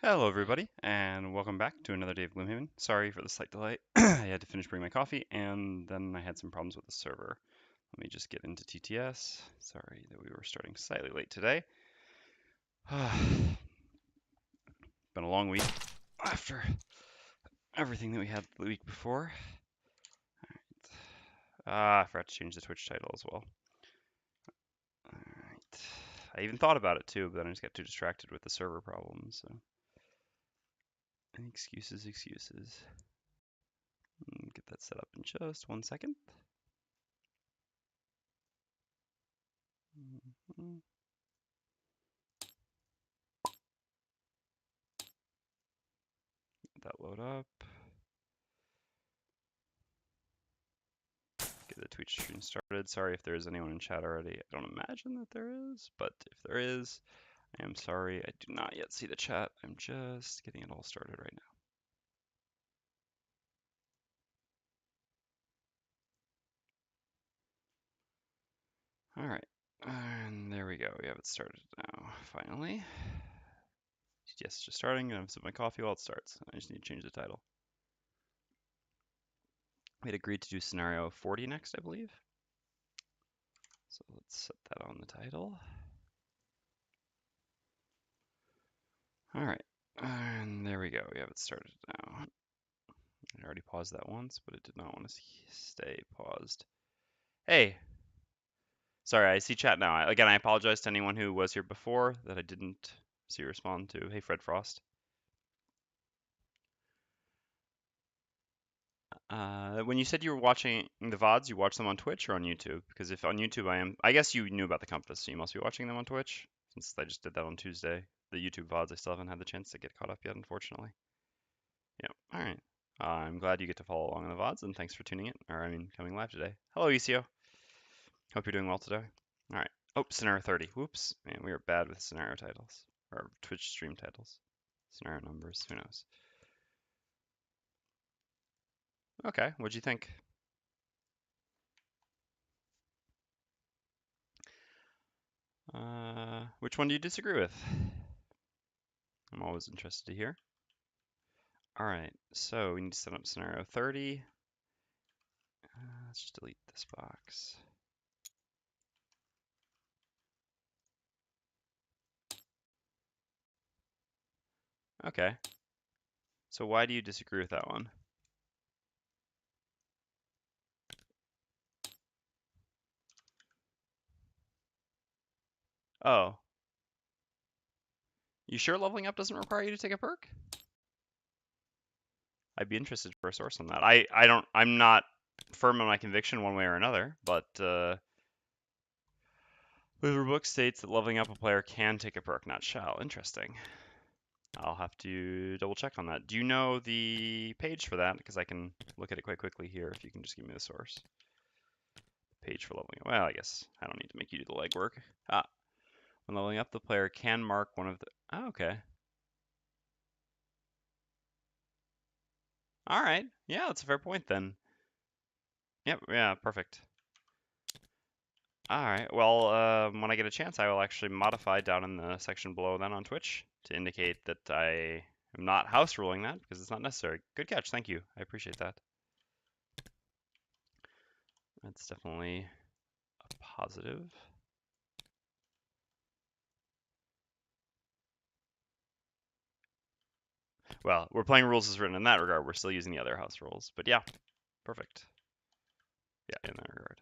Hello, everybody, and welcome back to another day of Gloomhaven. Sorry for the slight delay. I had to finish brewing my coffee, and then I had some problems with the server. Let me just get into TTS. Sorry that we were starting slightly late today. Been a long week after everything that we had the week before. I forgot to change the Twitch title as well. Alright. I even thought about it too, but then I just got too distracted with the server problems. So, excuses. Get that set up in just 1 second. Let that load up. Get the Twitch stream started. Sorry if there is anyone in chat already. I don't imagine that there is, but if there is, I am sorry. I do not yet see the chat. I'm just getting it all started right now. All right, and there we go. We have it started now, finally. Yes, just starting. I'm gonna sip my coffee while it starts. I just need to change the title. We had agreed to do scenario 40 next, I believe. So let's set that on the title. All right, and there we go. We have it started now. I already paused that once, but it did not want to stay paused. Hey, sorry, I see chat now. Again, I apologize to anyone who was here before that I didn't see respond to. Hey, Fred Frost. When you said you were watching the VODs, you watch them on Twitch or on YouTube? Because if on YouTube I guess you knew about the Compass, so you must be watching them on Twitch, since I just did that on Tuesday. The YouTube VODs, I still haven't had the chance to get caught up yet, unfortunately. Yeah, all right. I'm glad you get to follow along on the VODs, and thanks for tuning in, or I mean, coming live today. Hello, ECO. Hope you're doing well today. All right. Oh, scenario 30. Whoops. Man, we are bad with scenario titles. Or Twitch stream titles. Scenario numbers. Who knows? Okay. What'd you think? Which one do you disagree with? I'm always interested to hear. All right. So we need to set up scenario 30. Let's just delete this box. Okay. So why do you disagree with that one? Oh. You sure leveling up doesn't require you to take a perk? I'd be interested for a source on that. I'm not firm on my conviction one way or another, but the book states that leveling up a player can take a perk, not shall. Interesting. I'll have to double check on that. Do you know the page for that? Because I can look at it quite quickly here if you can just give me the source. Page for leveling up. Well, I guess I don't need to make you do the legwork. When leveling up, the player can mark one of the... Oh, okay. All right. Yeah, that's a fair point then. Yep, yeah, perfect. All right. Well, when I get a chance, I will actually modify down in the section below then on Twitch to indicate that I am not house ruling that because it's not necessary. Good catch. Thank you. I appreciate that. That's definitely a positive. Well, we're playing rules as written in that regard. We're still using the other house rules. But yeah, perfect. Yeah, in that regard.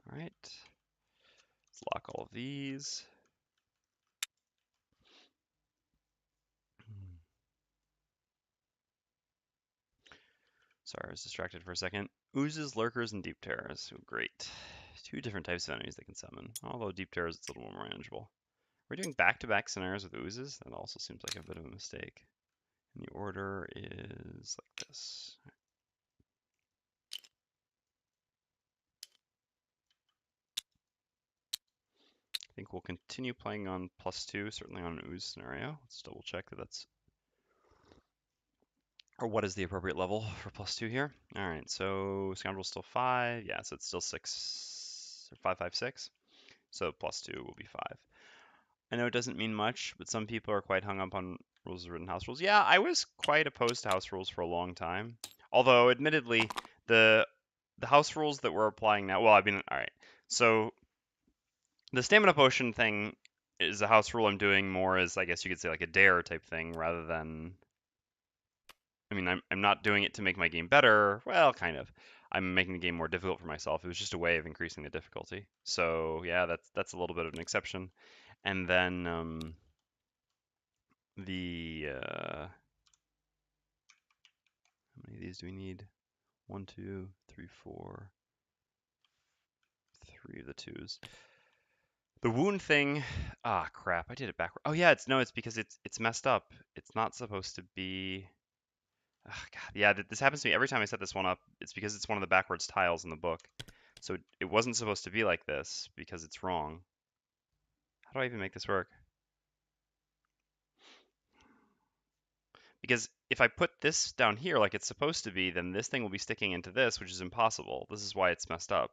All right. Let's lock all of these. Sorry, I was distracted for a second. Oozes, lurkers, and deep terrors. Oh, great. Two different types of enemies they can summon. Although deep terrors, it's a little more manageable. We're doing back-to-back scenarios with oozes. That also seems like a bit of a mistake. And the order is like this. I think we'll continue playing on +2, certainly on an ooze scenario. Let's double check that that's... Or what is the appropriate level for +2 here? All right, so Scoundrel's still 5. Yeah, so it's still 6, or 5, 5, 6. So +2 will be 5. I know it doesn't mean much, but some people are quite hung up on rules of written house rules. Yeah, I was quite opposed to house rules for a long time. Although, admittedly, the the house rules that we're applying now, well, I mean, all right. So the stamina potion thing is a house rule I'm doing more as, I guess you could say, like a dare type thing rather than. I mean, I'm not doing it to make my game better. Well, kind of. I'm making the game more difficult for myself. It was just a way of increasing the difficulty. So yeah, that's a little bit of an exception. And then the how many of these do we need? 1, 2, 3, 4. 3 of the twos. The wound thing. Ah, crap! I did it backward. Oh yeah, it's because it's messed up. It's not supposed to be. Ah, God, yeah, this happens to me every time I set this one up. It's because it's one of the backwards tiles in the book. So it wasn't supposed to be like this because it's wrong. How do I even make this work? Because if I put this down here like it's supposed to be, then this thing will be sticking into this, which is impossible. This is why it's messed up.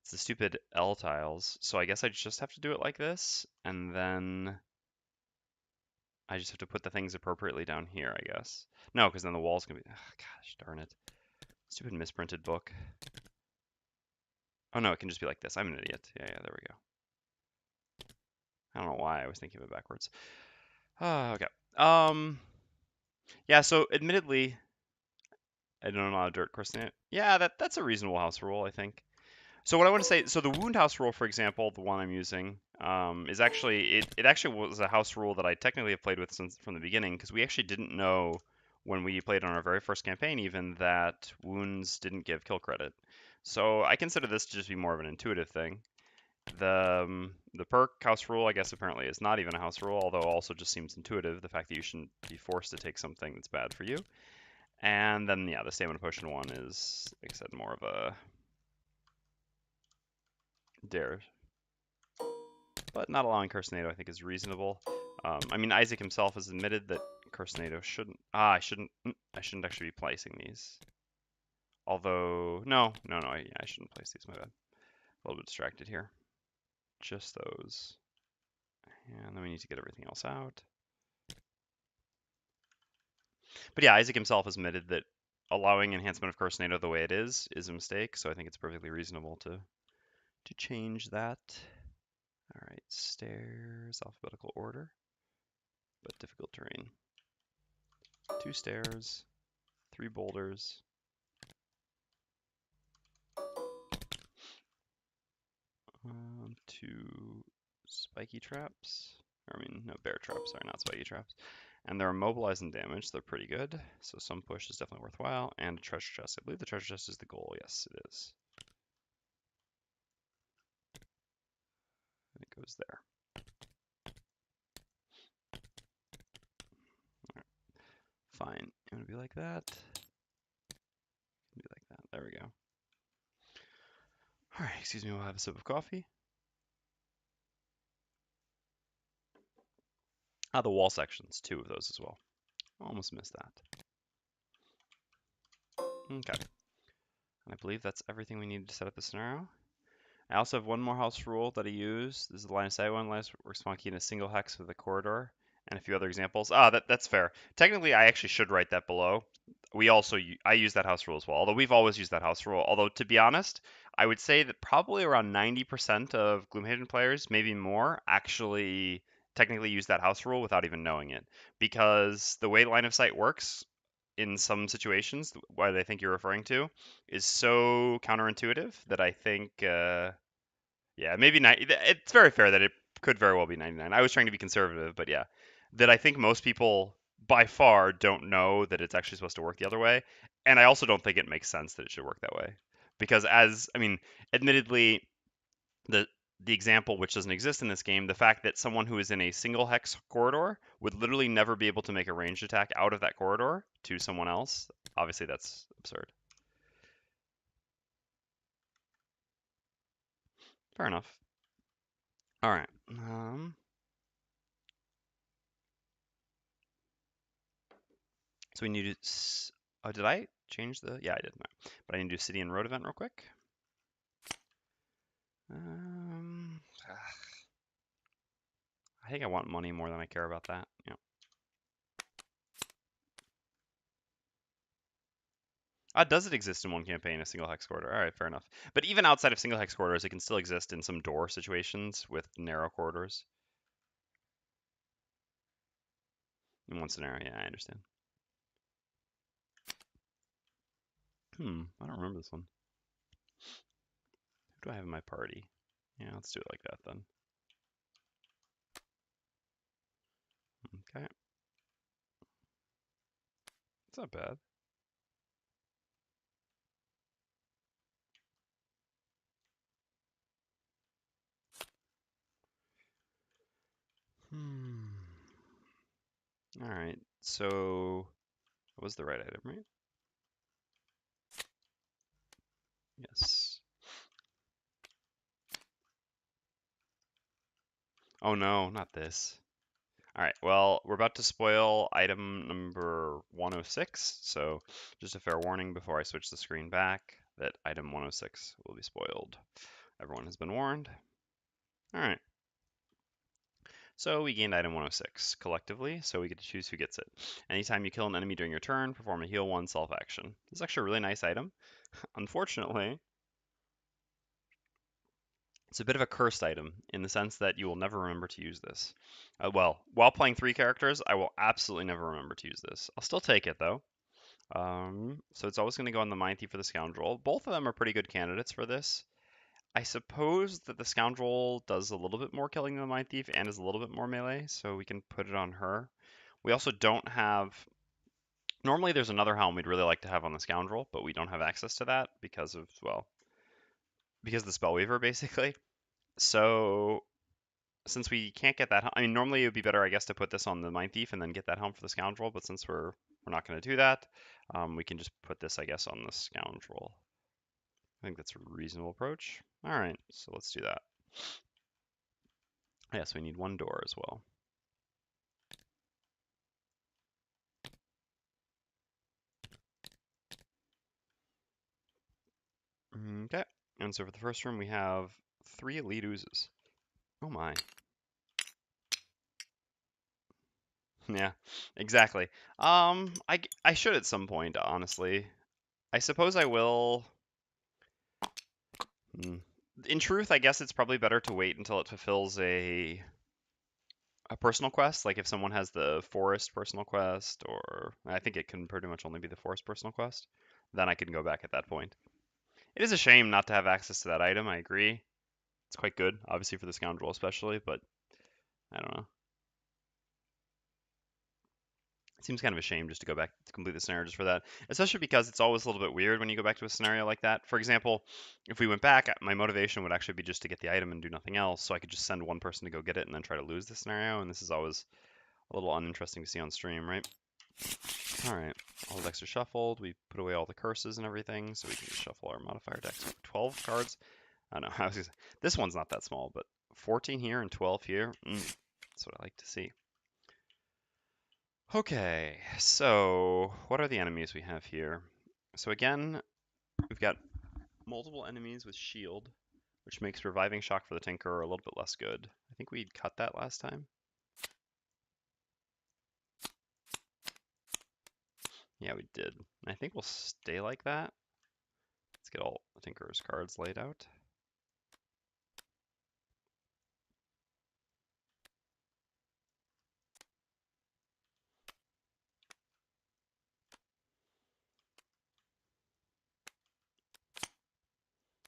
It's the stupid L tiles. So I guess I just have to do it like this, and then I just have to put the things appropriately down here, I guess. No, because then the wall's gonna be, ugh, gosh darn it. Stupid misprinted book. Oh no, it can just be like this. I'm an idiot. Yeah, there we go. I don't know why I was thinking of it backwards. Oh, okay. Yeah, so admittedly, I don't know how dirt crossing it. Yeah, that's a reasonable house rule, I think. So what I want to say, so the wound house rule, for example, the one I'm using, is actually it actually was a house rule that I technically have played with since from the beginning because we actually didn't know when we played on our very first campaign even that wounds didn't give kill credit. So I consider this to just be more of an intuitive thing. The perk house rule, I guess, apparently is not even a house rule, although also just seems intuitive. The fact that you shouldn't be forced to take something that's bad for you. And then yeah, the stamina potion one is, like I said, more of a dare. But not allowing Cursinado, I think, is reasonable. I mean, Isaac himself has admitted that Cursinado shouldn't. I shouldn't. I shouldn't actually be placing these. Although, no, I shouldn't place these. My bad. A little bit distracted here. Just those. And then we need to get everything else out. But yeah, Isaac himself has admitted that allowing enhancement of Cursinado the way it is a mistake. So I think it's perfectly reasonable to change that. All right, stairs, alphabetical order, but difficult terrain. 2 stairs, 3 boulders. 2 spiky traps. I mean, no, bear traps, sorry, not spiky traps. And they're immobilized and damaged, so they're pretty good. So some push is definitely worthwhile. And a treasure chest. I believe the treasure chest is the goal. Yes, it is. And it goes there. Right. Fine. It would be like that. Be like that. There we go. All right, excuse me, we'll have a sip of coffee. Ah, the wall sections, 2 of those as well. Almost missed that. Okay. And I believe that's everything we need to set up the scenario. I also have one more house rule that I use. This is the line of sight one. Line of sight works funky in a single hex with a corridor, and a few other examples. Ah, that's fair. Technically, I actually should write that below. I use that house rule as well. Although we've always used that house rule. Although to be honest, I would say that probably around 90% of Gloomhaven players, maybe more, actually technically use that house rule without even knowing it, because the way line of sight works in some situations, what I think you're referring to, is so counterintuitive that I think, yeah, maybe it's very fair that it could very well be 99. I was trying to be conservative, but yeah, that I think most people by far don't know that it's actually supposed to work the other way, and I also don't think it makes sense that it should work that way, because I mean, admittedly, the the example which doesn't exist in this game, the fact that someone who is in a single hex corridor would literally never be able to make a ranged attack out of that corridor to someone else, obviously that's absurd. Fair enough. All right. So we need to. Oh, did I change the? Yeah, I did. No. But I need to do city and road event real quick. Um, think I want money more than I care about that. Yeah. Does it exist in one campaign, a single hex corridor? All right, fair enough. But even outside of single hex corridors, it can still exist in some door situations with narrow corridors. In one scenario, yeah, I understand. I don't remember this one. Who do I have in my party? Yeah, let's do it like that then. Okay. It's not bad. All right. So that was the right item, right? Yes. Oh no, not this. All right, well, we're about to spoil item number 106, so just a fair warning before I switch the screen back that item 106 will be spoiled. Everyone has been warned. All right. So we gained item 106 collectively, so we get to choose who gets it. Anytime you kill an enemy during your turn, perform a heal 1 self action. This is actually a really nice item. Unfortunately, it's a bit of a cursed item in the sense that you will never remember to use this. Well, while playing 3 characters, I will absolutely never remember to use this. I'll still take it though. So it's always going to go on the Mindthief or the Scoundrel. Both of them are pretty good candidates for this. I suppose that the Scoundrel does a little bit more killing than the Mindthief and is a little bit more melee, so we can put it on her. We also don't have... Normally there's another helm we'd really like to have on the Scoundrel, but we don't have access to that because of, well, because of the Spellweaver, basically. So since we can't get that, I mean, normally it would be better, I guess, to put this on the Mindthief and then get that helm for the Scoundrel, but since we're not going to do that, we can just put this, I guess, on the Scoundrel. I think that's a reasonable approach. All right, so let's do that. Yes, we need 1 door as well. Okay, and so for the first room, we have 3 elite oozes. Oh my. Yeah, exactly. I should at some point, honestly. I suppose I will. In truth, I guess it's probably better to wait until it fulfills a personal quest. Like if someone has the forest personal quest, or I think it can pretty much only be the forest personal quest, then I can go back at that point. It is a shame not to have access to that item, I agree. It's quite good, obviously for the Scoundrel especially, but I don't know. It seems kind of a shame just to go back to complete the scenario just for that, especially because it's always a little bit weird when you go back to a scenario like that. For example, if we went back, my motivation would actually be just to get the item and do nothing else, so I could just send one person to go get it and then try to lose the scenario, and this is always a little uninteresting to see on stream, right? All right, all the decks are shuffled. We put away all the curses and everything, so we can just shuffle our modifier decks. 12 cards. I don't know. This one's not that small, but 14 here and 12 here. That's what I like to see. Okay, so what are the enemies we have here? So again, we've got multiple enemies with shield, which makes reviving shock for the Tinker a little bit less good. I think we cut that last time. Yeah, we did. I think we'll stay like that. Let's get all the Tinker's cards laid out.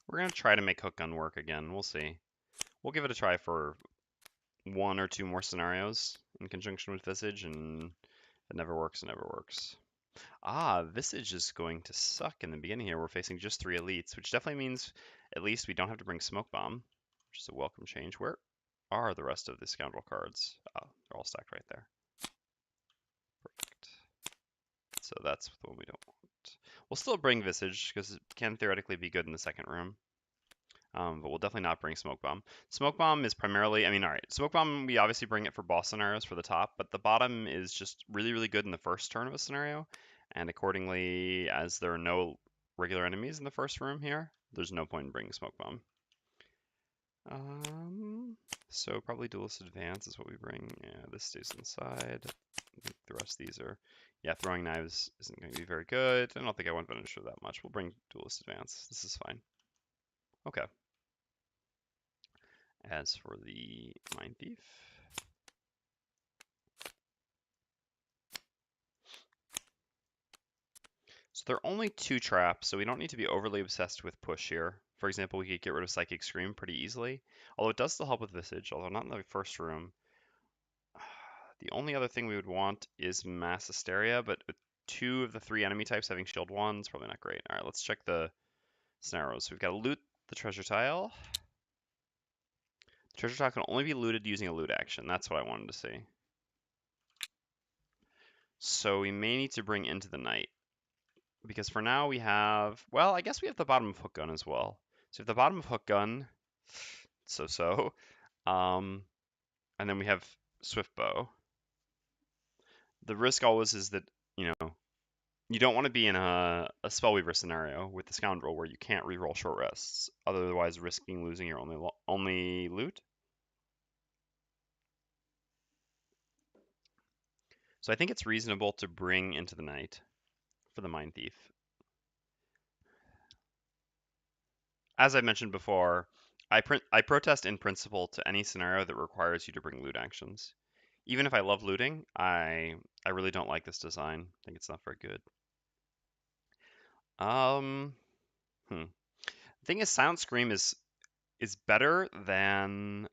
We're going to try to make Hook Gun work again. We'll see. We'll give it a try for 1 or 2 more scenarios in conjunction with Visage, and if it never works, it never works. Visage is going to suck in the beginning here. We're facing just 3 elites, which definitely means at least we don't have to bring Smoke Bomb, which is a welcome change. Where are the rest of the Scoundrel cards? Oh, they're all stacked right there. Perfect. So that's the one we don't want. We'll still bring Visage, because it can theoretically be good in the second room. But we'll definitely not bring Smoke Bomb. Smoke Bomb is primarily, I mean, all right, Smoke Bomb, we obviously bring it for boss scenarios for the top, but the bottom is just really, really good in the first turn of a scenario. And accordingly, as there are no regular enemies in the first room here, there's no point in bringing Smoke Bomb. So probably Duelist Advance is what we bring. Yeah, this stays inside. I think the rest of these are, yeah, Throwing Knives isn't going to be very good. I don't think I want Finisher that much. We'll bring Duelist Advance. This is fine. Okay. As for the Mindthief, so there are only 2 traps, so we don't need to be overly obsessed with push here. For example, we could get rid of Psychic Scream pretty easily, although it does still help with Visage, although not in the first room. The only other thing we would want is Mass Hysteria, but with 2 of the 3 enemy types having shield 1 is probably not great. All right, let's check the scenarios. So we've got to loot the treasure tile. The treasure tile can only be looted using a loot action. That's what I wanted to see. So we may need to bring Into the Night. Because for now we have, well, I guess we have the bottom of Hook Gun as well. So we have the bottom of Hook Gun, so. And then we have Swift Bow. The risk always is that, you don't want to be in a Spellweaver scenario with the Scoundrel where you can't reroll short rests, otherwise risking losing your only loot. So I think it's reasonable to bring Into the Night for the Mindthief. As I mentioned before, I protest in principle to any scenario that requires you to bring loot actions. Even if I love looting, I really don't like this design. I think it's not very good. The thing is, Silent Scream is better than,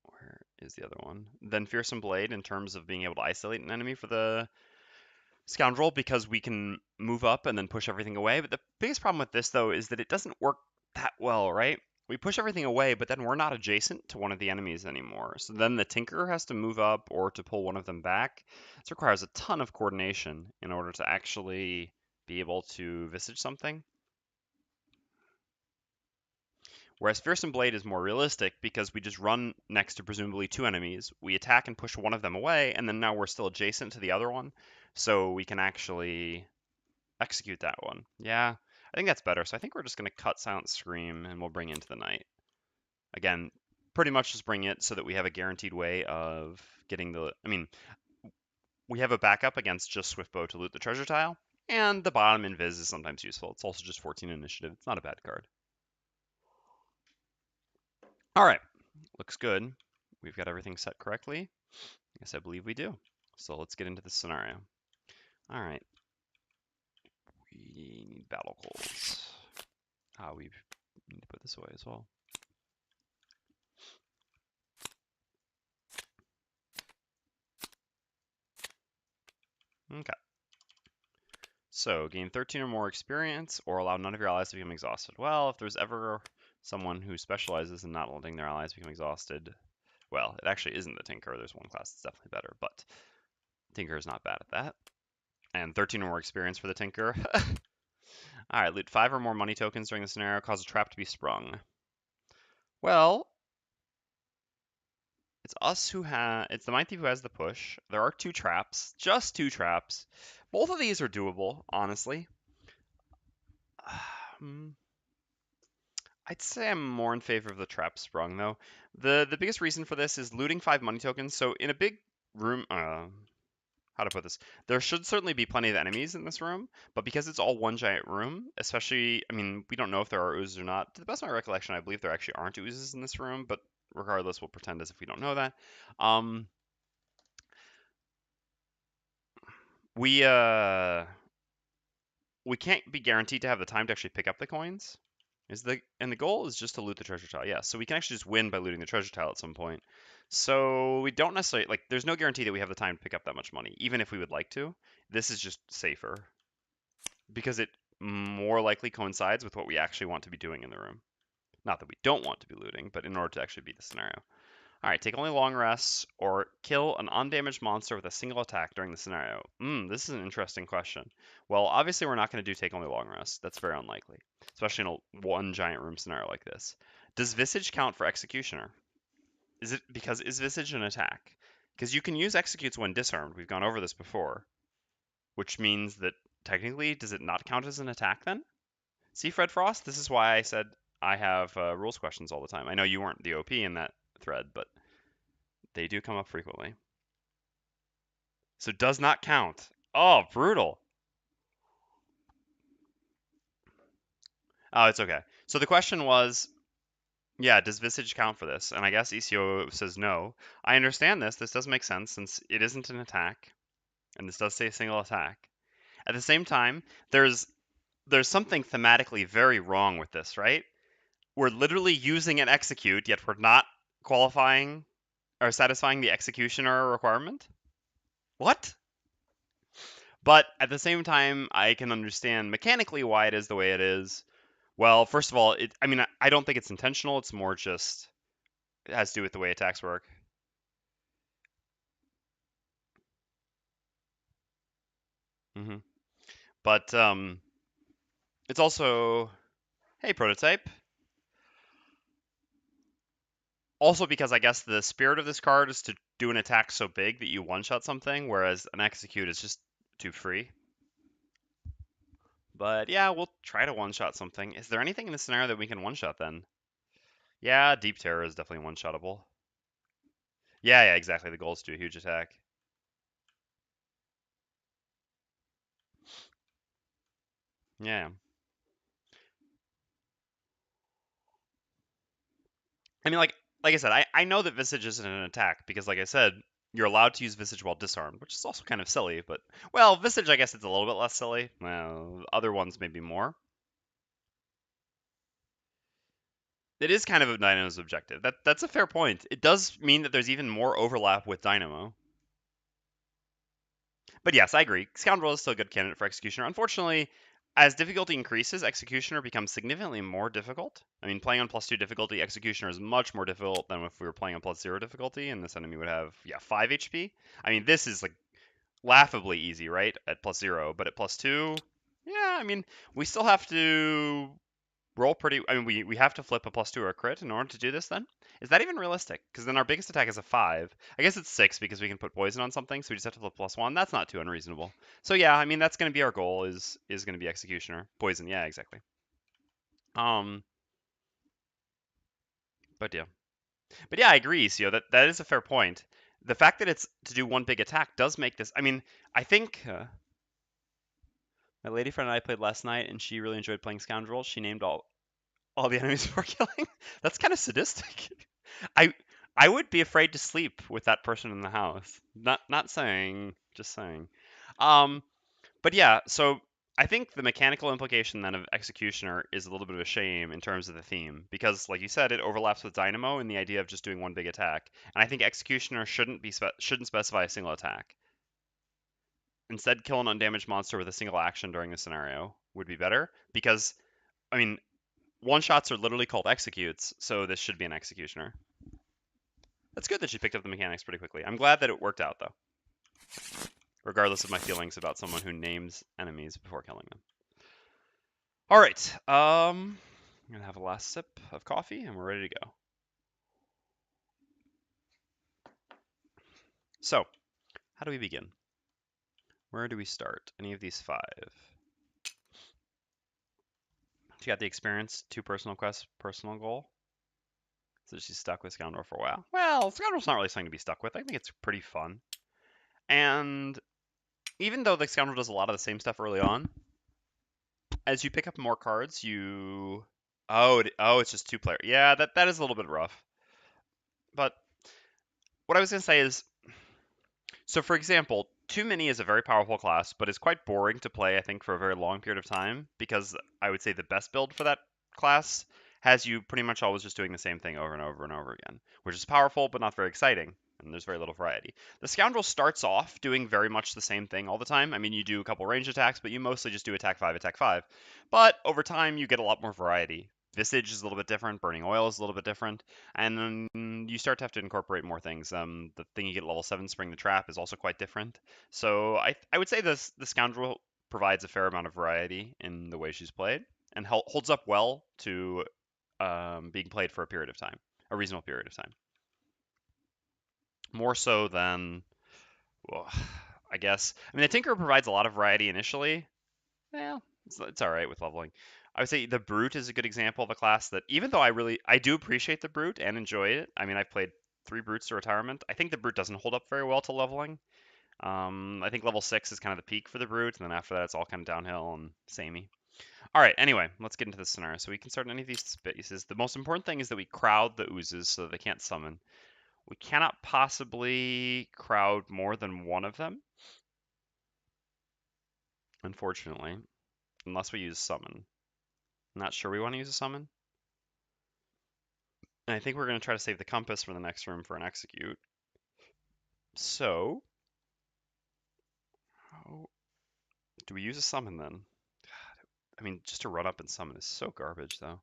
where is the other one? Than Fearsome Blade in terms of being able to isolate an enemy for the Scoundrel, because we can move up and then push everything away. But the biggest problem with this, though, is that it doesn't work that well, right? We push everything away, but then we're not adjacent to one of the enemies anymore. So then the Tinker has to move up or to pull one of them back. This requires a ton of coordination in order to actually be able to visage something. Whereas Fearsome Blade is more realistic because we just run next to presumably 2 enemies, we attack and push one of them away, and then now we're still adjacent to the other one, so we can actually execute that one. Yeah, I think that's better. So I think we're just going to cut Silent Scream and we'll bring Into the Night. Again, pretty much just bring it so that we have a guaranteed way of getting the, I mean, we have a backup against just Swiftbow to loot the treasure tile, and the bottom invis is sometimes useful. It's also just 14 initiative. It's not a bad card. All right, looks good. We've got everything set correctly. Yes, I believe we do. So let's get into the scenario. All right. We need battle coals. We need to put this away as well. Okay. So gain 13 or more experience, or allow none of your allies to become exhausted. Well, if there's ever someone who specializes in not letting their allies become exhausted, well, it actually isn't the Tinker. There's one class that's definitely better, but Tinker is not bad at that. And 13 or more experience for the Tinker. All right, loot 5 or more money tokens during the scenario, cause a trap to be sprung. Well, it's it's the Mindthief who has the push. There are 2 traps, just 2 traps. Both of these are doable, honestly. I'd say I'm more in favor of the trap sprung, though. The biggest reason for this is looting 5 money tokens. So in a big room, how to put this? There should certainly be plenty of enemies in this room, but because it's all one giant room, especially, I mean, we don't know if there are oozes or not. To the best of my recollection, I believe there actually aren't oozes in this room, but regardless, we'll pretend as if we don't know that. We can't be guaranteed to have the time to actually pick up the coins. And the goal is just to loot the treasure tile. Yeah, so we can actually just win by looting the treasure tile at some point. So we don't necessarily, like, there's no guarantee that we have the time to pick up that much money, even if we would like to. This is just safer because it more likely coincides with what we actually want to be doing in the room. Not that we don't want to be looting, but in order to actually beat the scenario. All right, take only long rests or kill an undamaged monster with a single attack during the scenario. This is an interesting question. Well, obviously we're not going to do take only long rests. That's very unlikely, especially in a one giant room scenario like this. Does Visage count for Executioner? Is Visage an attack? Because you can use Executes when disarmed. We've gone over this before, which means that technically, does it not count as an attack then? See, Fred Frost, this is why I said I have rules questions all the time. I know you weren't the OP in that thread, but They do come up frequently. So does not count. Oh, brutal. Oh, it's okay. So the question was, yeah, does Visage count for this? And I guess ECO says no. I understand this. This does make sense since it isn't an attack, and this does say a single attack. At the same time, there's something thematically very wrong with this, right? We're literally using an execute, yet we're not qualifying or satisfying the executioner requirement. What? But at the same time, I can understand mechanically why it is the way it is. Well, first of all, I mean, I don't think it's intentional. It's more just it has to do with the way attacks work. hmm But it's also, hey, prototype. Also because I guess the spirit of this card is to do an attack so big that you one-shot something, whereas an execute is just too free. But yeah, we'll try to one-shot something. Is there anything in this scenario that we can one-shot then? Yeah, Deep Terror is definitely one-shottable. Yeah, exactly. The goal is to do a huge attack. Yeah. I mean, like I said, I know that Visage isn't an attack because, like I said, you're allowed to use Visage while disarmed, which is also kind of silly. But well, Visage, I guess it's a little bit less silly. Well, other ones maybe more. It is kind of Dynamo's objective. That's a fair point. It does mean that there's even more overlap with Dynamo. But yes, I agree. Scoundrel is still a good candidate for Executioner. Unfortunately, as difficulty increases, Executioner becomes significantly more difficult. I mean, playing on +2 difficulty, Executioner is much more difficult than if we were playing on +0 difficulty, and this enemy would have, 5 HP. I mean, this is like laughably easy, right? At +0, but at +2, yeah, I mean, we still have to roll pretty. I mean, we have to flip a +2 or a crit in order to do this. Then is that even realistic? Because then our biggest attack is a 5. I guess it's 6 because we can put poison on something, so we just have to flip +1. That's not too unreasonable. So yeah, I mean that's going to be our goal. Is going to be executioner poison. Yeah, exactly. Um, but yeah, I agree, Sio. That is a fair point. The fact that it's to do one big attack does make this. I mean, I think. My lady friend and I played last night, and she really enjoyed playing Scoundrel. She named all the enemies before killing. That's kind of sadistic. I I would be afraid to sleep with that person in the house. Not saying, just saying. Um, but yeah, so I think the mechanical implication then of Executioner is a little bit of a shame in terms of the theme because, like you said, it overlaps with Dynamo and the idea of just doing one big attack. And I think Executioner shouldn't specify a single attack. Instead, kill an undamaged monster with a single action during the scenario would be better because I mean one shots are literally called executes, so this should be an executioner. That's good that she picked up the mechanics pretty quickly. I'm glad that it worked out though, regardless of my feelings about someone who names enemies before killing them. All right, I'm gonna have a last sip of coffee and we're ready to go. So, how do we begin? Where do we start? Any of these 5? She got the experience, 2 personal quests, personal goal. So she's stuck with Scoundrel for a while. Well, Scoundrel's not really something to be stuck with. I think it's pretty fun. And even though the Scoundrel does a lot of the same stuff early on, as you pick up more cards, you it's just 2-player. Yeah, that is a little bit rough. But what I was gonna say is, so for example, Too Many is a very powerful class, but it's quite boring to play. I think for a very long period of time because I would say the best build for that class has you pretty much always just doing the same thing over and over and over again, which is powerful but not very exciting. And there's very little variety. The Scoundrel starts off doing very much the same thing all the time. I mean, you do a couple range attacks, but you mostly just do attack 5, attack 5. But over time, you get a lot more variety. Visage is a little bit different. Burning Oil is a little bit different. And then you start to have to incorporate more things. The thing you get at level 7, Spring the Trap, is also quite different. So I would say the Scoundrel provides a fair amount of variety in the way she's played and holds up well to being played for a period of time, a reasonable period of time. More so than, well, I guess. I mean, the Tinker provides a lot of variety initially. Well, it's all right with leveling. I would say the Brute is a good example of a class that, even though I do appreciate the Brute and enjoy it. I mean, I've played 3 brutes to retirement. I think the brute doesn't hold up very well to leveling. I think level 6 is kind of the peak for the brute, and then after that it's all kind of downhill and samey. All right, anyway, let's get into this scenario. So we can start in any of these spaces. The most important thing is that we crowd the oozes so that they can't summon. We cannot possibly crowd more than one of them, unfortunately, unless we use summon. I'm not sure we want to use a summon. And I think we're going to try to save the compass for the next room for an execute. So, how do we use a summon then? I mean, just to run up and summon is so garbage, though.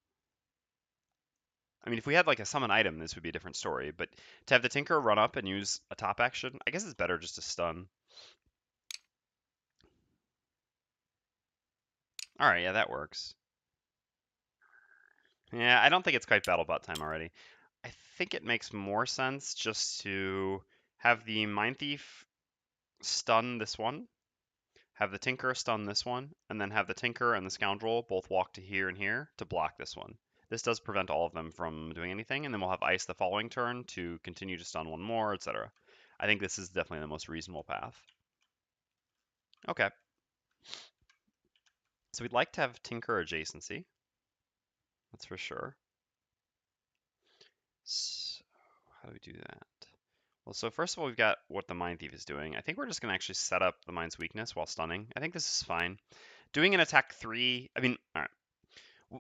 I mean, if we had like a summon item, this would be a different story. But to have the Tinker run up and use a top action, I guess it's better just to stun. All right, yeah, that works. Yeah, I don't think it's quite BattleBot time already. I think it makes more sense just to have the Mindthief stun this one, have the Tinker stun this one, and then have the Tinker and the Scoundrel both walk to here and here to block this one. This does prevent all of them from doing anything, and then we'll have Ice the following turn to continue to stun one more, etc. I think this is definitely the most reasonable path. Okay. So we'd like to have Tinker adjacency. That's for sure. So how do we do that? Well, so first of all, we've got what the Mindthief is doing. I think we're just going to actually set up the Mind's weakness while stunning. I think this is fine. Doing an attack 3, I mean, all right.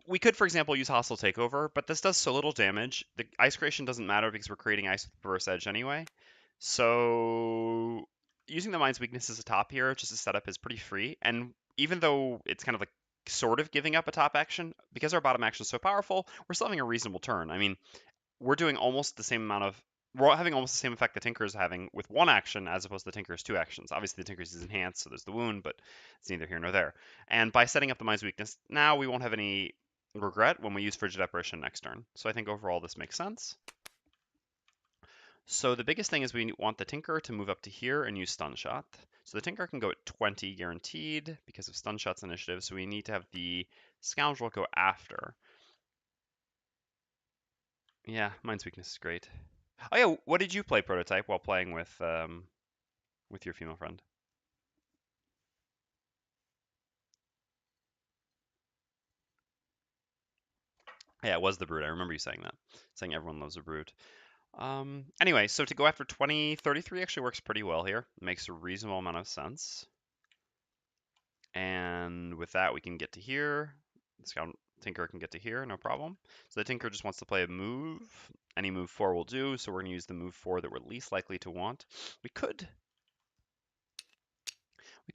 We could, for example, use Hostile Takeover, but this does so little damage. The ice creation doesn't matter because we're creating ice with Perverse Edge anyway. So using the Mind's weakness as a top here, just to set up, is pretty free. And even though it's kind of like sort of giving up a top action, because our bottom action is so powerful, we're still having a reasonable turn. I mean, we're doing almost the same amount of we're having almost the same effect the Tinker is having with one action as opposed to the Tinker's 2 actions. Obviously, the Tinker's is enhanced, so there's the wound, but it's neither here nor there. And by setting up the Mind's weakness, now we won't have any regret when we use Frigid Apparition next turn. So I think overall this makes sense. So the biggest thing is we want the Tinker to move up to here and use Stun Shot. So the Tinker can go at 20 guaranteed because of Stun Shot's initiative, so we need to have the Scoundrel go after. Yeah, Mind's weakness is great. Oh yeah, what did you play Prototype while playing with your female friend? Yeah, it was the Brute. I remember you saying that. Saying everyone loves a Brute. Anyway, so to go after 2033 actually works pretty well here. Makes a reasonable amount of sense. And with that, we can get to here. The Tinker can get to here, no problem. So the Tinker just wants to play a move. Any move 4 will do, so we're going to use the move 4 that we're least likely to want. We could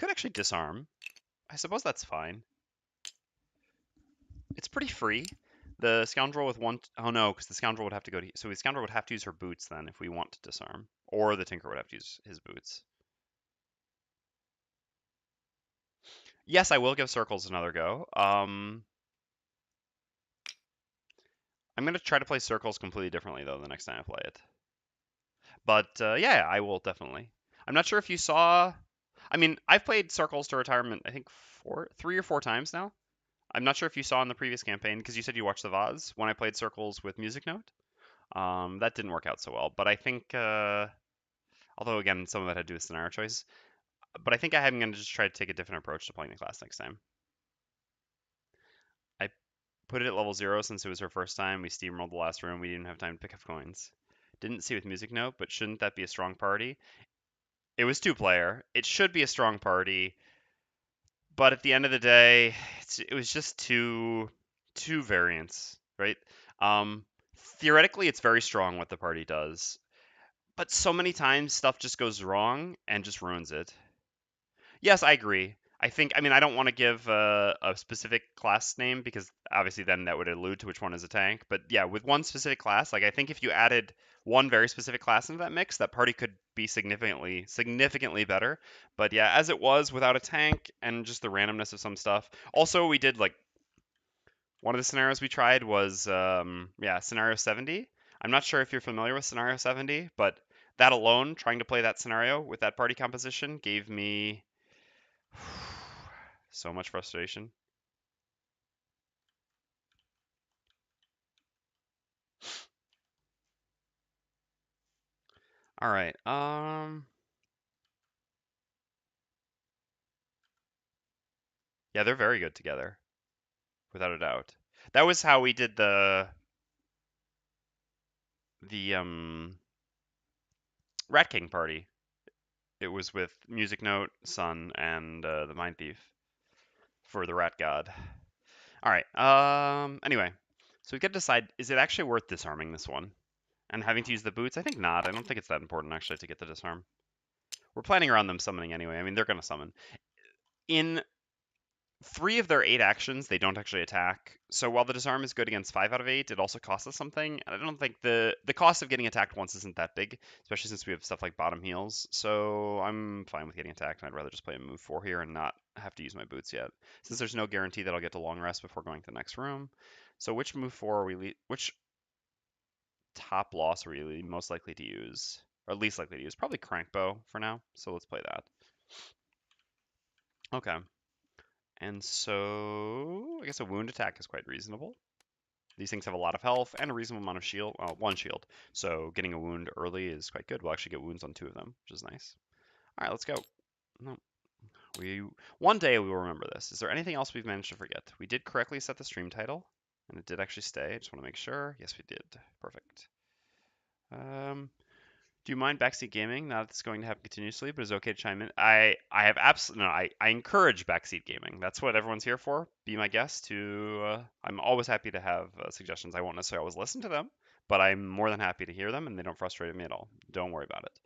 actually disarm. I suppose that's fine. It's pretty free. The Scoundrel with one... Oh no, because the Scoundrel would have to go to... So the Scoundrel would have to use her boots then if we want to disarm. Or the Tinker would have to use his boots. Yes, I will give Circles another go. I'm going to try to play Circles completely differently, though, the next time I play it. But, yeah, I will definitely. I'm not sure if you saw... I mean, I've played Circles to retirement, I think, 3 or 4 times now. I'm not sure if you saw in the previous campaign, because you said you watched the VODs, when I played Circles with Music Note. That didn't work out so well, but I think, although again, some of it had to do with scenario choice, but I think I'm going to just try to take a different approach to playing the class next time. I put it at level 0 since it was her first time. We steamrolled the last room. We didn't have time to pick up coins. Didn't see with Music Note, but shouldn't that be a strong party? It was 2-player. It should be a strong party, but at the end of the day, it was just two variants, right? Um, Theoretically, it's very strong what the party does. But so many times stuff just goes wrong and just ruins it. Yes, I agree. I mean, I don't want to give a specific class name because obviously then that would allude to which one is a tank. But yeah, with one specific class, like I think if you added one very specific class into that mix, that party could be significantly better. But yeah, as it was without a tank and just the randomness of some stuff. Also, we did like one of the scenarios we tried was yeah, scenario 70. I'm not sure if you're familiar with scenario 70, but that alone, trying to play that scenario with that party composition gave me so much frustration. All right. Yeah, they're very good together, without a doubt. That was how we did the Rat King party. It was with Music Note, Sun, and the Mindthief for the Rat God. All right. Anyway, so we got to decide: is it actually worth disarming this one and having to use the boots? I think not. I don't think it's that important actually to get the disarm. We're planning around them summoning anyway. I mean, they're gonna summon. In 3 of their 8 actions, they don't actually attack. So while the disarm is good against 5 out of 8, it also costs us something. And I don't think the cost of getting attacked once isn't that big, especially since we have stuff like bottom heals. So I'm fine with getting attacked, and I'd rather just play a move 4 here and not have to use my boots yet, since there's no guarantee that I'll get to long rest before going to the next room. So which move 4 are we? Which top loss are we most likely to use, or least likely to use? Probably Crankbow for now. So let's play that. Okay. And so I guess a wound attack is quite reasonable. These things have a lot of health and a reasonable amount of shield, 1 shield. So getting a wound early is quite good. We'll actually get wounds on 2 of them, which is nice. All right, let's go. No, one day we will remember this. Is there anything else we've managed to forget? We did correctly set the stream title, and it did actually stay. I just want to make sure. Yes, we did. Perfect. Do you mind backseat gaming? Not that it's going to happen continuously, but it's okay to chime in. I have absolutely no. I encourage backseat gaming. That's what everyone's here for. Be my guest. I'm always happy to have suggestions. I won't necessarily always listen to them, but I'm more than happy to hear them, and they don't frustrate me at all. Don't worry about it.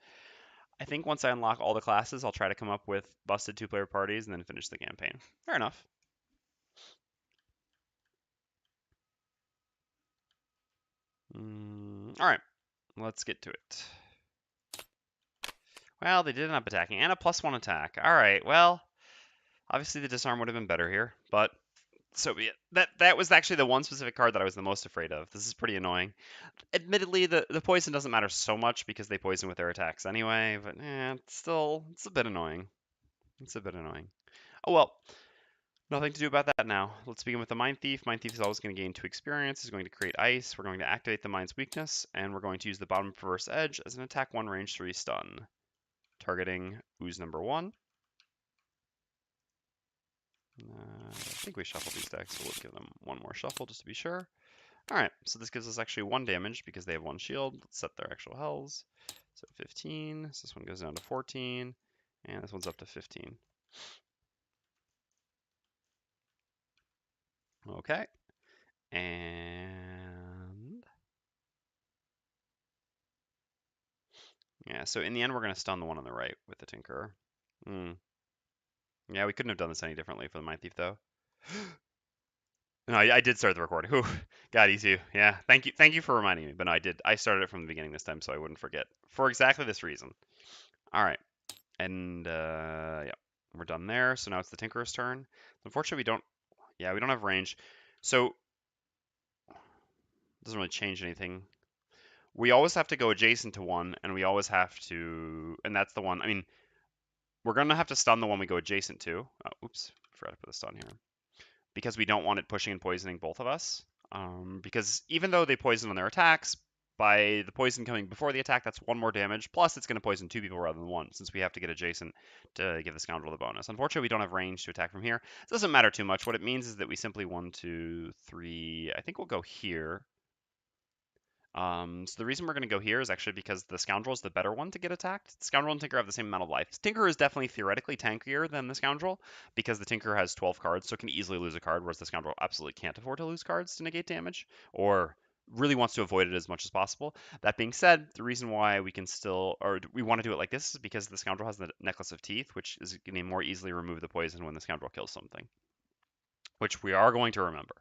I think once I unlock all the classes, I'll try to come up with busted 2-player parties and then finish the campaign. Fair enough. All right, let's get to it. Well, they did end up attacking, and a +1 attack. All right, well, obviously the disarm would have been better here, but so be it. That was actually the one specific card that I was the most afraid of. This is pretty annoying. Admittedly, the poison doesn't matter so much because they poison with their attacks anyway, but it's a bit annoying. It's a bit annoying. Oh well, nothing to do about that now. Let's begin with the Mindthief. Mindthief is always going to gain 2 experience. Is going to create ice. We're going to activate the Mind's weakness, and we're going to use the bottom perverse edge as an attack 1 range 3 stun, targeting ooze number 1. I think we shuffled these decks, so we'll give them one more shuffle just to be sure. Alright, so this gives us actually 1 damage because they have 1 shield. Let's set their actual hells. So 15, so this one goes down to 14, and this one's up to 15. Okay, and yeah, so in the end we're going to stun the one on the right with the Tinkerer. Yeah, we couldn't have done this any differently for the Mindthief though. No, I did start the recording. Whew, got easy. Yeah, thank you for reminding me. But no, I did. I started it from the beginning this time, so I wouldn't forget for exactly this reason. All right, and yeah, we're done there. So now it's the Tinkerer's turn. Unfortunately, we don't. Yeah, we don't have range, so it doesn't really change anything. We always have to go adjacent to one, and we always have to, and that's the one. I mean, we're gonna have to stun the one we go adjacent to. Oh, oops, forgot to put the stun here. Because we don't want it pushing and poisoning both of us. Because even though they poison on their attacks, by the poison coming before the attack, that's 1 more damage. Plus, it's going to poison 2 people rather than 1, since we have to get adjacent to give the Scoundrel the bonus. Unfortunately, we don't have range to attack from here. It doesn't matter too much. What it means is that we simply 1, 2, 3. I think we'll go here. So the reason we're going to go here is actually because the Scoundrel is the better one to get attacked. Scoundrel and Tinker have the same amount of life. Tinker is definitely theoretically tankier than the Scoundrel because the Tinker has 12 cards, so it can easily lose a card, whereas the Scoundrel absolutely can't afford to lose cards to negate damage, or really wants to avoid it as much as possible. That being said, the reason why we can still, or we want to do it like this is because the Scoundrel has the Necklace of Teeth, which is going to more easily remove the poison when the Scoundrel kills something, which we are going to remember.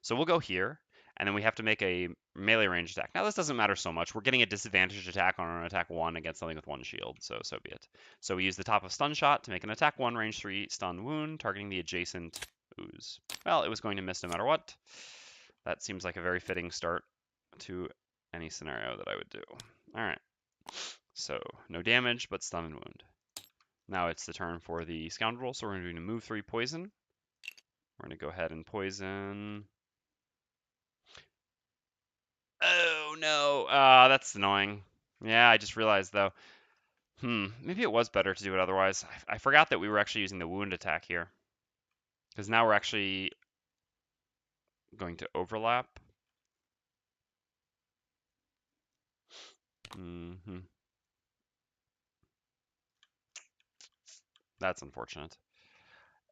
So we'll go here, and then we have to make a melee range attack. Now this doesn't matter so much. We're getting a disadvantaged attack on an attack 1 against something with 1 shield, so be it. So we use the top of stun shot to make an attack 1 range 3 stun wound, targeting the adjacent ooze. Well, it was going to miss no matter what. That seems like a very fitting start to any scenario that I would do. Alright, so no damage, but stun and wound. Now it's the turn for the Scoundrel, so we're going to move 3 poison. We're going to go ahead and poison. Oh no, that's annoying. Yeah, I just realized though. Maybe it was better to do it otherwise. I forgot that we were actually using the wound attack here. Because now we're actually going to overlap. That's unfortunate.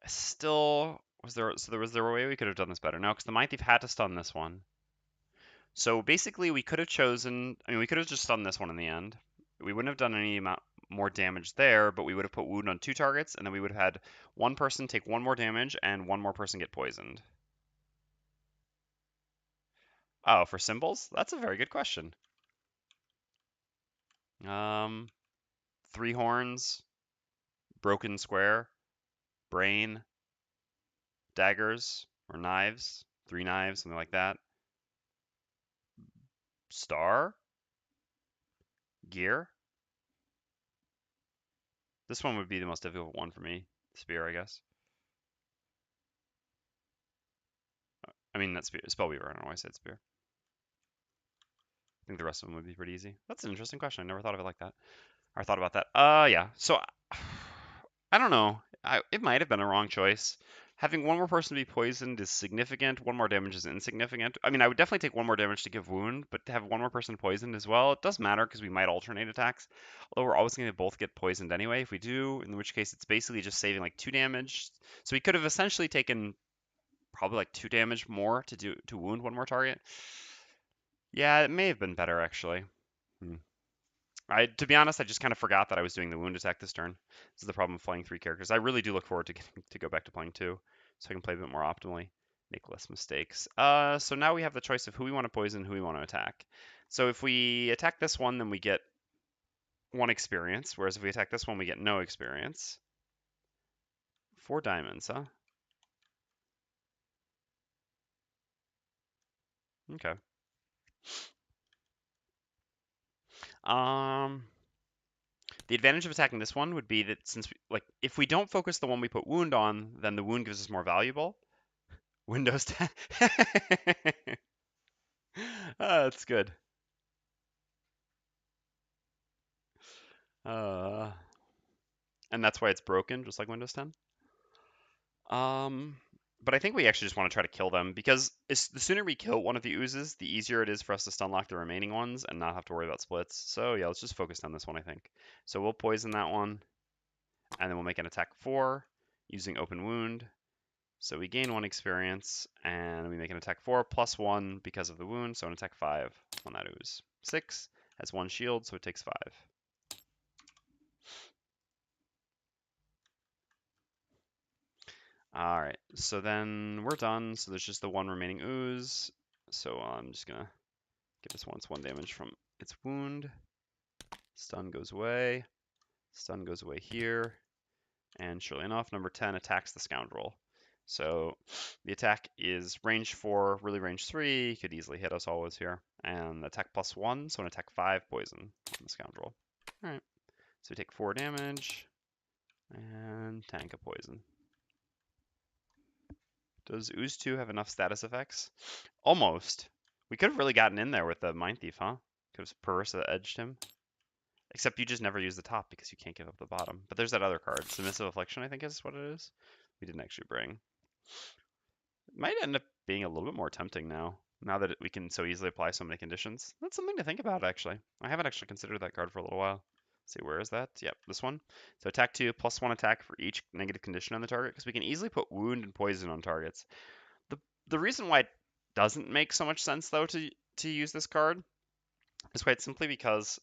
Still, was there a way we could have done this better? No, because the Mindthief had to stun this one. So basically, we could have chosen. I mean, we could have just stunned this one in the end. We wouldn't have done any amount more damage there, but we would have put wound on 2 targets, and then we would have had one person take 1 more damage and 1 more person get poisoned. Oh, for symbols? That's a very good question. 3 horns, broken square, brain, daggers or knives, 3 knives, something like that. Star, gear. This one would be the most difficult one for me. Spear, I guess. I mean, that's Spellweaver. I don't know why I said spear. I think the rest of them would be pretty easy. That's an interesting question. I never thought of it like that. Or thought about that. Yeah. So I don't know. It might have been a wrong choice. Having 1 more person be poisoned is significant. 1 more damage is insignificant. I mean, I would definitely take 1 more damage to give wound, but to have 1 more person poisoned as well, it does matter because we might alternate attacks. Although we're always going to both get poisoned anyway if we do, in which case it's basically just saving like 2 damage. So we could have essentially taken probably like 2 damage more to wound 1 more target. Yeah, it may have been better actually. Hmm. To be honest, I just kind of forgot that I was doing the wound attack this turn. This is the problem of playing 3 characters. I really do look forward to getting to go back to playing 2, so I can play a bit more optimally, make less mistakes. So now we have the choice of who we want to poison, who we want to attack. So if we attack this one, then we get 1 experience, whereas if we attack this one, we get no experience. 4 diamonds, huh? Okay. The advantage of attacking this one would be that if we don't focus the one we put wound on, then the wound gives us more valuable. Windows 10. That's good. Uh, and that's why it's broken, just like Windows 10. But I think we actually just want to try to kill them because the sooner we kill one of the oozes, the easier it is for us to stun lock the remaining ones and not have to worry about splits. So yeah, let's just focus on this one, I think. So we'll poison that one, and then we'll make an attack 4 using open wound. So we gain 1 experience, and we make an attack 4 plus 1 because of the wound, so an attack 5 on that ooze. 6 has 1 shield, so it takes 5. Alright, so then we're done, so there's just the 1 remaining ooze. So I'm just gonna give this one its 1 damage from its wound. Stun goes away. Stun goes away here. And surely enough, number 10 attacks the Scoundrel. So the attack is range 4, really range 3. Could easily hit us always here. And attack plus 1, so an attack 5 poison on the Scoundrel. Alright, so we take 4 damage and tank a poison. Does Ooze 2 have enough status effects? Almost. We could have really gotten in there with the Mindthief, huh? Could have Perversa edged him. Except you just never use the top because you can't give up the bottom. But there's that other card. Submissive Affliction, I think is what it is. We didn't actually bring. It might end up being a little bit more tempting now that we can so easily apply so many conditions. That's something to think about, actually. I haven't actually considered that card for a little while. Let's see, where is that? Yep, this one. So attack 2, plus 1 attack for each negative condition on the target, because we can easily put wound and poison on targets. The reason why it doesn't make so much sense, though, to use this card is quite simply because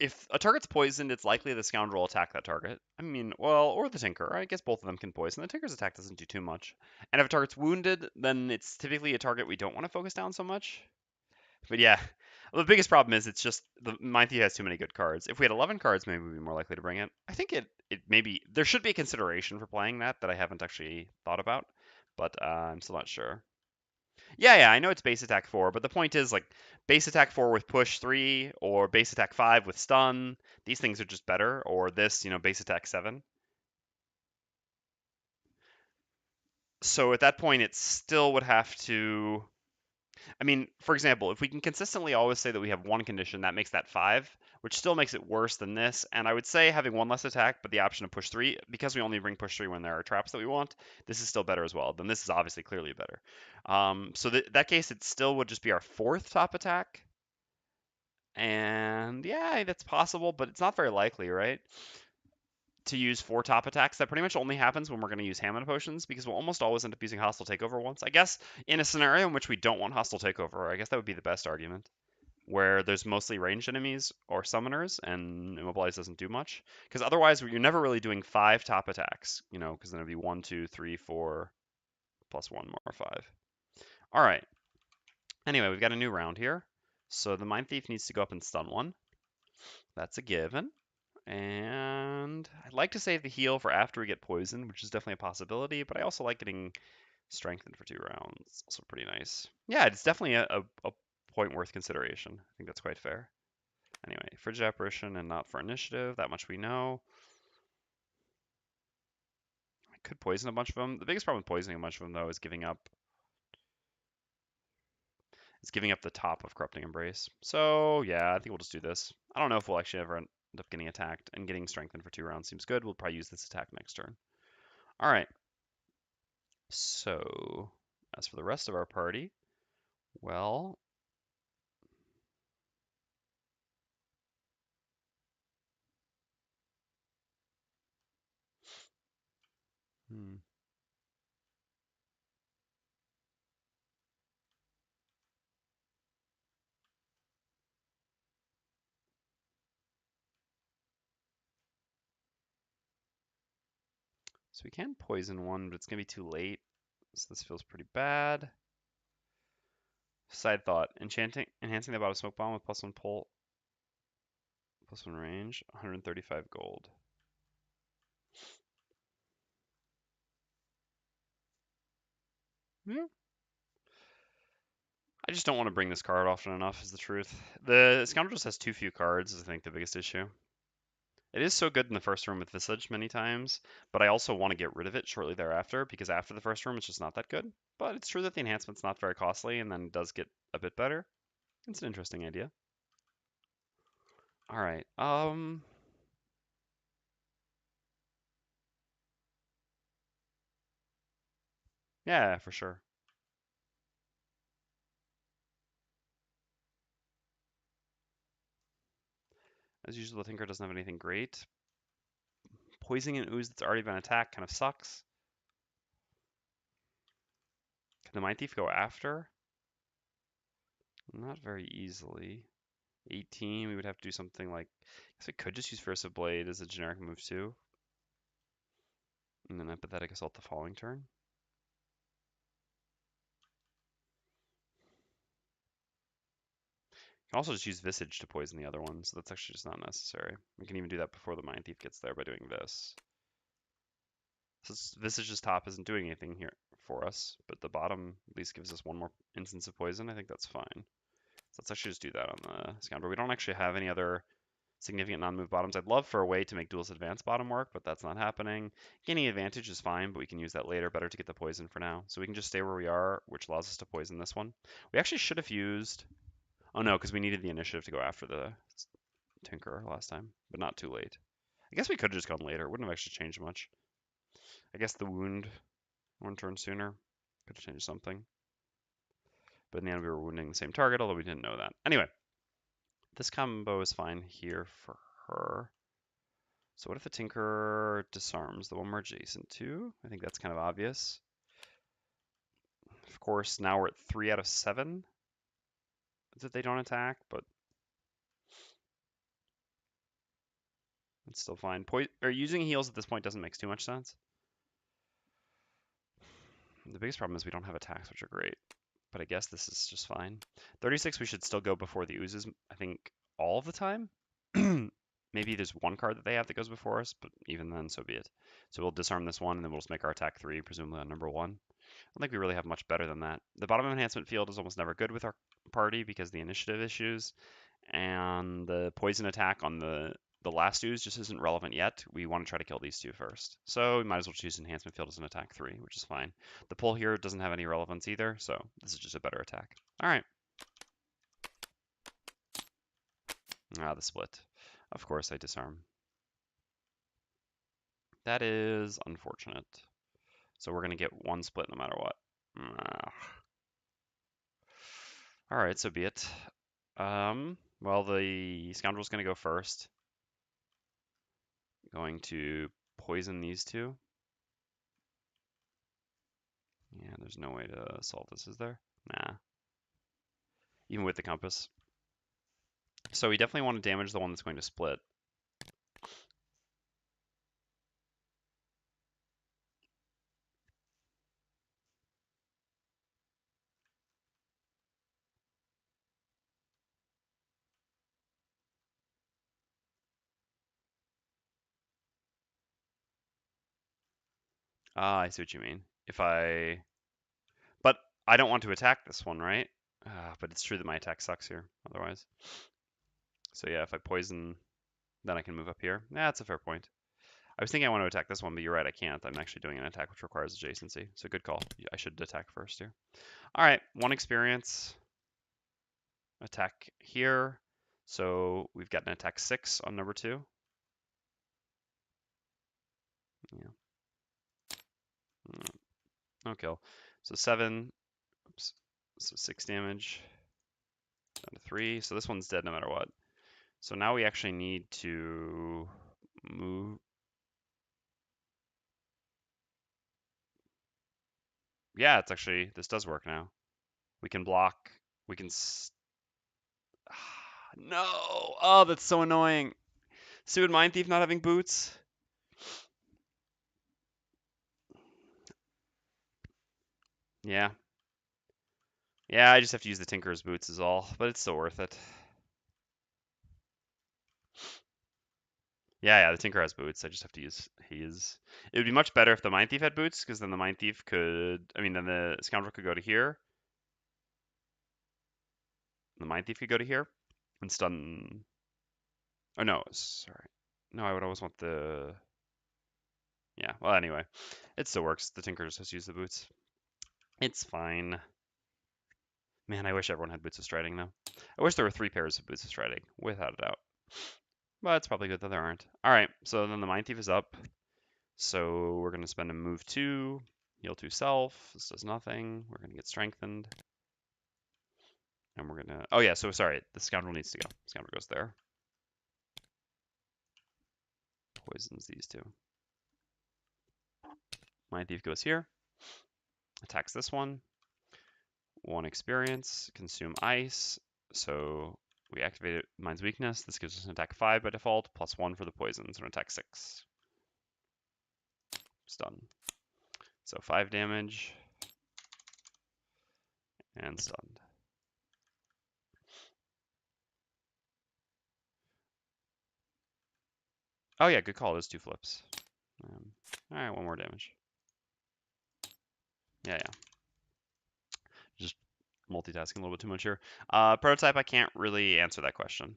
if a target's poisoned, it's likely the Scoundrel will attack that target. I mean, well, or the Tinker. I guess both of them can poison. The Tinker's attack doesn't do too much. And if a target's wounded, then it's typically a target we don't want to focus down so much. But yeah, the biggest problem is it's just the Mindthief has too many good cards. If we had 11 cards, maybe we'd be more likely to bring it. I think it maybe there should be a consideration for playing that I haven't actually thought about, but I'm still not sure. Yeah, I know it's base attack 4, but the point is like base attack 4 with push 3 or base attack 5 with stun. These things are just better, or this, base attack 7. So at that point, it still would have to. I mean, for example, if we can consistently always say that we have one condition, that makes that 5, which still makes it worse than this. And I would say having one less attack, but the option of push 3, because we only bring push 3 when there are traps that we want, this is still better as well. Then this is obviously clearly better. So that case, it still would just be our 4th top attack. And yeah, that's possible, but it's not very likely, right? To use 4 top attacks. That pretty much only happens when we're going to use Hammer Potions, because we'll almost always end up using Hostile Takeover once. I guess in a scenario in which we don't want Hostile Takeover, I guess that would be the best argument, where there's mostly ranged enemies or summoners, and Immobilize doesn't do much. Because otherwise, you're never really doing 5 top attacks, because then it'd be 1, 2, 3, 4, plus 1 more 5. All right. Anyway, we've got a new round here. So the Mindthief needs to go up and stun one. That's a given. And I'd like to save the heal for after we get poisoned, which is definitely a possibility, but I also like getting strengthened for 2 rounds. Also pretty nice. Yeah, it's definitely a point worth consideration. I think that's quite fair. Anyway, Frigid Apparition and not for initiative, that much we know. I could poison a bunch of them. The biggest problem with poisoning a bunch of them, though, is giving up the top of Corrupting Embrace. So yeah, I think we'll just do this. I don't know if we'll actually ever end up getting attacked, and getting strengthened for 2 rounds seems good. We'll probably use this attack next turn. All right. So as for the rest of our party, well, hmm. So we can poison one, but it's gonna be too late. So this feels pretty bad. Side thought: enhancing the bottom smoke bomb with +1 pull, +1 range, 135 gold. Yeah. I just don't want to bring this card often enough, is the truth. The Scoundrel just has too few cards, is I think the biggest issue. It is so good in the first room with Visage many times, but I also want to get rid of it shortly thereafter, because after the first room it's just not that good. But it's true that the enhancement's not very costly, and then it does get a bit better. It's an interesting idea. All right. Yeah, for sure. As usual, the Tinker doesn't have anything great. Poisoning an ooze that's already been attacked kind of sucks. Can the Mindthief go after? Not very easily. 18, we would have to do something like, I guess we could just use Versa Blade as a generic move too. And then Empathetic Assault the following turn. You can also just use Visage to poison the other one, so that's actually just not necessary. We can even do that before the Mindthief gets there by doing this. So Visage's top isn't doing anything here for us, but the bottom at least gives us one more instance of poison. I think that's fine. So let's actually just do that on the Scoundrel. We don't actually have any other significant non-move bottoms. I'd love for a way to make Duelist Advance bottom work, but that's not happening. Gaining advantage is fine, but we can use that later. Better to get the poison for now. So we can just stay where we are, which allows us to poison this one. We actually should have used... Oh no, because we needed the initiative to go after the Tinkerer last time, but not too late. I guess we could have just gone later. It wouldn't have actually changed much. I guess the wound 1 turn sooner could have changed something. But in the end, we were wounding the same target, although we didn't know that. Anyway, this combo is fine here for her. So what if the Tinker disarms the one we're adjacent to? I think that's kind of obvious. Of course, now we're at 3 out of 7 that they don't attack, but it's still fine. Using heals at this point doesn't make too much sense. The biggest problem is we don't have attacks, which are great. But I guess this is just fine. 36, we should still go before the oozes, I think, all of the time. Maybe there's one card that they have that goes before us, but even then, so be it. So we'll disarm this one, and then we'll just make our attack 3, presumably on number 1. I don't think we really have much better than that. The bottom enhancement field is almost never good with our party because of the initiative issues, and the poison attack on the the last dudes just isn't relevant yet. We want to try to kill these two first. So we might as well choose Enhancement Field as an attack 3, which is fine. The pull here doesn't have any relevance either, so this is just a better attack. All right. Ah, the split. Of course I disarm. That is unfortunate. So we're going to get one split no matter what. All right, so be it. Well, the Scoundrel's going to go first. Going to poison these two. Yeah, there's no way to solve this, is there? Nah. Even with the compass. So we definitely want to damage the one that's going to split. Ah, I see what you mean. But I don't want to attack this one, right? But it's true that my attack sucks here, otherwise. So yeah, if I poison, then I can move up here. Yeah, that's a fair point. I was thinking I want to attack this one, but you're right, I can't. I'm actually doing an attack which requires adjacency. So good call. I should attack first here. All right, 1 experience. Attack here. So we've got an attack 6 on number 2. Yeah. No kill. So 7. Oops. So 6 damage. Down to 3. So this one's dead no matter what. So now we actually need to move. Yeah, it's actually, this does work now. We can block. We can. No! Oh, that's so annoying. Stupid Mindthief not having boots. Yeah. Yeah, I just have to use the Tinker's boots is all, but it's still worth it. Yeah, the Tinker has boots. I just have to use his. It would be much better if the Mindthief had boots, because then the Mindthief could. I mean, then the Scoundrel could go to here. The Mindthief could go to here and stun. Oh no, sorry. No, I would always want the. Yeah. Well, anyway, it still works. The Tinker just has to use the boots. It's fine. Man, I wish everyone had boots of striding though. I wish there were 3 pairs of boots of striding, without a doubt. But it's probably good that there aren't. All right, so then the Mindthief is up. So we're going to spend a move 2, heal 2 self. This does nothing. We're going to get strengthened. And we're going to... Oh, yeah, so sorry. The Scoundrel needs to go. Scoundrel goes there. Poisons these two. Mindthief goes here. Attacks this one. 1 experience. Consume ice. So we activate Mind's Weakness. This gives us an attack 5 by default, plus 1 for the poisons, and an attack 6. Stun. So 5 damage. And stunned. Oh yeah, good call. Those 2 flips. All right, 1 more damage. Yeah. Just multitasking a little bit too much here. Prototype, I can't really answer that question,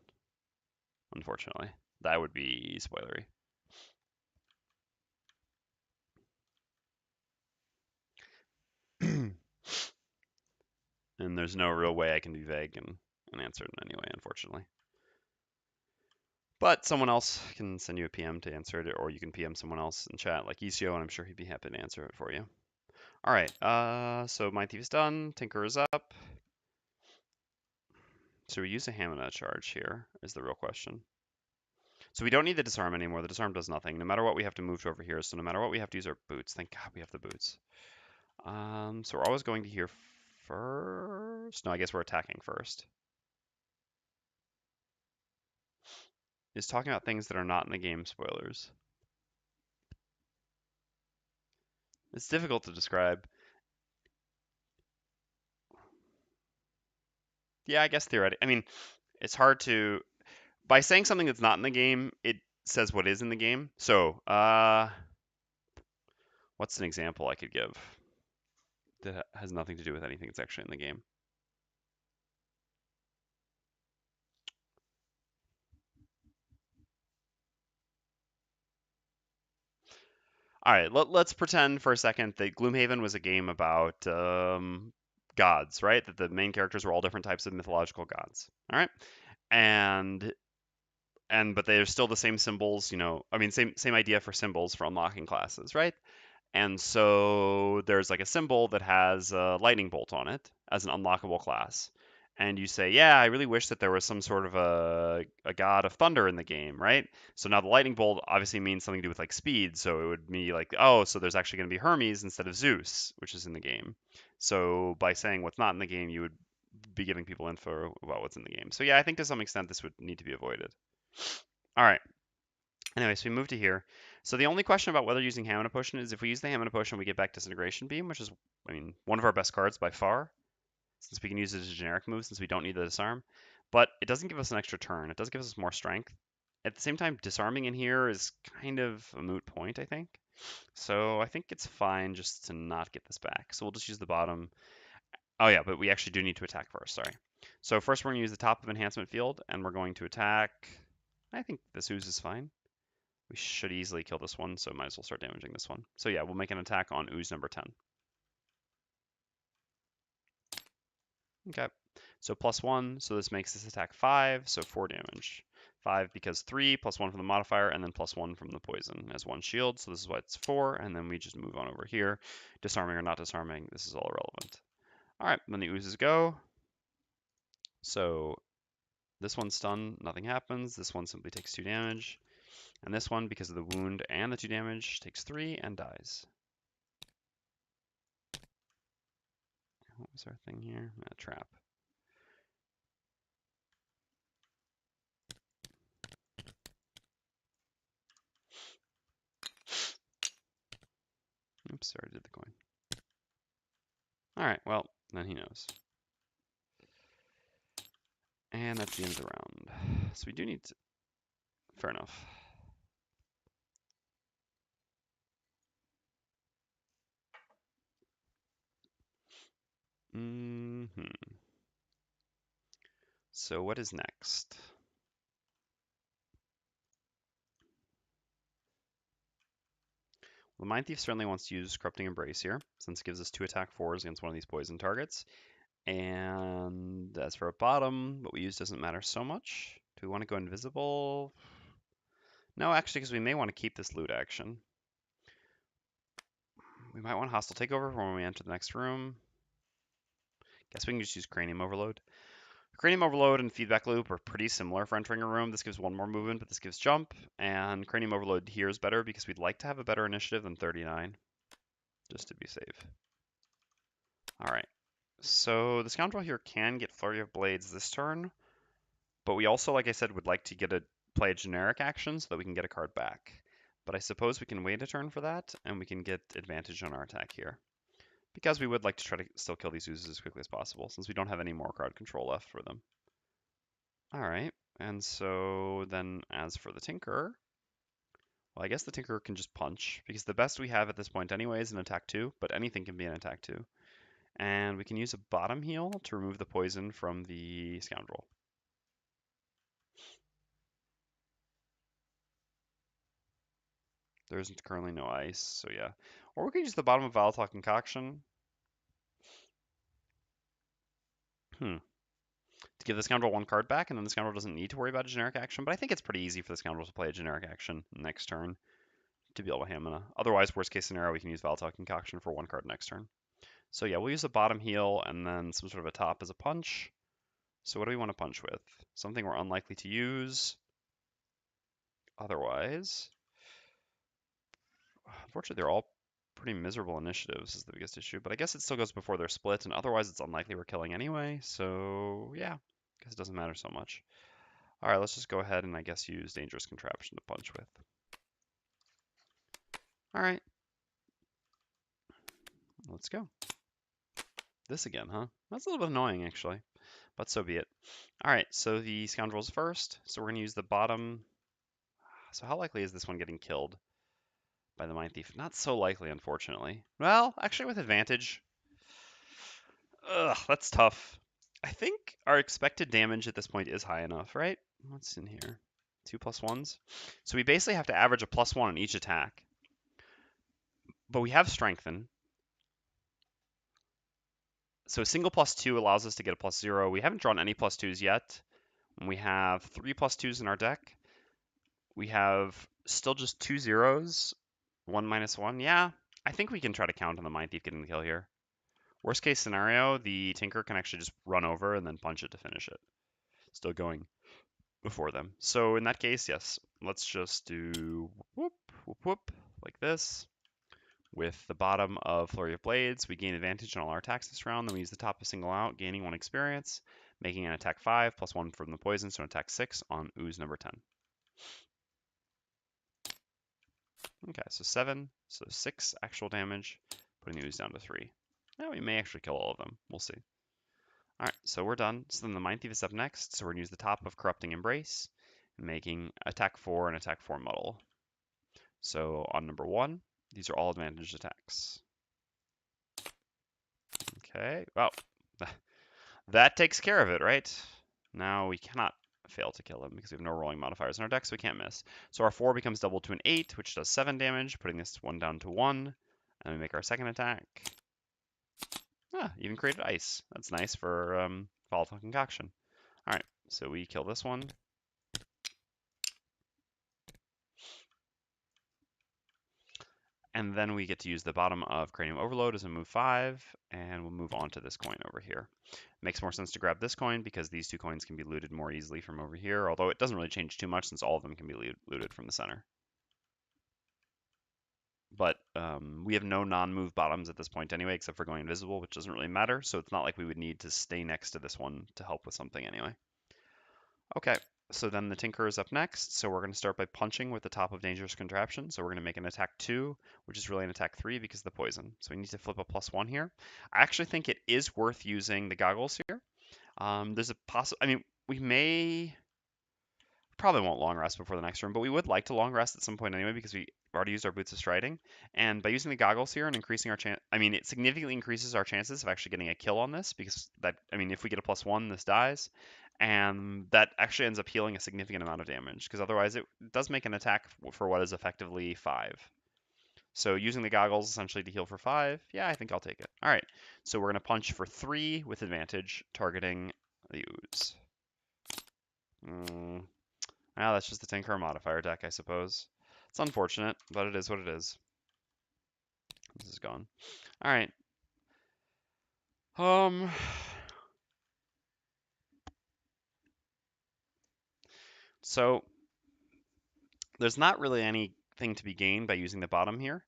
unfortunately. That would be spoilery. And there's no real way I can be vague and answer it in any way, unfortunately. But someone else can send you a PM to answer it, or you can PM someone else in chat, like Isio, and I'm sure he'd be happy to answer it for you. All right, so Mindthief is done. Tinker is up. So we use a Hamina charge here, is the real question. So we don't need the disarm anymore. The disarm does nothing. No matter what, we have to move to over here. So no matter what, we have to use our boots. Thank God we have the boots. So we're always going to here first. No, I guess we're attacking first. Is talking about things that are not in the game spoilers. It's difficult to describe. Yeah, I guess theoretically. I mean, it's hard to. By saying something that's not in the game, it says what is in the game. So, what's an example I could give that has nothing to do with anything that's actually in the game? All right, let's pretend for a second that Gloomhaven was a game about gods, right? That the main characters were all different types of mythological gods. All right, and but they're still the same symbols, you know. I mean, same idea for symbols for unlocking classes, right? And so there's like a symbol that has a lightning bolt on it as an unlockable class. And you say, yeah, I really wish that there was some sort of a god of thunder in the game, right? So now the lightning bolt obviously means something to do with like speed. So it would be like, oh, so there's actually going to be Hermes instead of Zeus, which is in the game. So by saying what's not in the game, you would be giving people info about what's in the game. So yeah, I think to some extent this would need to be avoided. All right. Anyway, so we move to here. So the only question about whether using Hamina Potion is if we use the Hamina Potion, we get back Disintegration Beam, which is, I mean, one of our best cards by far, since we can use it as a generic move, since we don't need the Disarm. But it doesn't give us an extra turn. It does give us more strength. At the same time, disarming in here is kind of a moot point, I think. So I think it's fine just to not get this back. So we'll just use the bottom. Oh yeah, but we actually do need to attack first, sorry. So first we're going to use the top of Enhancement Field, and we're going to attack. I think this ooze is fine. We should easily kill this one, so might as well start damaging this one. So yeah, we'll make an attack on ooze number 10. Okay, so +1, so this makes this attack 5, so 4 damage. 5 because 3, +1 from the modifier, and then +1 from the poison as 1 shield, so this is why it's 4, and then we just move on over here. Disarming or not disarming, this is all irrelevant. Alright, then the oozes go. So this one's stunned, nothing happens. This one simply takes 2 damage. And this one, because of the wound and the 2 damage, takes 3 and dies. What was our thing here? A trap. Oops, sorry, I did the coin. Alright, well, then he knows. And that's the end of the round. So we do need to... Fair enough. So what is next? Well, the Mindthief certainly wants to use Corrupting Embrace here, since it gives us 2 attack 4s against one of these poison targets. And as for a bottom, what we use doesn't matter so much. Do we want to go invisible? No, actually, because we may want to keep this loot action. We might want Hostile Takeover for when we enter the next room. Guess we can just use Cranium Overload. Cranium Overload and Feedback Loop are pretty similar for entering a room. This gives 1 more movement, but this gives jump. And Cranium Overload here is better because we'd like to have a better initiative than 39, just to be safe. All right. So the Scoundrel here can get Flurry of Blades this turn, but we also, like I said, would like to play a generic action so that we can get a card back. But I suppose we can wait a turn for that, and we can get advantage on our attack here. Because we would like to try to still kill these oozes as quickly as possible, since we don't have any more card control left for them. Alright, and so then as for the Tinker, well, I guess the Tinker can just punch, because the best we have at this point anyway is an attack 2, but anything can be an attack 2. And we can use a bottom heal to remove the poison from the Scoundrel. There's currently no ice, so yeah. Or we could use the bottom of Volatile Concoction. To give the Scoundrel 1 card back, and then the Scoundrel doesn't need to worry about a generic action, but I think it's pretty easy for the Scoundrel to play a generic action next turn to be able to Hamina. Otherwise, worst case scenario, we can use Volatile Concoction for 1 card next turn. So yeah, we'll use a bottom heal and then some sort of a top as a punch. So what do we want to punch with? Something we're unlikely to use. Otherwise, unfortunately, they're all pretty miserable initiatives is the biggest issue, but I guess it still goes before they're split, and otherwise it's unlikely we're killing anyway, so yeah, I guess it doesn't matter so much. All right, let's just go ahead and I guess use Dangerous Contraption to punch with. All right. Let's go. This again, huh? That's a little bit annoying, actually, but so be it. All right, so the Scoundrel's first, so we're going to use the bottom. So how likely is this one getting killed by the Mindthief? Not so likely, unfortunately. Well, actually with advantage. Ugh, that's tough. I think our expected damage at this point is high enough, right? What's in here? 2 +1s. So we basically have to average a +1 on each attack. but we have Strengthen. So a single +2 allows us to get a +0. We haven't drawn any +2s yet. We have 3 +2s in our deck. We have still just 2 zeros, 1 -1. Yeah, I think we can try to count on the Mindthief getting the kill here. Worst case scenario, the Tinker can actually just run over and then punch it to finish it. Still going before them. So in that case, yes, let's just do whoop, whoop, whoop, like this. With the bottom of Flurry of Blades, we gain advantage on all our attacks this round. Then we use the top to single out, gaining 1 experience, making an attack 5 +1 from the poison, so an attack 6 on ooze number 10. Okay, so 7, so 6 actual damage, putting the ooze down to 3. Now we may actually kill all of them. We'll see. All right, so we're done. So then the Mindthief is up next. So we're gonna use the top of Corrupting Embrace, making attack 4 and attack 4 muddle. So on number 1, these are all advantage attacks. Okay, well, that takes care of it, right? Now we cannot fail to kill him because we have no rolling modifiers in our deck, so we can't miss. So our 4 becomes doubled to an 8, which does 7 damage, putting this one down to 1. And we make our second attack. Ah, even created ice. That's nice for volatile concoction. All right, so we kill this one. And then we get to use the bottom of Cranium Overload as a move 5, and we'll move on to this coin over here. Makes more sense to grab this coin because these 2 coins can be looted more easily from over here, although it doesn't really change too much since all of them can be looted from the center. But we have no non-move bottoms at this point anyway, except for going invisible, which doesn't really matter, so it's not like we would need to stay next to this one to help with something anyway. Okay, so then the Tinker is up next, so we're going to start by punching with the top of Dangerous Contraption. So we're going to make an attack 2, which is really an attack 3 because of the poison. So we need to flip a +1 here. I actually think it is worth using the goggles here. There's a I mean, we may probably won't long rest before the next room, but we would like to long rest at some point anyway because we already used our Boots of Striding. And by using the goggles here and increasing our chance, I mean, it significantly increases our chances of actually getting a kill on this because that, I mean, if we get a +1, this dies. And that actually ends up healing a significant amount of damage because otherwise it does make an attack for what is effectively 5. So using the goggles essentially to heal for 5, yeah, I think I'll take it. All right, so we're going to punch for 3 with advantage, targeting the ooze. Well, that's just the Tinker modifier deck, I suppose. It's unfortunate, but it is what it is. This is gone. All right. So there's not really anything to be gained by using the bottom here.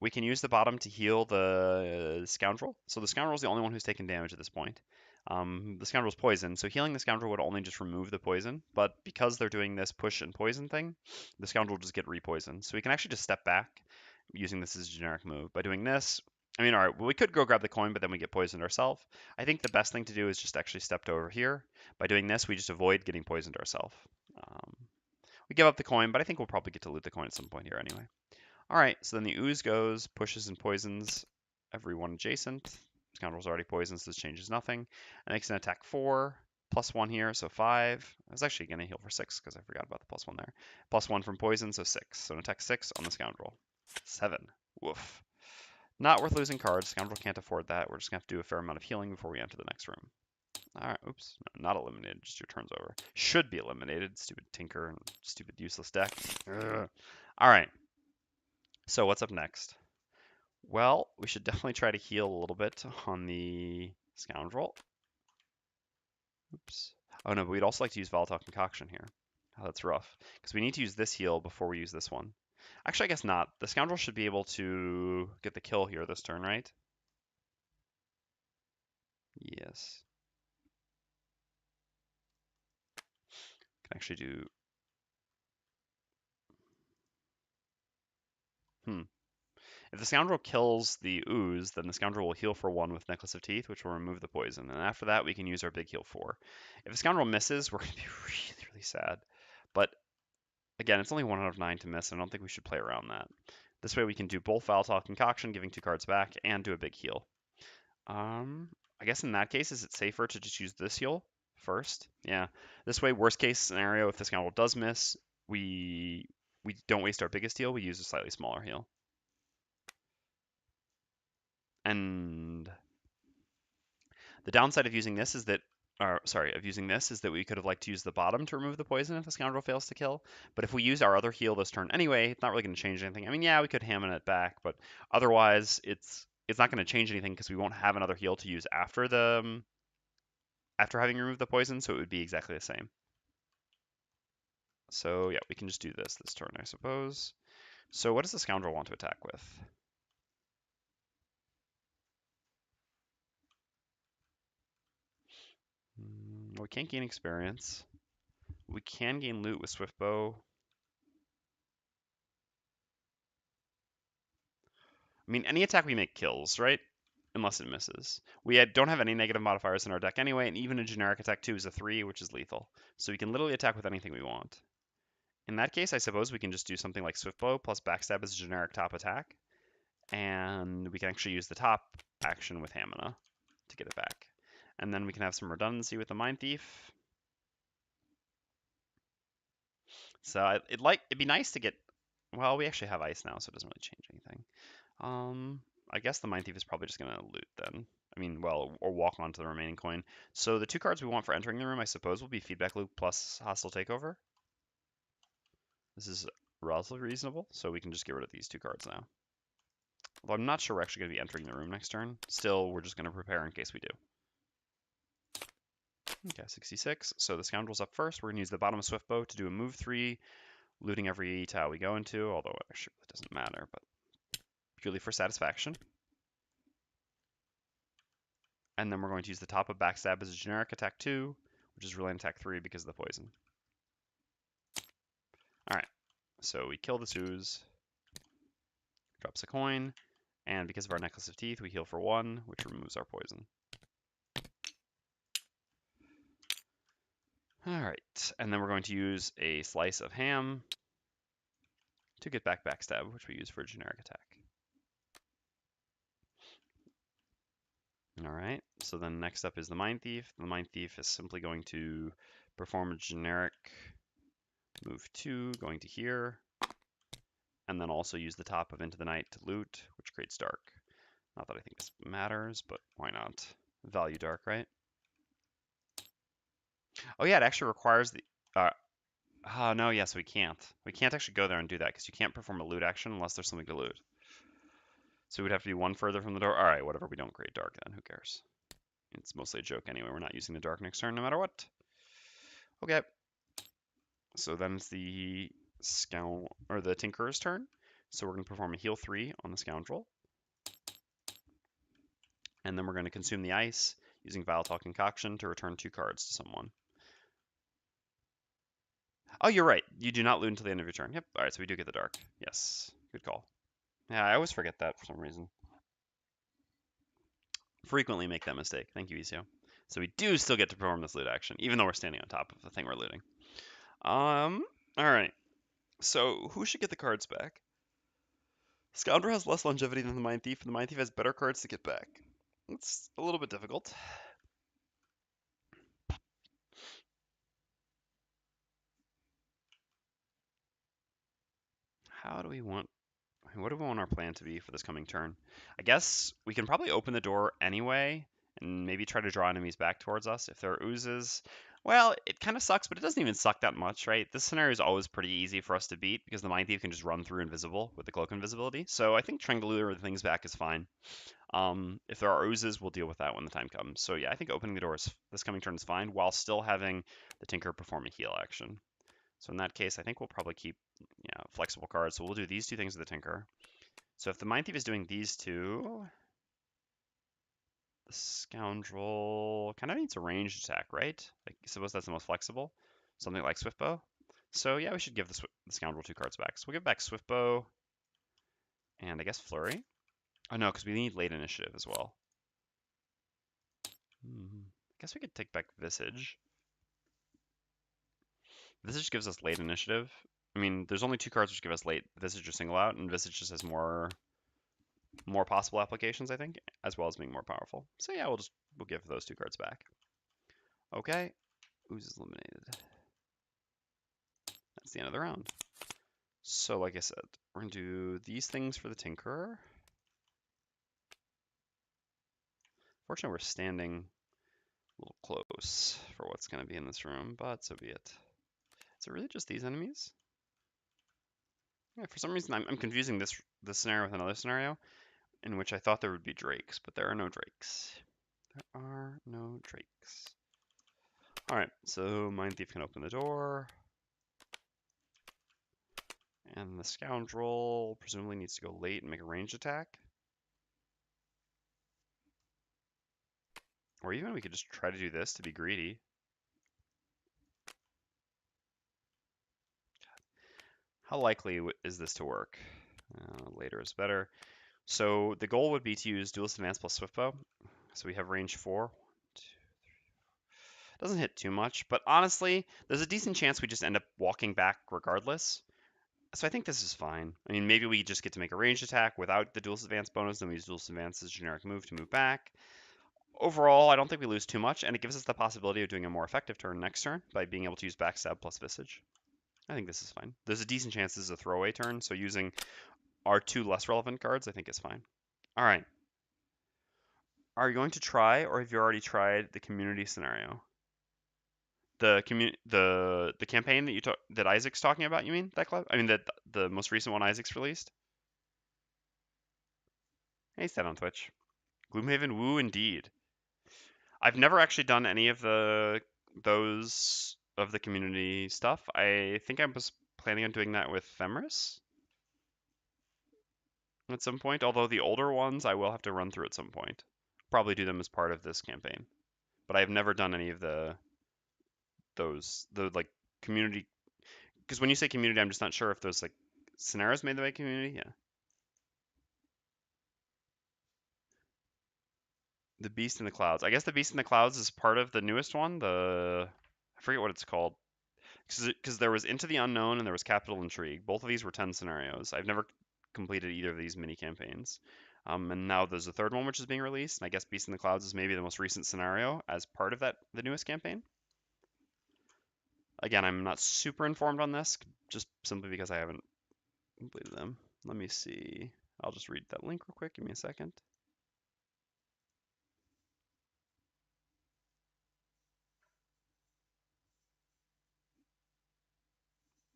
We can use the bottom to heal the Scoundrel. So the Scoundrel is the only one who's taken damage at this point. The Scoundrel's poison, so healing the Scoundrel would only just remove the poison, but because they're doing this push and poison thing, the Scoundrel will just get repoisoned. So we can actually just step back using this as a generic move. By doing this, I mean, all right, well, we could go grab the coin, but then we get poisoned ourselves. I think the best thing to do is just actually step over here. By doing this, we just avoid getting poisoned ourselves. We give up the coin, but I think we'll probably get to loot the coin at some point here anyway. All right, so then the ooze goes, pushes and poisons everyone adjacent. Scoundrel's already poisoned, so this changes nothing. And makes an attack 4, +1 here, so 5. I was actually going to heal for 6 because I forgot about the +1 there. +1 from poison, so 6. So an attack 6 on the Scoundrel. 7. Woof. Not worth losing cards. Scoundrel can't afford that. We're just going to have to do a fair amount of healing before we enter the next room. All right, oops, no, not eliminated, just your turn's over. Should be eliminated, stupid Tinker and stupid useless deck. Ugh. All right, so what's up next? Well, we should definitely try to heal a little bit on the Scoundrel. Oops. Oh no, but we'd also like to use Volatile Concoction here. Oh, that's rough, because we need to use this heal before we use this one. Actually, I guess not. The Scoundrel should be able to get the kill here this turn, right? Yes. Can actually do... If the Scoundrel kills the ooze, then the Scoundrel will heal for 1 with Necklace of Teeth, which will remove the poison. And after that, we can use our big heal 4. If the Scoundrel misses, we're going to be really, really sad. But again, it's only 1 out of 9 to miss, and I don't think we should play around that. This way we can do both Volatile Concoction, giving 2 cards back, and do a big heal. I guess in that case, is it safer to just use this heal first? Yeah. This way, worst case scenario, if the Scoundrel does miss, we don't waste our biggest heal, we use a slightly smaller heal. And the downside of using this is that, we could have liked to use the bottom to remove the poison if the Scoundrel fails to kill. But if we use our other heal this turn anyway, it's not really going to change anything. I mean, yeah, we could hammer it back, but otherwise it's not going to change anything because we won't have another heal to use after after having removed the poison, so it would be exactly the same. So yeah, we can just do this turn, I suppose. So what does the Scoundrel want to attack with? Well, we can't gain experience. We can gain loot with Swift Bow. I mean, any attack we make kills, right? Unless it misses. We don't have any negative modifiers in our deck anyway, and even a generic attack 2 is a 3, which is lethal. So we can literally attack with anything we want. In that case, I suppose we can just do something like Swift Blow plus Backstab as a generic top attack. And we can actually use the top action with Hamina to get it back. And then we can have some redundancy with the Mindthief. So it'd be nice to get... Well, we actually have ice now, so it doesn't really change anything. I guess the Mindthief is probably just going to loot then. I mean, well, or walk onto the remaining coin. So the 2 cards we want for entering the room, I suppose, will be Feedback Loop plus Hostile Takeover. This is relatively reasonable, so we can just get rid of these 2 cards now. Although I'm not sure we're actually going to be entering the room next turn. Still, we're just going to prepare in case we do. Okay, 66. So the Scoundrel's up first. We're going to use the bottom of Swift Bow to do a move 3, looting every tile we go into, although it actually really doesn't matter, but purely for satisfaction. And then we're going to use the top of Backstab as a generic attack 2, which is really an attack 3 because of the poison. Alright, so we kill the ooze, drops a coin, and because of our Necklace of Teeth, we heal for 1, which removes our poison. Alright, and then we're going to use a slice of ham to get back Backstab, which we use for a generic attack. Alright, so then next up is the Mindthief. The Mindthief is simply going to perform a generic move 2, going to here, and then also use the top of Into the Night to loot, which creates dark. Not that I think this matters, but why not? Value dark, right? Oh yeah, it actually requires the... oh no, yes, we can't. We can't actually go there and do that, because you can't perform a loot action unless there's something to loot. So we'd have to be 1 further from the door. Alright, whatever, we don't create dark then, who cares? It's mostly a joke anyway, we're not using the dark next turn no matter what. Okay. So then it's the the Tinkerer's turn. So we're going to perform a heal 3 on the Scoundrel. And then we're going to consume the ice using Volatile Concoction to return 2 cards to someone. Oh, you're right. You do not loot until the end of your turn. Yep. All right, so we do get the dark. Yes. Good call. Yeah, I always forget that for some reason. Frequently make that mistake. Thank you, Isio. So we do still get to perform this loot action, even though we're standing on top of the thing we're looting. All right. So who should get the cards back? Scoundrel has less longevity than the Mindthief, and the Mindthief has better cards to get back. It's a little bit difficult. What do we want our plan to be for this coming turn? I guess we can probably open the door anyway and maybe try to draw enemies back towards us. If there are oozes, well, it kind of sucks, but it doesn't even suck that much, right? This scenario is always pretty easy for us to beat because the Mindthief can just run through invisible with the Cloak Invisibility. So I think trying to lure things back is fine. If there are oozes, we'll deal with that when the time comes. So yeah, I think opening the doors this coming turn is fine while still having the Tinker perform a heal action. So in that case, I think we'll probably keep flexible cards. So we'll do these 2 things with the Tinker. So if the Mindthief is doing these 2, the Scoundrel kind of needs a ranged attack, right? Like, I suppose that's the most flexible. Something like Swift Bow. So yeah, we should give the Scoundrel 2 cards back. So we'll give back Swift Bow and I guess Flurry. Oh no, because we need late initiative as well. I guess we could take back Visage. Visage gives us late initiative. I mean, there's only 2 cards which give us late. Visage or Single Out, and Visage just has more possible applications, I think, as well as being more powerful. So yeah, we'll give those 2 cards back. Okay, Ooze is eliminated. That's the end of the round. So like I said, we're gonna do these things for the Tinkerer. Fortunately, we're standing a little close for what's going to be in this room, but so be it. Is it really just these enemies? Yeah, for some reason I'm confusing this scenario with another scenario in which I thought there would be drakes, but there are no drakes. There are no drakes. Alright, so Mindthief can open the door. And the Scoundrel presumably needs to go late and make a ranged attack. Or even we could just try to do this to be greedy. How likely is this to work? Later is better. So the goal would be to use Duelist Advance plus Swiftbow. So we have range 4. Doesn't hit too much, but honestly, there's a decent chance we just end up walking back regardless. So I think this is fine. I mean, maybe we just get to make a ranged attack without the Duelist Advance bonus, then we use Duelist Advance as a generic move to move back. Overall, I don't think we lose too much, and it gives us the possibility of doing a more effective turn next turn by being able to use Backstab plus Visage. I think this is fine. There's a decent chance this is a throwaway turn, so using our 2 less relevant cards I think is fine. All right. Are you going to try, or have you already tried the community scenario? The campaign that that Isaac's talking about, you mean, that club? I mean that the most recent one Isaac's released? Hey, he's dead on Twitch. Gloomhaven, woo indeed. I've never actually done any of those of the community stuff. I think I was planning on doing that with Fenris at some point, although the older ones I will have to run through at some point. Probably do them as part of this campaign. But I have never done any of the like community, because when you say community, I'm just not sure if those like scenarios made by community. Yeah. The Beast in the Clouds. I guess the Beast in the Clouds is part of the newest one. I forget what it's called. Because there was Into the Unknown and there was Capital Intrigue. Both of these were 10 scenarios. I've never completed either of these mini campaigns. And now there's a third one which is being released, and I guess Beast in the Clouds is maybe the most recent scenario as part of the newest campaign. Again, I'm not super informed on this, just simply because I haven't completed them. Let me see. I'll just read that link real quick. Give me a second.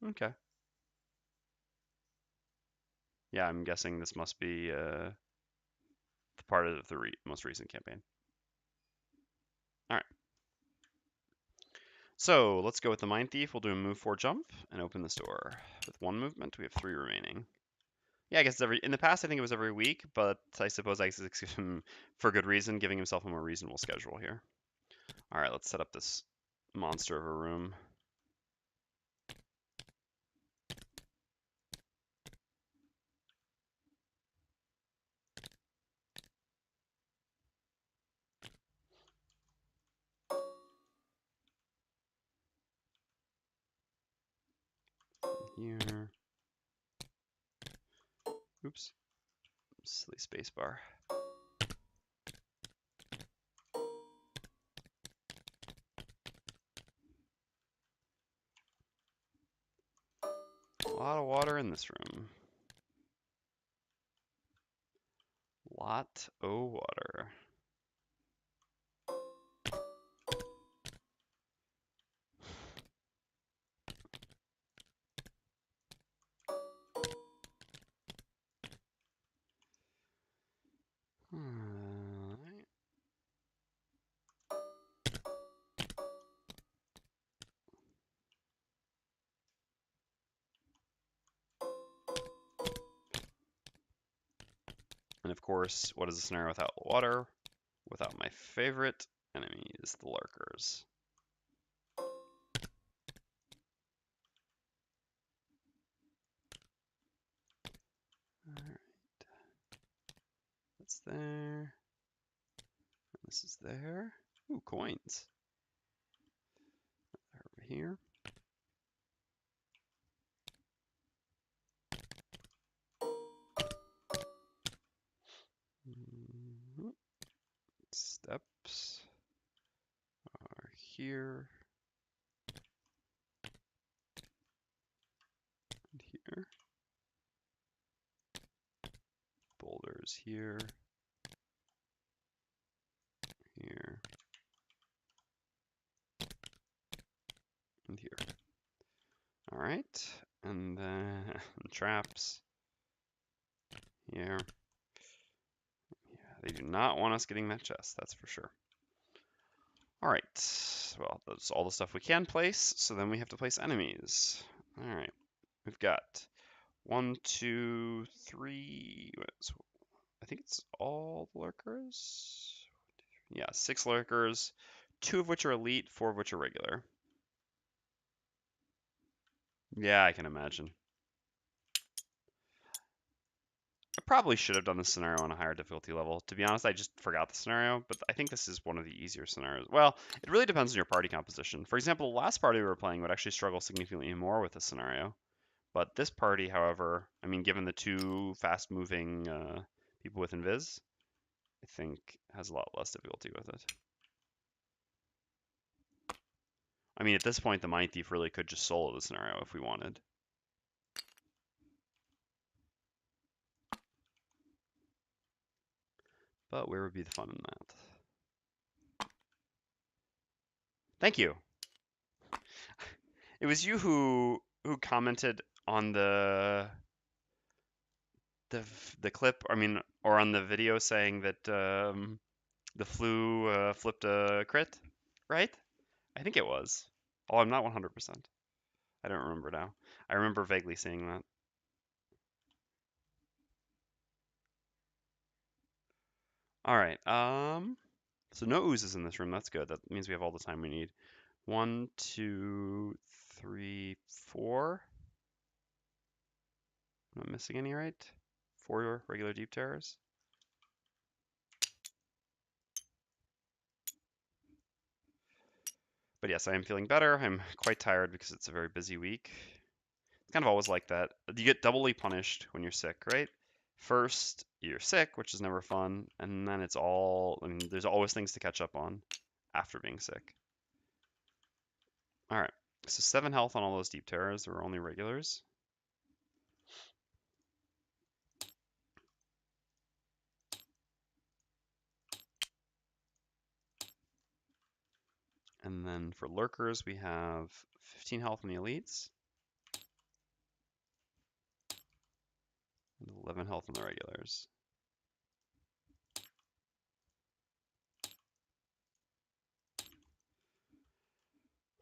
Okay. Yeah, I'm guessing this must be part of the most recent campaign. All right. So let's go with the Mindthief. We'll do a move 4 jump and open this door. With 1 movement, we have 3 remaining. Yeah, I guess in the past I think it was every week, but I suppose I him for good reason, giving himself a more reasonable schedule here. All right, let's set up this monster of a room. Here. Oops. Silly spacebar. A lot of water in this room. Lot o' water. Alright. And of course, what is a scenario without water? Without my favorite enemies, the lurkers. Alright. That's there. And this is there. Ooh, coins. They're over here. Steps are here and here. Boulders here. right, and then traps here. Yeah, they do not want us getting that chest, that's for sure. All right, well, that's all the stuff we can place, so then we have to place enemies. All right, we've got 1, 2, 3, I think it's all lurkers. Yeah, 6 lurkers, 2 of which are elite, 4 of which are regular. Yeah, I can imagine. I probably should have done this scenario on a higher difficulty level. To be honest, I just forgot the scenario, but I think this is one of the easier scenarios. Well, it really depends on your party composition. For example, the last party we were playing would actually struggle significantly more with this scenario. But this party, however, I mean, given the 2 fast-moving people with invis, I think has a lot less difficulty with it. I mean, at this point, the Mindthief really could just solo the scenario if we wanted. But where would be the fun in that? Thank you. It was you who commented on the clip, I mean, or on the video saying that the flu flipped a crit, right? I think it was. Oh, I'm not 100%. I don't remember now. I remember vaguely seeing that. All right. So no oozes in this room. That's good. That means we have all the time we need. 1, 2, 3, 4. I'm not missing any, right? 4 regular deep terrors. But yes, I am feeling better. I'm quite tired because it's a very busy week. It's kind of always like that. You get doubly punished when you're sick, right? First, you're sick, which is never fun, and then it's all, I mean, there's always things to catch up on after being sick. All right, so 7 health on all those deep terrors. There were only regulars. And then for lurkers, we have 15 health on the elites. And 11 health on the regulars.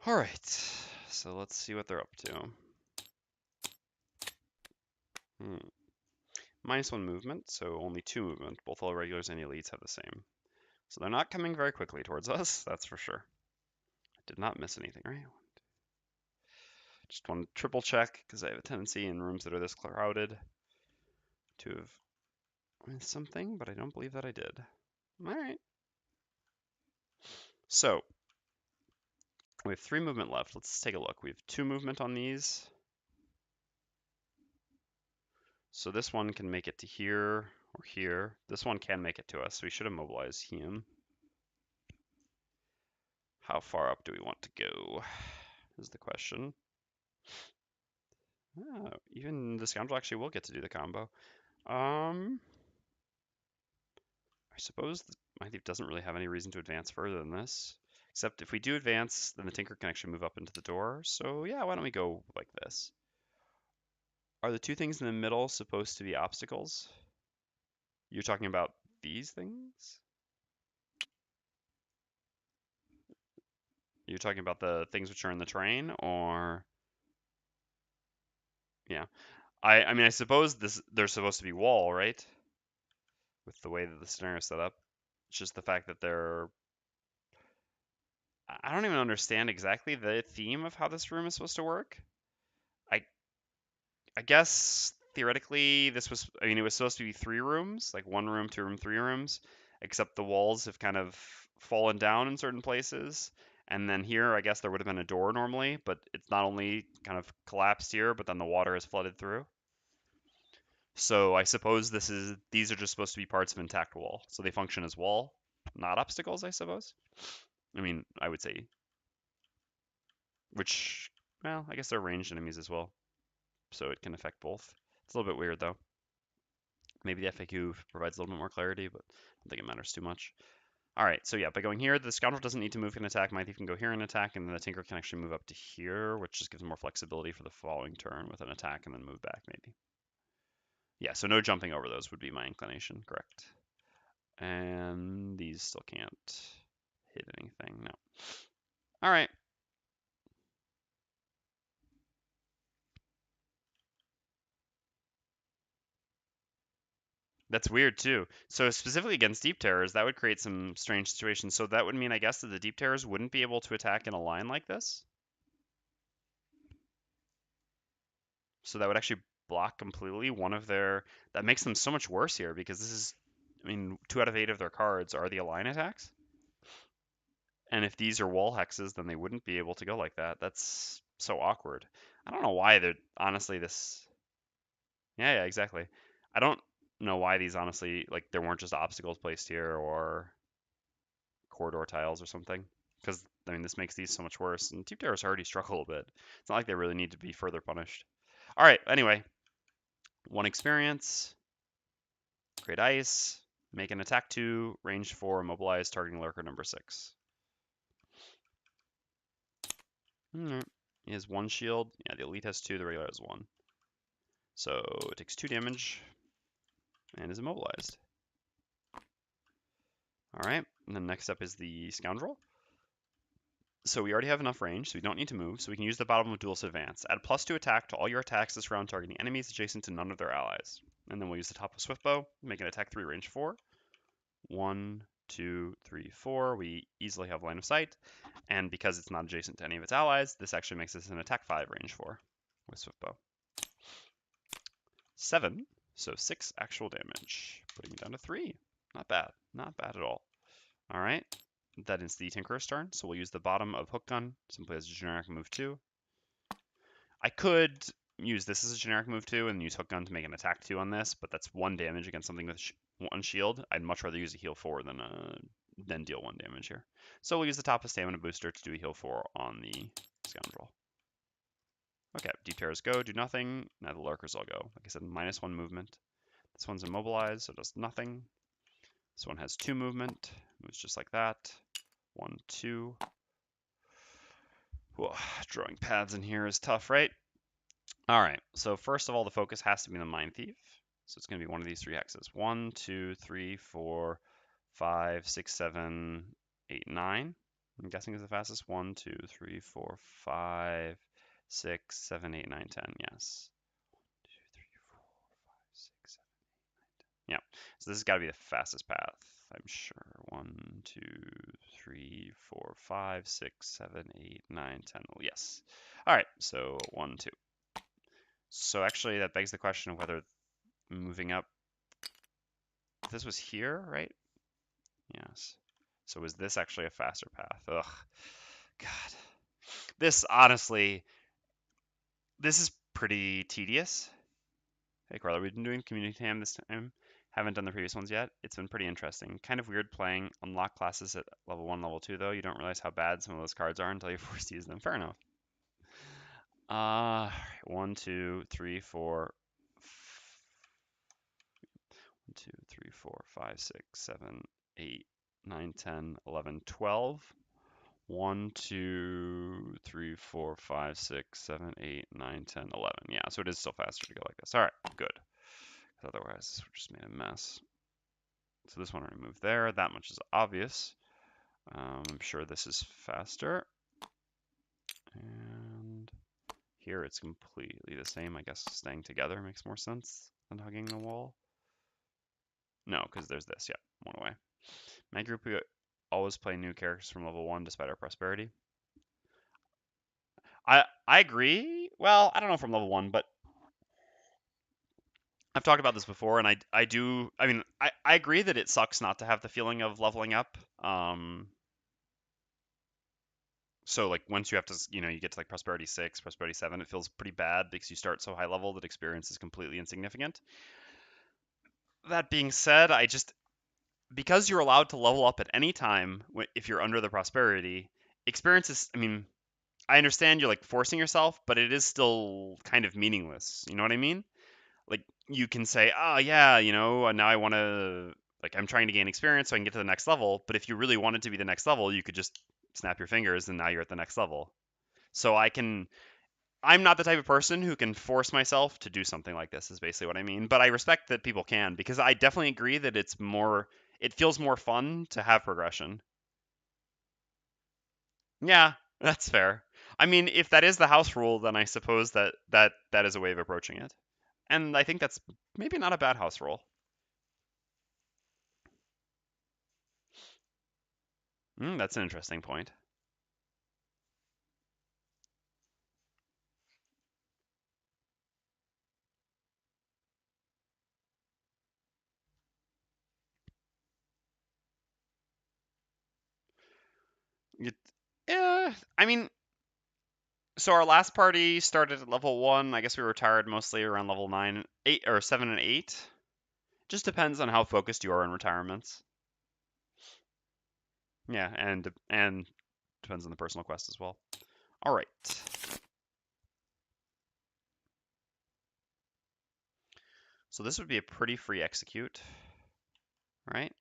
All right, so let's see what they're up to. -1 movement, so only 2 movement. Both all regulars and elites have the same. So they're not coming very quickly towards us, that's for sure. I did not miss anything, right? Just want to triple check, because I have a tendency in rooms that are this crowded to have missed something, but I don't believe that I did. All right. So we have 3 movement left. Let's take a look. We have 2 movement on these. So this one can make it to here or here. This one can make it to us, so we should immobilize him. How far up do we want to go is the question. Oh, even the Scoundrel actually will get to do the combo. I suppose the Mindthief doesn't really have any reason to advance further than this. Except if we do advance, then the Tinker can actually move up into the door. So yeah, why don't we go like this? Are the 2 things in the middle supposed to be obstacles? You're talking about these things? You're talking about the things which are in the terrain, or... Yeah. I mean, I suppose they're supposed to be wall, right? With the way that the scenario is set up. It's just the fact that they're... I don't even understand exactly the theme of how this room is supposed to work. I guess theoretically this was, I mean, it was supposed to be 3 rooms, like 1 room, 2 room, 3 rooms, except the walls have kind of fallen down in certain places. And then here, I guess there would have been a door normally, but it's not only kind of collapsed here, but then the water has flooded through. So I suppose these are just supposed to be parts of intact wall. So they function as wall, not obstacles, I suppose. I mean, I would say, which, well, I guess they're ranged enemies as well. So it can affect both. It's a little bit weird though. Maybe the FAQ provides a little bit more clarity, but I don't think it matters too much. All right, so yeah, by going here, the Scoundrel doesn't need to move and attack. Mindthief can go here and attack, and then the Tinker can actually move up to here, which just gives more flexibility for the following turn with an attack and then move back maybe. Yeah, so no jumping over those would be my inclination, correct. And these still can't hit anything, no. All right. That's weird too. So specifically against Deep Terrors, that would create some strange situations. So that would mean, I guess, that the Deep Terrors wouldn't be able to attack in a line like this? So that would actually block completely one of their... That makes them so much worse here, because this is... I mean, 2 out of 8 of their cards are the align attacks. And if these are wall hexes, then they wouldn't be able to go like that. That's so awkward. I don't know why they're... Honestly, this... Yeah, exactly. I don't know why these, honestly, like, there weren't just obstacles placed here or corridor tiles or something. Because, I mean, this makes these so much worse. And Deep Terrors already struggle a bit. It's not like they really need to be further punished. All right, anyway. 1 experience. Create ice. Make an attack 2. Range 4. Immobilize. Targeting lurker number 6. Alright. He has 1 shield. Yeah, the elite has 2. The regular has 1. So it takes 2 damage. And is immobilized. Alright. And then next up is the Scoundrel. So we already have enough range, so we don't need to move, so we can use the bottom of Duelist Advance. Add +2 attack to all your attacks this round targeting enemies adjacent to none of their allies. And then we'll use the top of Swiftbow, make an attack 3, range 4. 1, 2, 3, 4. We easily have line of sight. And because it's not adjacent to any of its allies, this actually makes this an attack 5, range 4 with Swiftbow. 7, so 6 actual damage. Putting it down to 3. Not bad. Not bad at all. All right. That is the Tinkerer's turn, so we'll use the bottom of Hook Gun, simply as a generic move 2. I could use this as a generic move 2 and use Hook Gun to make an attack 2 on this, but that's 1 damage against something with 1 shield. I'd much rather use a heal 4 than deal 1 damage here. So we'll use the top of Stamina Booster to do a heal 4 on the Scoundrel. Okay, Deep Terrors go, do nothing. Now the Lurkers all go. Like I said, -1 movement. This one's immobilized, so it does nothing. This one has 2 movement, moves just like that. 1, 2. Whoa, drawing paths in here is tough, right? All right, so first of all, the focus has to be the Mindthief. So it's going to be one of these 3 hexes. 1, 2, 3, 4, 5, 6, 7, 8, 9. I'm guessing is the fastest. 1, 2, 3, 4, 5, 6, 7, 8, 9, 10. Yes. 2, 3, 4, 5, 6, 7, 8, 9, 10. Yeah. So this has got to be the fastest path, I'm sure. 1, 2, 3, 4, 5, 6, 7, 8, 9, 10. Yes. All right. So 1, 2. So actually, that begs the question of whether moving up. This was here, right? Yes. So is this actually a faster path? Ugh. God. This, honestly, this is pretty tedious. Hey, Carla, we've been doing Community Tam this time. Haven't done the previous ones yet. It's been pretty interesting. Kind of weird playing unlock classes at level 1, level 2, though. You don't realize how bad some of those cards are until you're forced to use them. Fair enough. 1, 2, 3, 4. 1, 2, 3, 4, 5, 6, 7, 8, 9, 10, 11, 12. 1, 2, 3, 4, 5, 6, 7, 8, 9, 10, 11. Yeah, so it is still faster to go like this. All right, good. Otherwise, this would just made a mess. So this one already moved there. That much is obvious. I'm sure this is faster. And here it's completely the same. I guess staying together makes more sense than hugging the wall. No, because there's this. Yeah, 1 away. My group, we always play new characters from level 1 despite our prosperity. I agree. Well, I don't know from level 1, but I've talked about this before, and I do. I mean, I agree that it sucks not to have the feeling of leveling up. So like once you have to, you get to like prosperity 6, prosperity 7, it feels pretty bad because you start so high level that experience is completely insignificant. That being said, because you're allowed to level up at any time if you're under the prosperity, experience is, I mean, I understand you're like forcing yourself, but it is still kind of meaningless. You know what I mean? Like you can say, oh yeah, now I want to Like, I'm trying to gain experience so I can get to the next level, but if you really wanted to be the next level, you could just snap your fingers and now you're at the next level. So I'm not the type of person who can force myself to do something like this, is basically what I mean. But I respect that people can, because I definitely agree that it feels more fun to have progression. Yeah, that's fair. I mean, if that is the house rule, then I suppose that is a way of approaching it. And I think that's maybe not a bad house rule. That's an interesting point. It, I mean, so our last party started at level 1. I guess we retired mostly around level 9, 8, or 7 and 8. Just depends on how focused you are on retirements. Yeah, and depends on the personal quest as well. All right. So this would be a pretty free execute, right?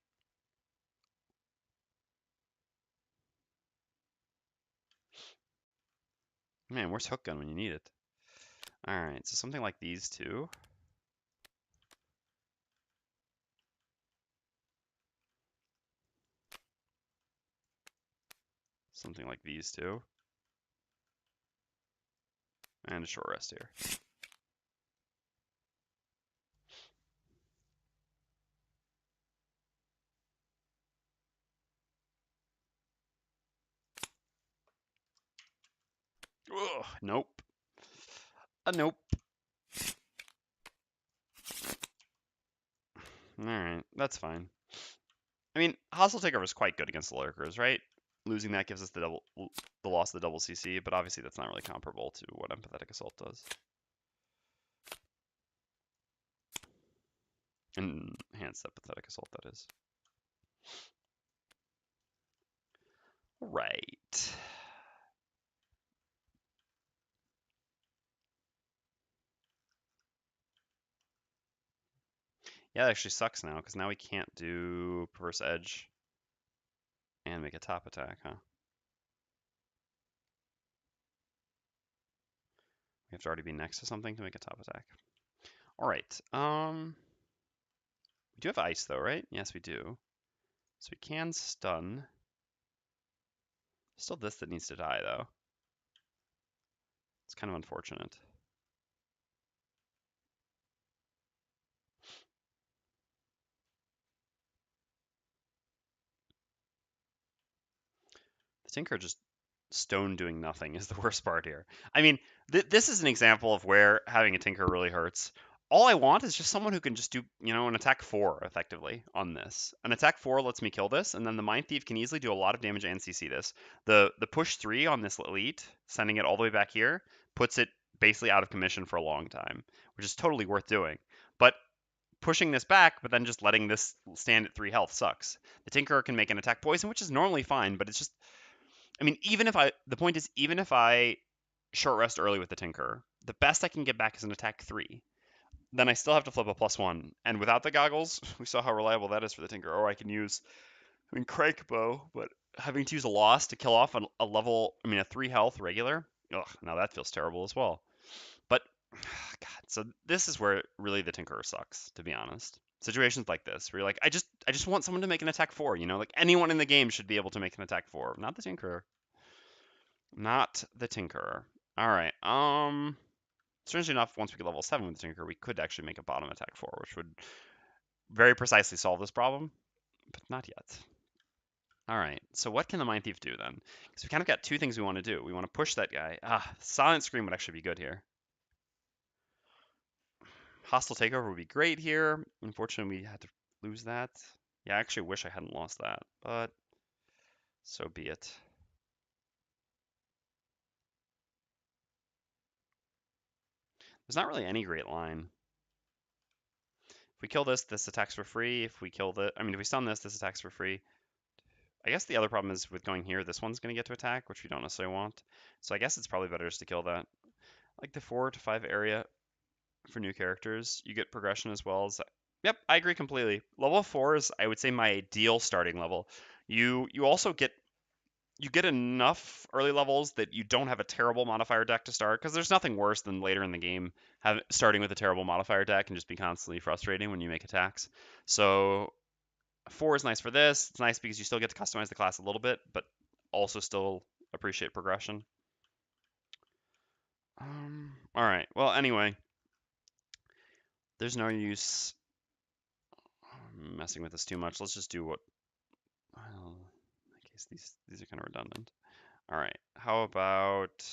Man, where's Hook Gun when you need it? All right, so something like these two. Something like these two. And a short rest here. Ugh, nope. Nope. All right, that's fine. I mean, Hostile Takeover is quite good against the Lurkers, right? Losing that gives us the loss of the double CC, but obviously that's not really comparable to what Empathetic Assault does. Enhanced Empathetic Assault, that is. Right. Yeah, that actually sucks now, because now we can't do Perverse Edge and make a top attack, huh? We have to already be next to something to make a top attack. All right. We do have ice though, right? Yes, we do. So we can stun. Still this that needs to die though. It's kind of unfortunate. The Tinker just stone doing nothing is the worst part here. I mean, this is an example of where having a Tinker really hurts. All I want is just someone who can just do, an attack 4 effectively on this. An attack 4 lets me kill this, and then the Mindthief can easily do a lot of damage and CC this. The push 3 on this elite, sending it all the way back here, puts it basically out of commission for a long time, which is totally worth doing. But pushing this back, but then just letting this stand at 3 health sucks. The Tinker can make an attack poison, which is normally fine, but it's just, I mean, the point is, even if I short rest early with the Tinker, the best I can get back is an attack 3. Then I still have to flip a +1. And without the goggles, we saw how reliable that is for the Tinker. Or I can use, Crake Bow, but having to use a loss to kill off a 3 health regular, ugh, now that feels terrible as well. But, God, so this is where really the Tinkerer sucks, to be honest. Situations like this, where you're like, I just want someone to make an attack 4, like anyone in the game should be able to make an attack 4, not the Tinkerer. Not the Tinkerer. All right. Strangely enough, once we get level 7 with the Tinkerer, we could actually make a bottom attack 4, which would very precisely solve this problem, but not yet. All right. So what can the Mindthief do then? Because we kind of got two things we want to do. We want to push that guy. Silent Scream would actually be good here. Hostile Takeover would be great here. Unfortunately, we had to lose that. Yeah, I actually wish I hadn't lost that, but so be it. There's not really any great line. If we kill this, this attacks for free. If we if we stun this, this attacks for free. I guess the other problem is with going here, this one's going to get to attack, which we don't necessarily want. So I guess it's probably better just to kill that. Like the 4 to 5 area for new characters, you get progression as well as Yep, I agree completely. Level 4 is, I would say, my ideal starting level. You also get enough early levels that you don't have a terrible modifier deck to start, because there's nothing worse than later in the game starting with a terrible modifier deck and just be constantly frustrating when you make attacks. So 4 is nice for this. It's nice because you still get to customize the class a little bit, but also still appreciate progression. All right. Well, anyway, there's no use messing with this too much. Let's just do what. Well, I guess these are kind of redundant. All right. How about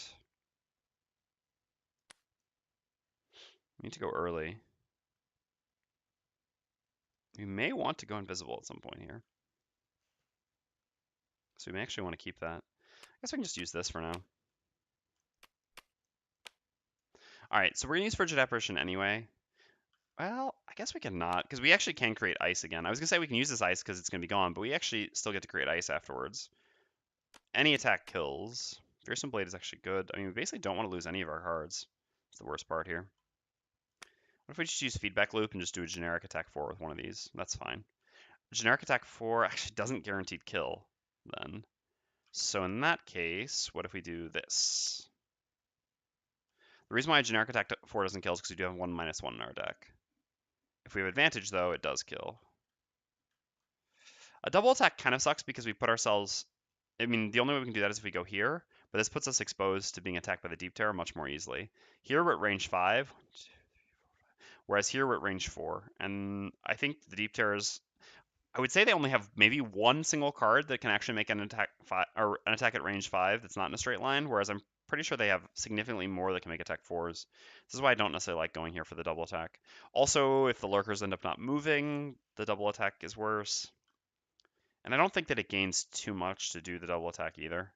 we need to go early. We may want to go invisible at some point here. So we may actually want to keep that. I guess we can just use this for now. All right, so we're gonna use Frigid Apparition anyway. Well, I guess we can not, because we actually can create ice again. I was gonna say we can use this ice because it's gonna be gone, but we actually still get to create ice afterwards. Any attack kills. Fearsome Blade is actually good. I mean, we basically don't want to lose any of our cards. It's the worst part here. What if we just use Feedback Loop and just do a generic attack 4 with one of these? That's fine. Generic attack 4 actually doesn't guaranteed kill then. So in that case, what if we do this? The reason why a generic attack 4 doesn't kill is because we do have 1/-1 in our deck. If we have advantage, though, it does kill. A double attack kind of sucks because we put ourselves... I mean, the only way we can do that is if we go here, but this puts us exposed to being attacked by the Deep Terror much more easily. Here we're at range 5, whereas here we're at range 4. And I think the Deep Terrors... I would say they only have maybe one single card that can actually make an attack or an attack at range 5 that's not in a straight line, whereas I'm pretty sure they have significantly more that can make attack 4s. This is why I don't necessarily like going here for the double attack. Also, if the lurkers end up not moving, the double attack is worse. And I don't think that it gains too much to do the double attack either.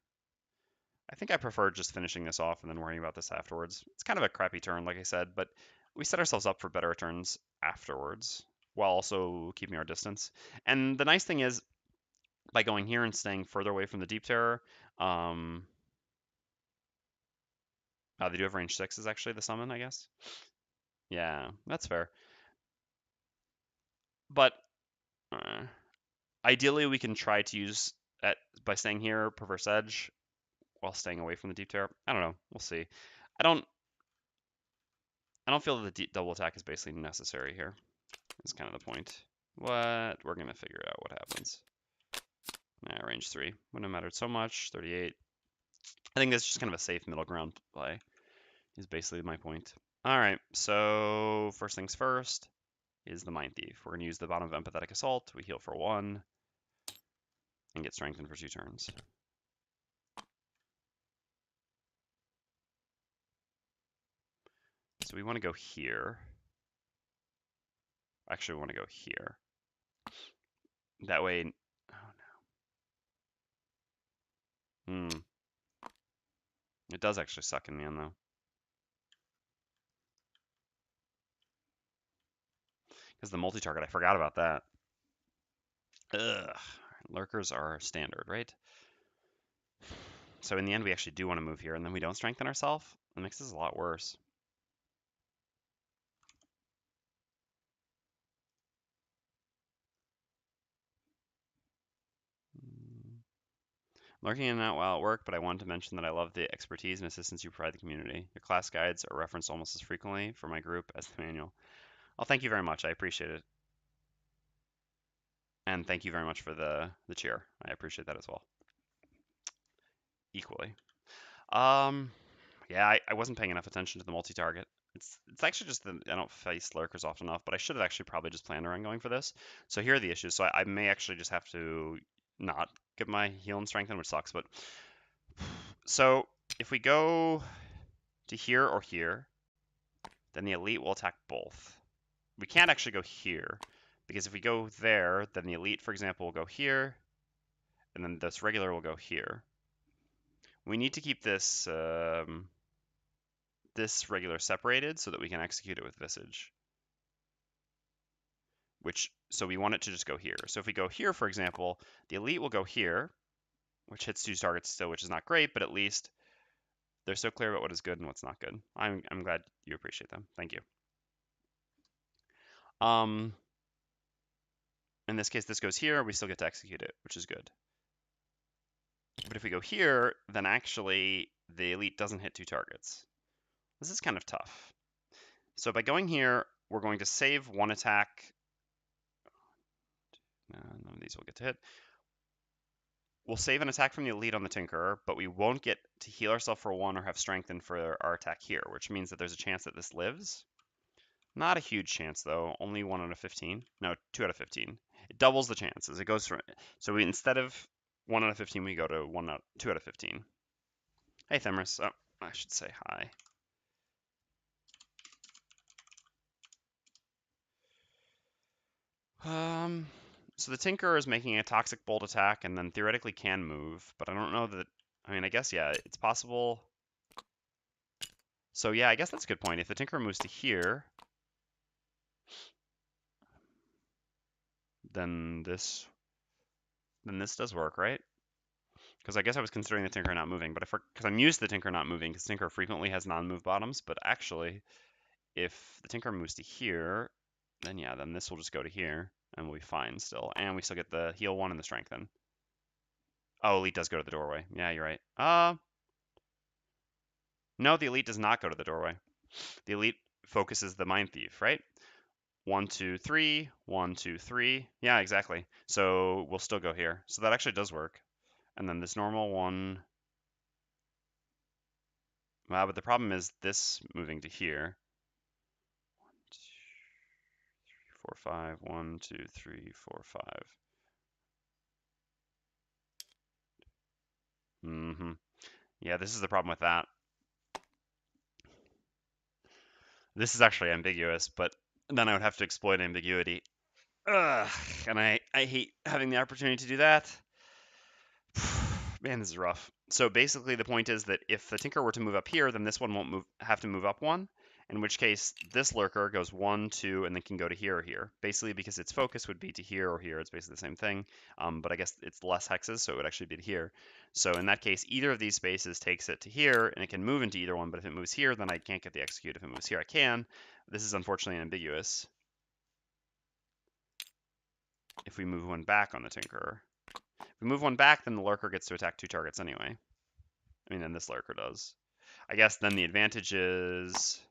I think I prefer just finishing this off and then worrying about this afterwards. It's kind of a crappy turn, like I said, but we set ourselves up for better turns afterwards while also keeping our distance. And the nice thing is, by going here and staying further away from the Deep Terror, they do have range 6 is actually the summon, I guess. Yeah, that's fair. But ideally, we can try to use by staying here, Perverse Edge, while staying away from the Deep Terror. I don't know. We'll see. I don't feel that the double attack is basically necessary here. That's kind of the point. What? We're gonna figure out what happens. Nah, range 3. Wouldn't have mattered so much. 38. I think that's just kind of a safe middle ground play, is basically my point. Alright, so first things first is the Mindthief. We're gonna use the bottom of Empathetic Assault. We heal for 1 and get strengthened for 2 turns. So we want to go here. Actually, we want to go here. That way... Oh no. It does actually suck in the end, though. Because the multi-target, I forgot about that. Ugh. Lurkers are standard, right? So in the end, we actually do want to move here, and then we don't strengthen ourselves. That makes this a lot worse. Lurking in and out while at work, but I wanted to mention that I love the expertise and assistance you provide the community. Your class guides are referenced almost as frequently for my group as the manual. Well, thank you very much. I appreciate it. And thank you very much for the cheer. I appreciate that as well. Equally. Yeah, I wasn't paying enough attention to the multi-target. It's actually just that I don't face lurkers often enough, but I should have actually probably just planned around going for this. So here are the issues. So I may actually just have to not get my heal and strengthen, which sucks. But so if we go to here or here, then the elite will attack both. We can't actually go here because if we go there, then the elite, for example, will go here, and then this regular will go here. We need to keep this this regular separated so that we can execute it with Visage. So we want it to just go here. So if we go here, for example, the elite will go here, which hits 2 targets still, which is not great, but at least they're so clear about what is good and what's not good. I'm glad you appreciate them. Thank you. In this case, this goes here. We still get to execute it, which is good. But if we go here, then actually the elite doesn't hit 2 targets. This is kind of tough. So by going here, we're going to save 1 attack. None of these will get to hit. We'll save an attack from the elite on the Tinkerer, but we won't get to heal ourselves for 1 or have strengthened for our attack here, which means that there's a chance that this lives. Not a huge chance, though. Only 1 out of 15. No, 2 out of 15. It doubles the chances. It goes from... So we, instead of 1 out of 15, we go to 2 out of 15. Hey, Themris. Oh, I should say hi. So the Tinkerer is making a Toxic Bolt attack and then theoretically can move, but I don't know that... I mean, I guess, yeah, it's possible... So yeah, I guess that's a good point. If the Tinkerer moves to here, then this does work, right? Because I guess I was considering the Tinkerer not moving, but because I'm used to the Tinkerer not moving, because Tinkerer frequently has non-move bottoms, but actually, if the Tinkerer moves to here, then yeah, then this will just go to here, and we'll be fine still. And we still get the heal 1 and the strengthen. Oh, elite does go to the doorway. Yeah, you're right. No, the elite does not go to the doorway. The elite focuses the Mindthief, right? 1, 2, 3, 1, 2, 3. Yeah, exactly. So we'll still go here. So that actually does work. And then this normal one. Wow, but the problem is this moving to here. 1, 2, 3, 4, 5. 1, 2, 3, 4, 5. Yeah, this is the problem with that. This is actually ambiguous, but then I would have to exploit ambiguity. Ugh, and I hate having the opportunity to do that. Man, this is rough. So basically the point is that if the Tinker were to move up here, then this one won't have to move up 1, in which case this Lurker goes 1, 2, and then can go to here or here. Basically because its focus would be to here or here. It's basically the same thing, but I guess it's less hexes, so it would actually be to here. So in that case, either of these spaces takes it to here, and it can move into either one, but if it moves here, then I can't get the execute. If it moves here, I can. This is unfortunately ambiguous. If we move 1 back on the Tinkerer. If we move 1 back, then the Lurker gets to attack 2 targets anyway. I mean, then this Lurker does. I guess then the advantage is...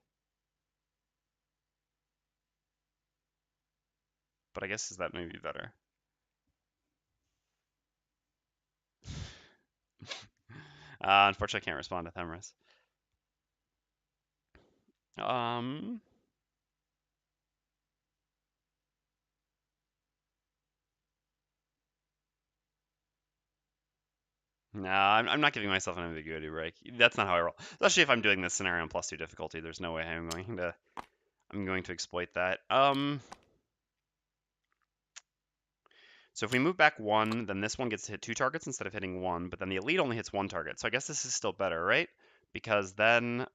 But I guess is that maybe better? Unfortunately, I can't respond to Themris. No, I'm not giving myself an ambiguity break. That's not how I roll. Especially if I'm doing this scenario on +2 difficulty. There's no way I'm going to exploit that. So if we move back 1, then this one gets to hit 2 targets instead of hitting 1, but then the elite only hits 1 target. So I guess this is still better, right? Because then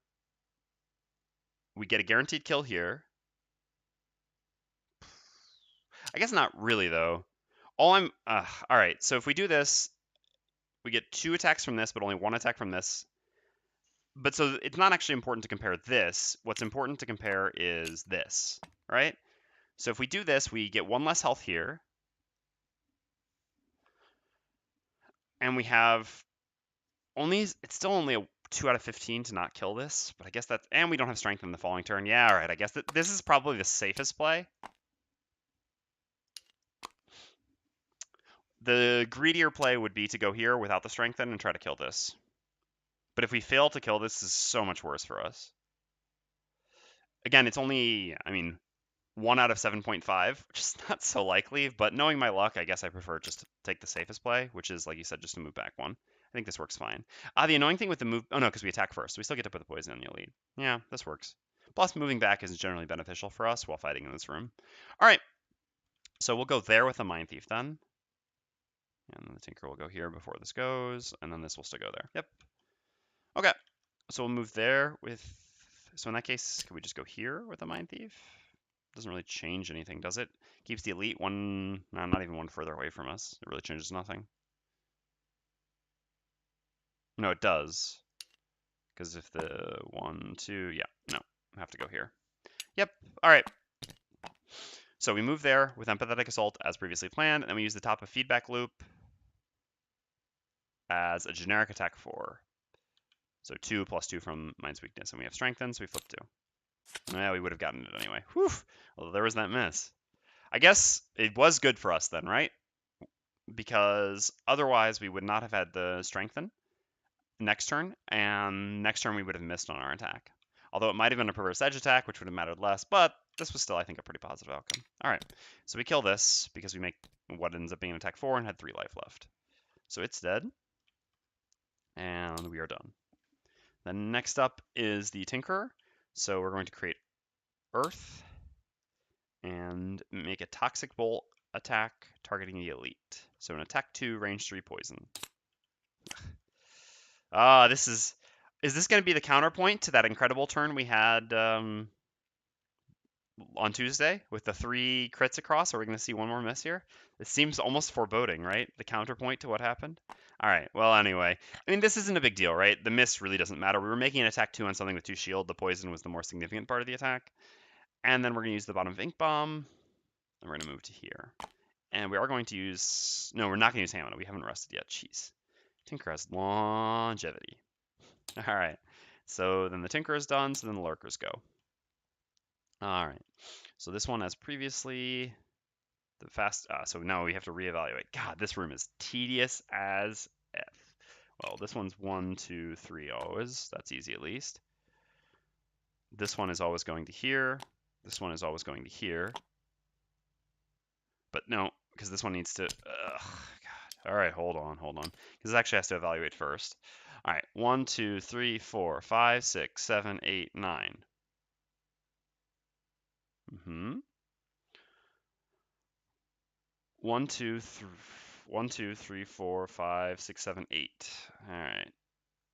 we get a guaranteed kill here. I guess not really, though. All right, so if we do this, we get 2 attacks from this, but only 1 attack from this. But so it's not actually important to compare this. What's important to compare is this, right? So if we do this, we get 1 less health here. And we have it's still only a 2 out of 15 to not kill this, but I guess that, and we don't have strength in the following turn. Yeah, all right, I guess that this is probably the safest play. The greedier play would be to go here without the strengthen and try to kill this. But if we fail to kill this, is so much worse for us. Again, it's only, I mean, 1 out of 7.5, which is not so likely, but knowing my luck, I guess I prefer just to take the safest play, which is, like you said, just to move back 1. I think this works fine. The annoying thing with the move, oh no, because we attack first, so we still get to put the poison on the elite. Yeah, this works. Plus, moving back is generally beneficial for us while fighting in this room. All right, so we'll go there with a Mindthief then. And the Tinker will go here before this goes, and then this will still go there. Yep. Okay, so we'll move there with, so in that case, can we just go here with a Mindthief? Doesn't really change anything, does it? Keeps the elite 1, no, not even 1 further away from us. It really changes nothing. No, it does. Because if the 1, 2, yeah, no, I have to go here. Yep, all right. So we move there with Empathetic Assault as previously planned, and then we use the top of Feedback Loop as a generic attack 4. So 2 plus 2 from Mind's Weakness, and we have Strengthen, so we flip 2. Yeah, we would have gotten it anyway. Whew! Well, there was that miss. I guess it was good for us then, right? Because otherwise we would not have had the Strengthen next turn, and next turn we would have missed on our attack. Although it might have been a Perverse Edge attack, which would have mattered less, but this was still, I think, a pretty positive outcome. All right, so we kill this because we make what ends up being an attack 4 and had 3 life left. So it's dead, and we are done. Then next up is the Tinkerer. So we're going to create Earth and make a Toxic Bolt attack targeting the Elite. So an attack 2, range 3 poison. Is this going to be the counterpoint to that incredible turn we had on Tuesday with the 3 crits across? Are we going to see one more miss here? It seems almost foreboding, right? The counterpoint to what happened. All right. Well, anyway, I mean, this isn't a big deal, right? The miss really doesn't matter. We were making an attack 2 on something with 2 shield. The poison was the more significant part of the attack. And then we're going to use the bottom of Ink Bomb. And we're going to move to here. And we are going to use... No, we're not going to use Hamina. We haven't rested yet. Jeez. Tinker has longevity. All right. So then the Tinker is done, so then the Lurkers go. All right. So this one, as previously, the fast... so now we have to reevaluate. God, this room is tedious as F. Well, this one's 1, 2, 3 always. That's easy at least. This one is always going to here. This one is always going to here. But no, because this one needs to... God. All right, hold on. Because this actually has to evaluate first. All right, 1, 2, 3, 4, 5, 6, 7, 8, 9. 1, 2, 3, 4, 5, 6, 7, 8. All right.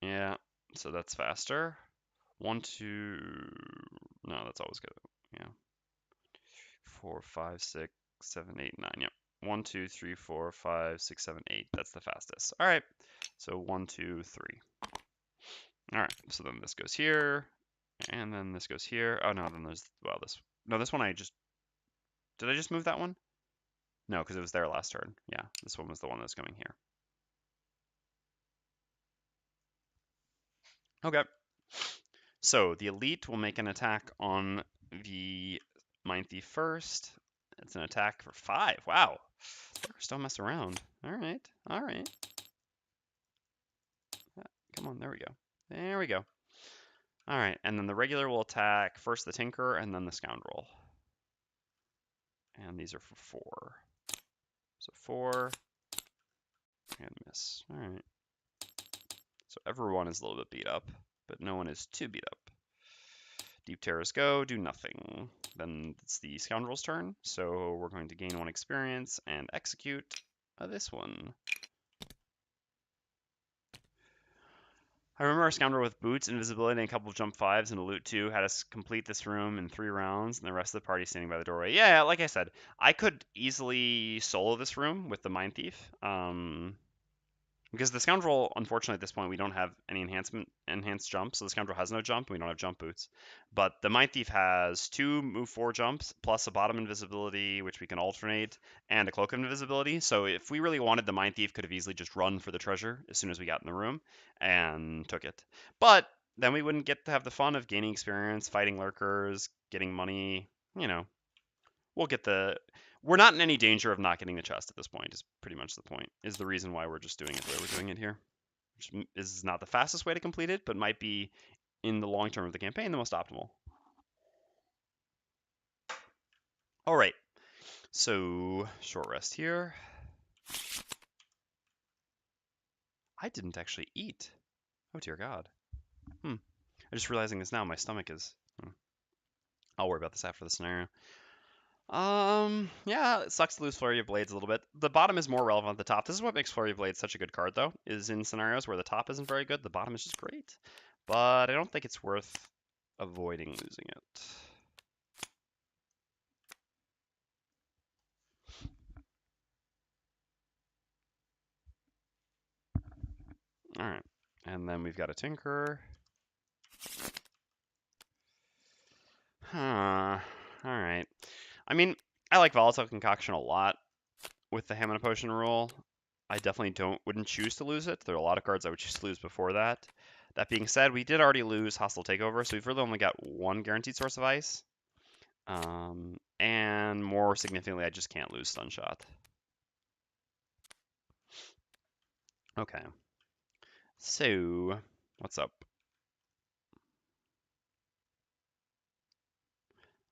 Yeah, so that's faster. 1, 2... No, that's always good. Yeah. 4, 5, 6, 7, 8, 9. Yep. 1, 2, 3, 4, 5, 6, 7, 8. That's the fastest. All right. So 1, 2, 3. All right. So then this goes here, and then this goes here. Oh no, then there's this. No, this one did I just move that one? No, because it was there last turn. Yeah, this one was the one that's coming here. Okay. So the Elite will make an attack on the Mindthief first. It's an attack for 5. Wow. Lurkers don't mess around. All right. All right. Come on. There we go. There we go. All right. And then the regular will attack first the Tinker and then the Scoundrel. And these are for 4. So 4 and miss. All right. So everyone is a little bit beat up, but no one is too beat up. Deep Terrors go, do nothing. Then it's the Scoundrel's turn, so we're going to gain 1 experience and execute this one. I remember our Scoundrel with boots, invisibility, and a couple of jump 5s and a loot 2 had us complete this room in 3 rounds, and the rest of the party standing by the doorway. Yeah, like I said, I could easily solo this room with the Mindthief. Because the Scoundrel, unfortunately, at this point, we don't have any enhanced jump, so the Scoundrel has no jump, and we don't have jump boots. But the Mindthief has 2 move 4 jumps, plus a bottom invisibility, which we can alternate, and a cloak of invisibility. So if we really wanted, the Mindthief could have easily just run for the treasure as soon as we got in the room, and took it. But then we wouldn't get to have the fun of gaining experience, fighting lurkers, getting money, you know. We're not in any danger of not getting the chest at this point, is pretty much the point, is the reason why we're just doing it the way we're doing it here. Which is not the fastest way to complete it, but might be, in the long term of the campaign, the most optimal. All right, so short rest here. I didn't actually eat. Oh dear God. I'm just realizing this now, my stomach is... I'll worry about this after the scenario. Yeah, it sucks to lose Flurry of Blades a little bit. The bottom is more relevant than the top. This is what makes Flurry of Blades such a good card, though, is in scenarios where the top isn't very good, the bottom is just great. But I don't think it's worth avoiding losing it. Alright, and then we've got a Tinker. Alright. I mean, I like Volatile Concoction a lot with the Hamina Potion rule. I definitely wouldn't choose to lose it. There are a lot of cards I would choose to lose before that. That being said, we did already lose Hostile Takeover, so we've really only got one guaranteed source of ice. And more significantly, I just can't lose Stunshot. Okay. So, what's up?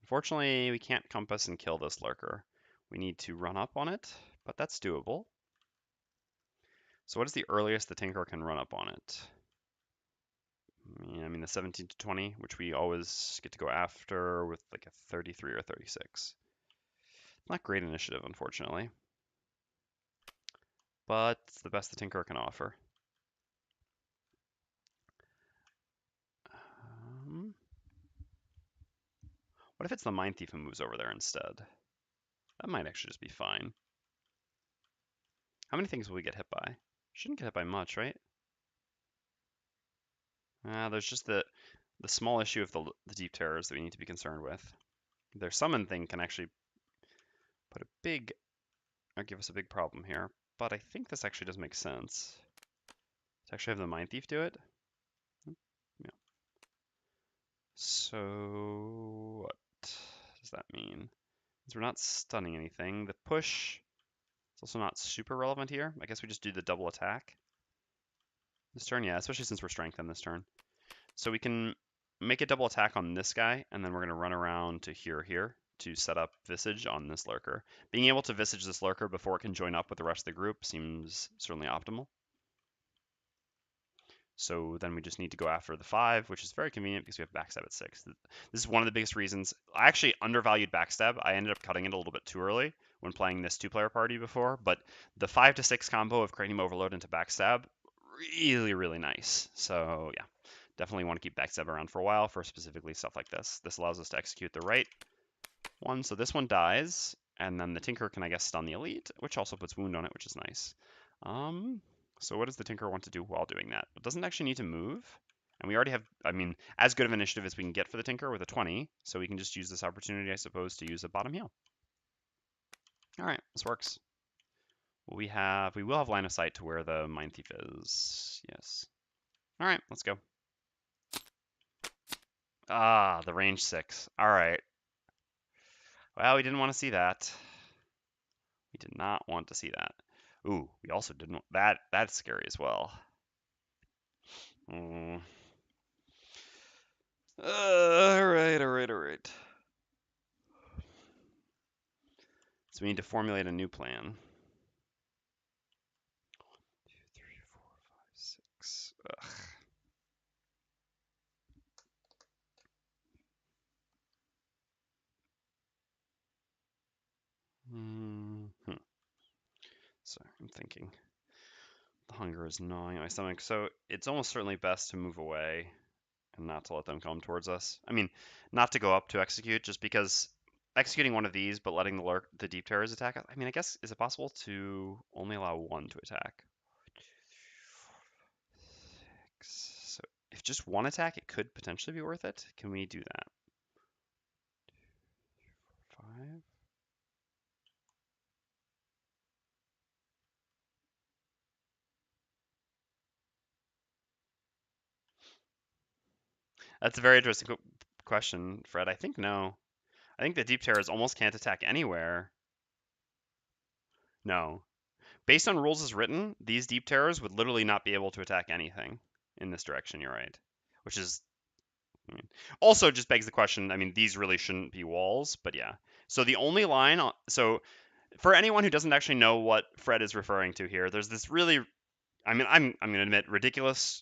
Unfortunately, we can't Compass and kill this Lurker. We need to run up on it, but that's doable. So what is the earliest the Tinker can run up on it? Yeah, I mean the 17 to 20, which we always get to go after with like a 33 or 36. Not great initiative, unfortunately. But it's the best the Tinker can offer. What if it's the Mindthief who moves over there instead? That might actually just be fine. How many things will we get hit by? Shouldn't get hit by much, right? There's just the small issue of the deep terrors that we need to be concerned with. Their summon thing can actually put a big, or give us a big problem here. But I think this actually does make sense. To actually have the Mindthief do it. Yeah. So what does that mean? Because we're not stunning anything. The push is also not super relevant here. I guess we just do the double attack this turn. Yeah, especially since we're strengthened this turn. So we can make a double attack on this guy, and then we're going to run around to here to set up Visage on this Lurker. Being able to Visage this Lurker before it can join up with the rest of the group seems certainly optimal. So then we just need to go after the 5, which is very convenient because we have backstab at 6. This is one of the biggest reasons. I actually undervalued backstab. I ended up cutting it a little bit too early when playing this 2-player party before, but the 5 to 6 combo of Cranium Overload into backstab, really, really nice. So yeah, definitely want to keep backstab around for a while for specifically stuff like this. This allows us to execute the right one. So this one dies, and then the Tinker can, I guess, stun the Elite, which also puts wound on it, which is nice. So what does the Tinker want to do while doing that? It doesn't actually need to move. And we already have, I mean, as good of an initiative as we can get for the Tinker with a 20. So we can just use this opportunity, I suppose, to use a bottom heal. All right, this works. We will have line of sight to where the Mindthief is. Yes. All right, let's go. Ah, the range 6. All right. Well, we didn't want to see that. We did not want to see that. Ooh, we also didn't. That's scary as well. All right. So we need to formulate a new plan. 2, 3, 4, 5, 6. Ugh. So I'm thinking. The hunger is gnawing at my stomach, so it's almost certainly best to move away and not to let them come towards us. I mean, not to go up to execute, just because executing one of these but letting the deep terrors attack us. I mean, I guess, is it possible to only allow one to attack? 6. So if just one attack, it could potentially be worth it. Can we do that? 5. That's a very interesting question, Fred. I think no. I think the deep terrors almost can't attack anywhere. No. Based on rules as written, these deep terrors would literally not be able to attack anything in this direction. You're right. Which is, I mean, also just begs the question. I mean, these really shouldn't be walls, but yeah. So the only line, so for anyone who doesn't actually know what Fred is referring to here, there's this really, I mean, I'm going to admit, ridiculous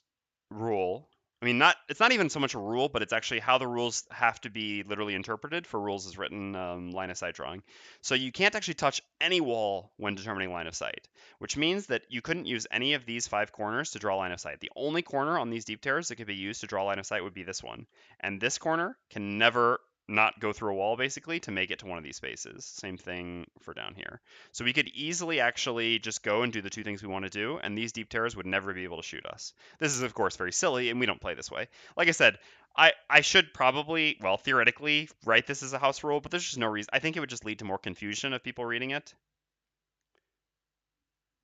rule. I mean, it's not even so much a rule, but it's actually how the rules have to be literally interpreted for rules as written line of sight drawing. So you can't actually touch any wall when determining line of sight, which means that you couldn't use any of these 5 corners to draw line of sight. The only corner on these deep terrors that could be used to draw line of sight would be this one. And this corner can never not go through a wall basically to make it to one of these spaces. Same thing for down here. So we could easily actually just go and do the two things we want to do, and these deep terrors would never be able to shoot us. This is of course very silly, and we don't play this way. Like I said, I should probably, well, theoretically write this as a house rule, but there's just no reason. I think it would just lead to more confusion of people reading it.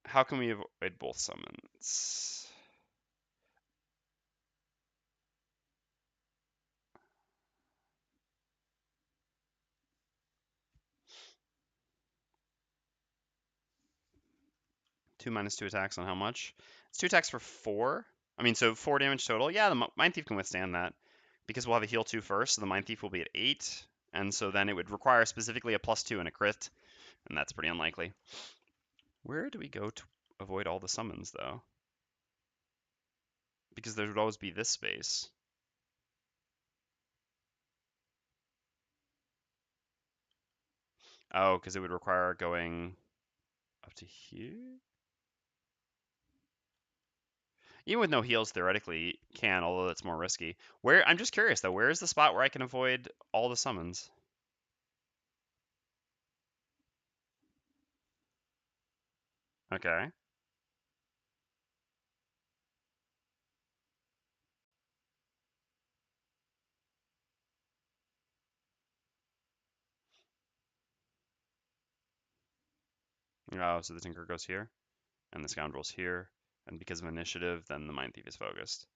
How can we avoid both summons? Two minus two attacks on how much? It's two attacks for 4. I mean, so 4 damage total. Yeah, the Mindthief can withstand that because we'll have a heal 2 first, so the Mindthief will be at 8. And so then it would require specifically a +2 and a crit, and that's pretty unlikely. Where do we go to avoid all the summons, though? Because there would always be this space. Oh, because it would require going up to here? Even with no heals, theoretically, can, although that's more risky. Where I'm just curious, though, where is the spot where I can avoid all the summons? Okay. Oh, so the Tinker goes here, and the Scoundrel's here, and because of initiative, then the Mindthief is focused.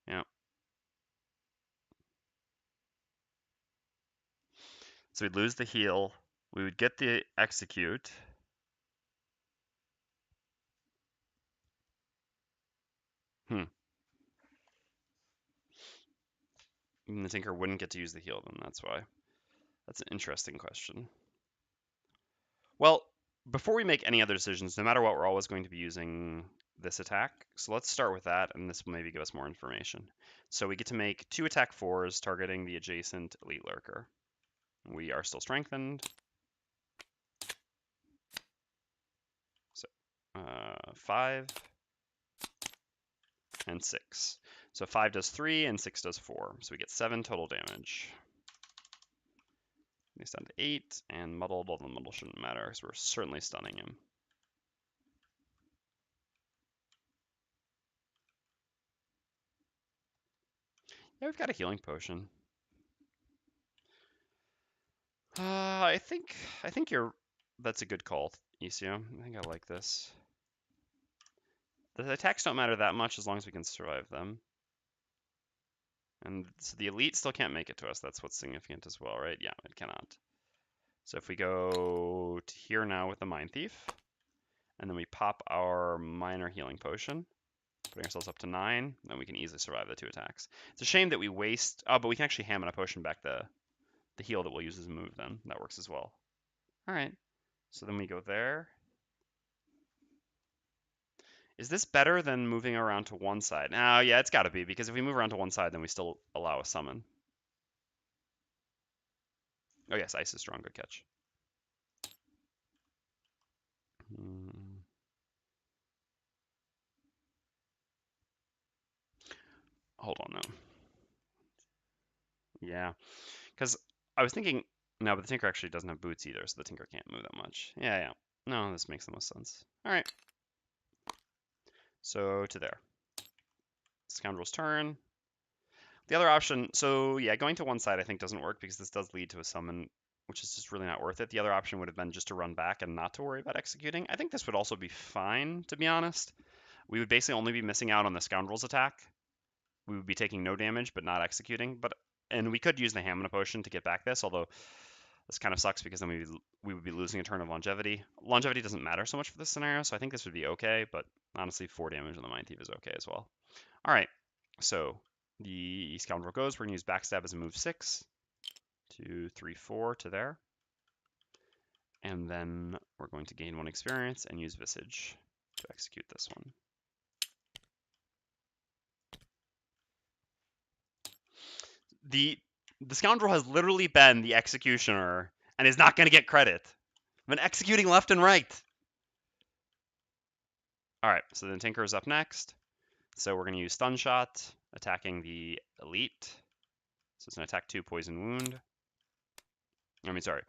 Yeah. So we'd lose the heal. We would get the execute. Hmm. And the Tinker wouldn't get to use the heal, then that's why. That's an interesting question. Well, before we make any other decisions, no matter what, we're always going to be using this attack. So let's start with that, and this will maybe give us more information. So we get to make 2 attack 4s targeting the adjacent Elite Lurker. We are still strengthened. So 5 and 6. So 5 does 3 and 6 does 4. So we get 7 total damage. He's down to 8, and muddled, although muddle shouldn't matter because we're certainly stunning him. Yeah, we've got a healing potion. I think that's a good call, Isio. I think I like this. The attacks don't matter that much as long as we can survive them. And so the elite still can't make it to us. That's what's significant as well, right? Yeah, it cannot. So if we go to here now with the Mindthief, and then we pop our minor healing potion, putting ourselves up to 9, then we can easily survive the 2 attacks. It's a shame that we waste... Oh, but we can actually ham in a potion back the heal that we'll use as a move then. That works as well. All right. So then we go there. Is this better than moving around to one side? Oh, yeah, it's got to be, because if we move around to one side, then we still allow a summon. Oh, yes, ice is strong. Good catch. Hold on, now. Yeah, because I was thinking, no, but the Tinker actually doesn't have boots either, so the Tinker can't move that much. Yeah, yeah. No, this makes the most sense. All right. So to there. Scoundrel's turn. The other option, so yeah, going to one side I think doesn't work because this does lead to a summon, which is just really not worth it. The other option would have been just to run back and not to worry about executing. I think this would also be fine, to be honest. We would basically only be missing out on the Scoundrel's attack. We would be taking no damage, but not executing. And we could use the Hamina potion to get back this, although this kind of sucks because then we would be losing a turn of longevity. Longevity doesn't matter so much for this scenario, so I think this would be okay, but honestly, 4 damage on the Mindthief is okay as well. All right, so the Scoundrel goes. We're going to use Backstab as a move 6. 2, 3, 4 to there. And then we're going to gain 1 experience and use Visage to execute this one. The Scoundrel has literally been the executioner and is not going to get credit. I've been executing left and right. All right, so then Tinker is up next. So we're going to use Stun Shot, attacking the Elite. So it's an attack 2 poison wound. I mean, sorry,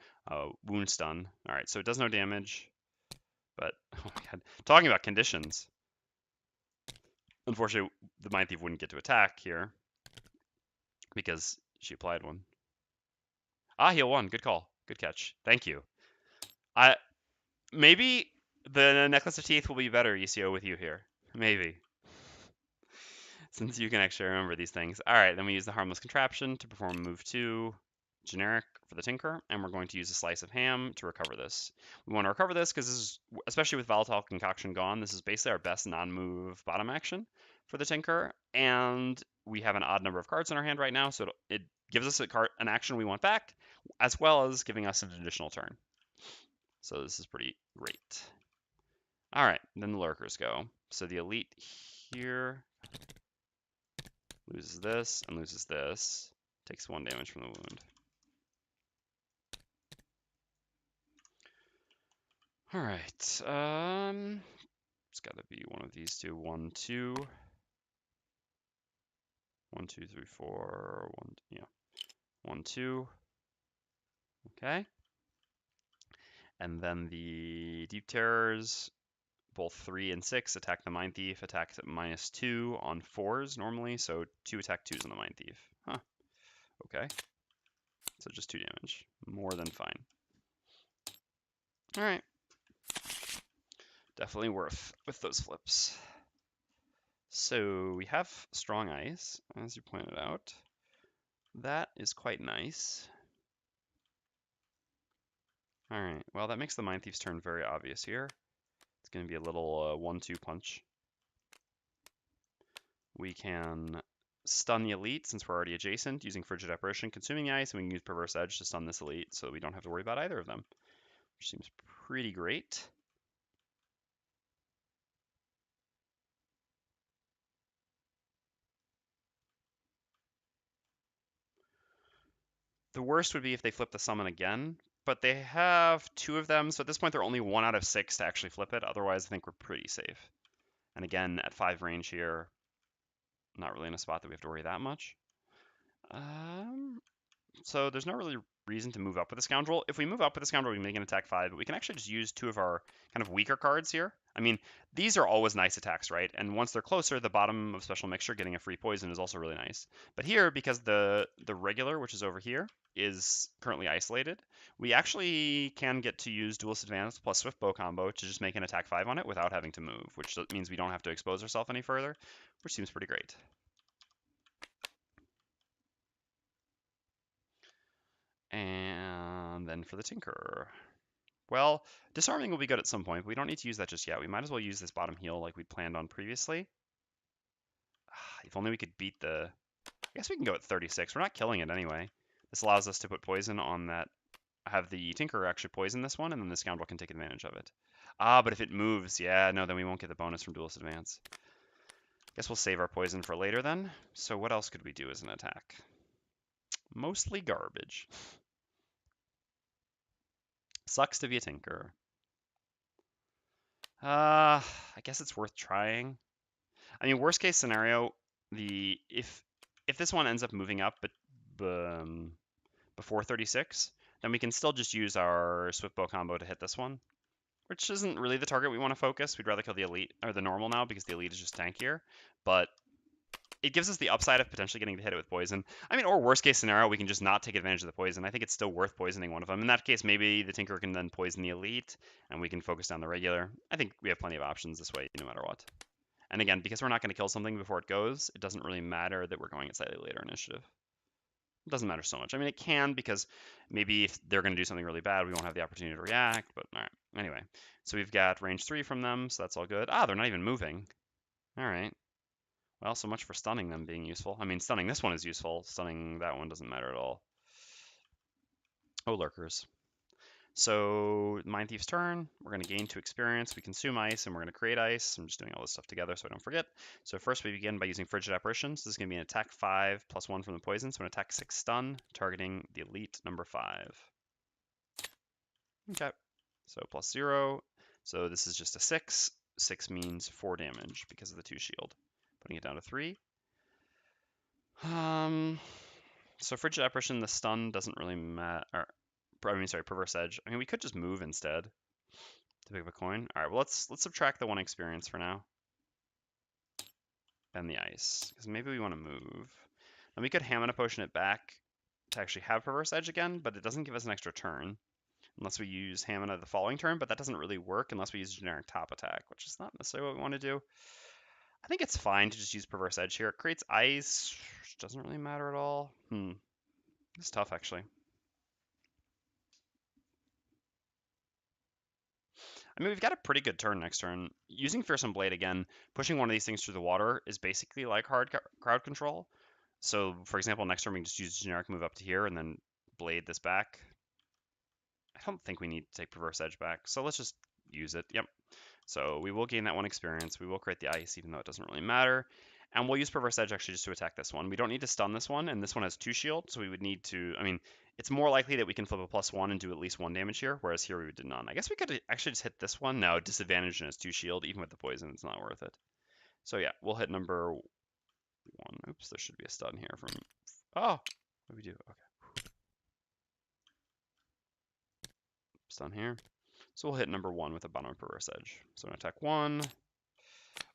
wound stun. All right, so it does no damage, but oh my god, talking about conditions. Unfortunately, the Mindthief wouldn't get to attack here because she applied one. Ah, heal one. Good call. Good catch. Thank you. I maybe the Necklace of Teeth will be better, ECO, with you here. Maybe. Since you can actually remember these things. All right, then we use the Harmless Contraption to perform move 2, generic for the Tinker, and we're going to use a Slice of Ham to recover this. We want to recover this because this is, especially with Volatile Concoction gone, this is basically our best non-move bottom action for the Tinker, and we have an odd number of cards in our hand right now, so it gives us an action we want back, as well as giving us an additional turn. So this is pretty great. All right, then the Lurkers go. So the Elite here loses this and loses this. Takes 1 damage from the wound. All right. It's got to be one of these two. 1, 2. 1, 2, 3, 4. 1, yeah. 1, 2. Okay. And then the Deep Terrors, both 3 and 6, attack the Mindthief. Attacks at -2 on 4s normally, so 2 attack 2s on the Mindthief. Huh. Okay. So just 2 damage. More than fine. All right. Definitely worth with those flips. So we have strong ice, as you pointed out. That is quite nice. All right, well, that makes the Mindthief's turn very obvious here. It's going to be a little 1-2 punch. We can stun the Elite since we're already adjacent using Frigid Apparition, consuming the ice, and we can use Perverse Edge to stun this Elite so we don't have to worry about either of them, which seems pretty great. The worst would be if they flip the summon again, but they have 2 of them, so at this point they're only 1 out of 6 to actually flip it. Otherwise, I think we're pretty safe. And again, at 5 range here, not really in a spot that we have to worry that much. So there's no really reason to move up with a Scoundrel. If we move up with a Scoundrel, we make an attack 5, but we can actually just use 2 of our kind of weaker cards here. I mean, these are always nice attacks, right? And once they're closer, the bottom of Special Mixture getting a free poison is also really nice. But here, because the regular, which is over here, is currently isolated, we actually can get to use Duelist Advance plus Swift Bow combo to just make an attack 5 on it without having to move, which means we don't have to expose ourselves any further, which seems pretty great. And then for the Tinker. Well, disarming will be good at some point, but we don't need to use that just yet. We might as well use this bottom heal like we'd planned on previously. If only we could beat the... I guess we can go at 36. We're not killing it anyway. This allows us to put poison on that. Have the Tinker actually poison this one, and then the Scoundrel can take advantage of it. Ah, but if it moves, yeah, no, then we won't get the bonus from Duelist Advance. Guess we'll save our poison for later then. So what else could we do as an attack? Mostly garbage. Sucks to be a Tinker. I guess it's worth trying. I mean, worst case scenario, if this one ends up moving up, but before 36, then we can still just use our Swift Bow combo to hit this one, which isn't really the target we want to focus. We'd rather kill the Elite or the normal now because the Elite is just tankier, but it gives us the upside of potentially getting to hit it with poison. I mean, or worst case scenario, we can just not take advantage of the poison. I think it's still worth poisoning one of them. In that case, maybe the Tinker can then poison the Elite, and we can focus down the regular. I think we have plenty of options this way, no matter what. And again, because we're not going to kill something before it goes, it doesn't really matter that we're going at slightly later initiative. It doesn't matter so much. I mean, it can because maybe if they're going to do something really bad, we won't have the opportunity to react, but all right. Anyway, so we've got range 3 from them, so that's all good. Ah, they're not even moving. All right. Well, so much for stunning them being useful. I mean, stunning this one is useful. Stunning that one doesn't matter at all. Oh, Lurkers. So, Mindthief's turn. We're going to gain 2 experience. We consume ice, and we're going to create ice. I'm just doing all this stuff together so I don't forget. So first we begin by using Frigid Apparition. So this is going to be an attack 5 plus 1 from the poison. So an attack 6 stun, targeting the Elite number 5. Okay. So plus 0. So this is just a 6. 6 means 4 damage because of the 2 shield. Putting it down to 3. So Frigid Apparition, the stun doesn't really matter. sorry, Perverse Edge. I mean, we could just move instead to pick up a coin. All right, well, let's subtract the 1 experience for now. And the ice, because maybe we want to move. And we could Hamina Potion it back to actually have Perverse Edge again, but it doesn't give us an extra turn. Unless we use Hamina the following turn, but that doesn't really work unless we use generic top attack, which is not necessarily what we want to do. I think it's fine to just use Perverse Edge here. It creates ice, which doesn't really matter at all. It's tough, actually. I mean, we've got a pretty good turn next turn. Using Fearsome Blade again, pushing one of these things through the water is basically like hard crowd control. So, for example, next turn we can just use generic move up to here and then blade this back. I don't think we need to take Perverse Edge back, so let's just use it. Yep. So we will gain that 1 experience. We will create the ice, even though it doesn't really matter. And we'll use Perverse Edge actually just to attack this one. We don't need to stun this one, and this one has 2 shield, so we would need to, I mean, it's more likely that we can flip a +1 and do at least 1 damage here, whereas here we would do none. I guess we could actually just hit this one. No, disadvantage and it's 2 shield, even with the poison, it's not worth it. So yeah, we'll hit number 1. Oops, there should be a stun here from, oh, what do we do? Okay. Stun here. So we'll hit number 1 with a bottom of Perverse Edge. So I'm going to attack 1.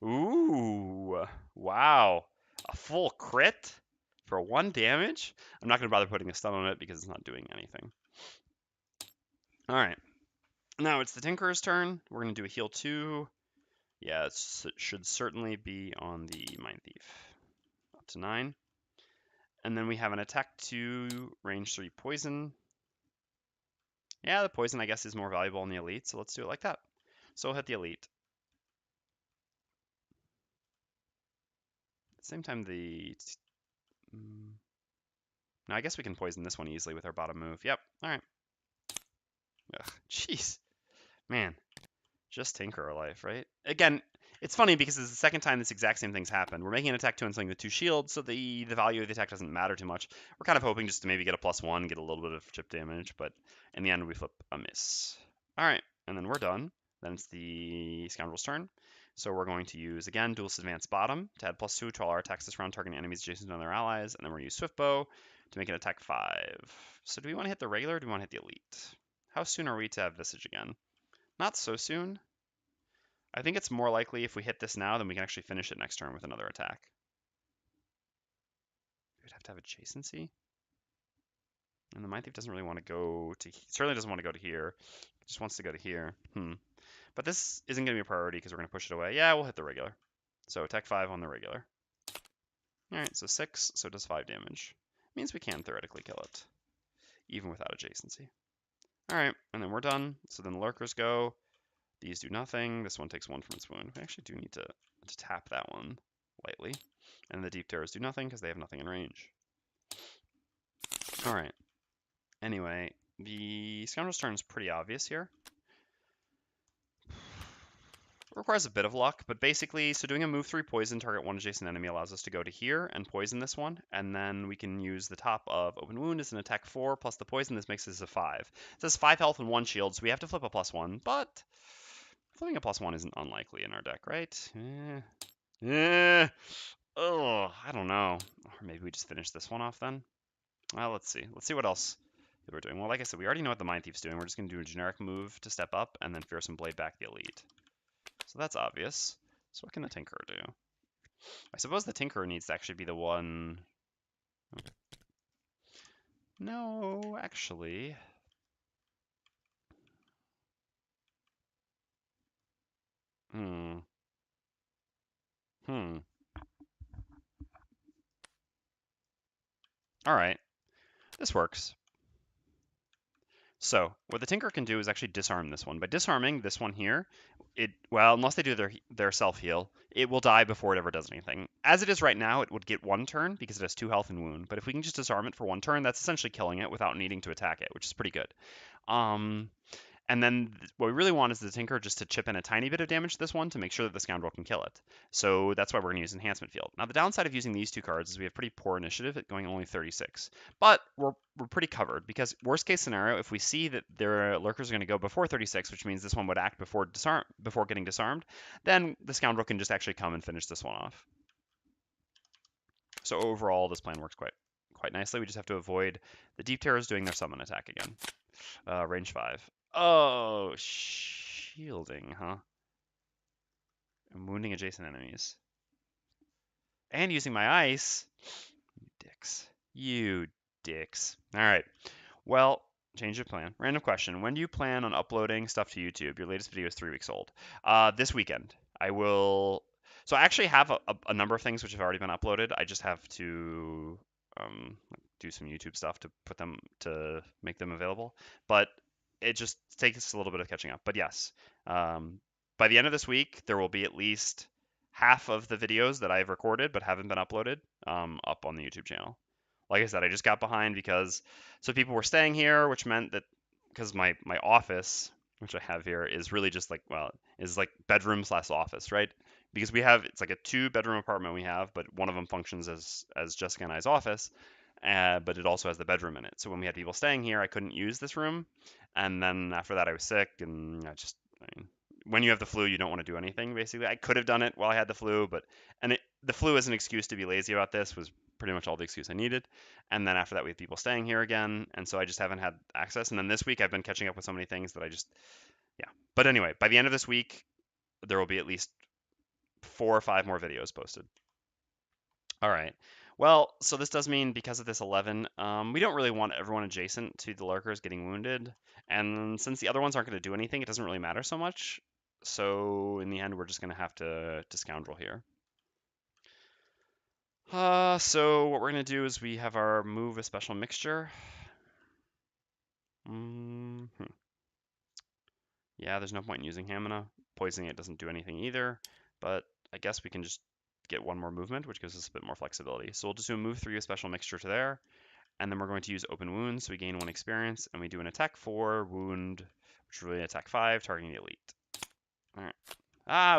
Ooh, wow. A full crit for 1 damage? I'm not going to bother putting a stun on it because it's not doing anything. All right. Now it's the Tinkerer's turn. We're going to do a heal 2. Yeah, it should certainly be on the Mindthief. Up to 9. And then we have an attack 2, range 3 poison. Yeah, the poison, I guess, is more valuable in the elite, so let's do it like that. So we'll hit the elite. At the same time, now I guess we can poison this one easily with our bottom move. Yep, all right. Ugh, jeez. Man, just Tinkerer life, right? Again, it's funny because it's the second time this exact same thing's happened. We're making an attack 2 and something with 2 shields, so the value of the attack doesn't matter too much. We're kind of hoping just to maybe get a +1, get a little bit of chip damage, but in the end we flip a miss. All right, and then we're done. Then it's the Scoundrel's turn. So we're going to use, again, Duelist Advance Bottom to add +2 to all our attacks this round, targeting enemies adjacent to their allies, and then we're going to use Swift Bow to make it attack 5. So do we want to hit the regular or do we want to hit the elite? How soon are we to have Visage again? Not so soon. I think it's more likely if we hit this now, then we can actually finish it next turn with another attack. We'd have to have adjacency. And the Mindthief doesn't really want to go to, certainly doesn't want to go to here. It just wants to go to here. But this isn't going to be a priority because we're going to push it away. Yeah, we'll hit the regular. So attack 5 on the regular. All right, so 6, so it does 5 damage. Means we can theoretically kill it, even without adjacency. All right, and then we're done. So then the lurkers go. These do nothing. This one takes 1 from its wound. We actually do need to tap that one lightly. And the deep terrors do nothing because they have nothing in range. All right. Anyway, the Scoundrel's turn is pretty obvious here. It requires a bit of luck, but basically, so doing a move 3 poison, target 1 adjacent enemy allows us to go to here and poison this one, and then we can use the top of Open Wound as an attack 4 plus the poison. This makes this a 5. It says 5 health and 1 shield, so we have to flip a +1, but flipping a +1 isn't unlikely in our deck, right? Oh, I don't know. Or maybe we just finish this one off then. Well, let's see. Let's see what else we're doing. Well, like I said, we already know what the Mindthief's doing. We're just going to do a generic move to step up and then Fearsome Blade back the elite. So that's obvious. So what can the Tinkerer do? I suppose the Tinkerer needs to actually be the one... Okay. No, actually... All right. This works. So what the Tinker can do is actually disarm this one. By disarming this one here, well, unless they do their self-heal, it will die before it ever does anything. As it is right now, it would get 1 turn because it has 2 health and wound. But if we can just disarm it for 1 turn, that's essentially killing it without needing to attack it, which is pretty good. And then what we really want is the Tinker just to chip in a tiny bit of damage to this one to make sure that the Scoundrel can kill it. So that's why we're going to use Enhancement Field. Now, the downside of using these 2 cards is we have pretty poor initiative at going only 36. But we're pretty covered because worst case scenario, if we see that their lurkers are going to go before 36, which means this one would act before getting disarmed, then the Scoundrel can just actually come and finish this one off. So overall, this plan works quite nicely. We just have to avoid the Deep Terrors doing their summon attack again. Range 5. Oh, shielding, huh? And wounding adjacent enemies. And using my ice. You dicks. You dicks. All right. Well, change of plan. Random question. When do you plan on uploading stuff to YouTube? Your latest video is 3 weeks old. This weekend. I will. So I actually have a number of things which have already been uploaded. I just have to do some YouTube stuff to put them to make them available. But it just takes a little bit of catching up. But yes, by the end of this week, there will be at least half of the videos that I've recorded but haven't been uploaded up on the YouTube channel. Like I said, I just got behind because so people were staying here, which meant that because my office, which I have here, is really just like is like bedroom slash office, right? Because we have it's like a 2 bedroom apartment we have, but one of them functions as Jessica and I's office, but it also has the bedroom in it. So when we had people staying here, I couldn't use this room, and then after that I was sick, and I mean, when you have the flu, you don't want to do anything. Basically, I could have done it while I had the flu, but the flu as an excuse to be lazy about this was pretty much all the excuse I needed. And then after that, we had people staying here again, and so I just haven't had access. And then this week, I've been catching up with so many things that yeah. But anyway, by the end of this week, there will be at least 4 or 5 more videos posted. All right. Well, so this does mean because of this 11, we don't really want everyone adjacent to the lurkers getting wounded. And since the other ones aren't going to do anything, it doesn't really matter so much. So in the end, we're just going to have to Scoundrel here. So what we're going to do is we have our move a special mixture. Yeah, there's no point in using Hamina. Poisoning it doesn't do anything either, but I guess we can just get 1 more movement, which gives us a bit more flexibility. So we'll just do a move 3 a special mixture to there, and then we're going to use open wounds, so we gain 1 experience, and we do an attack 4, wound, which is really an attack 5, targeting the elite. All right.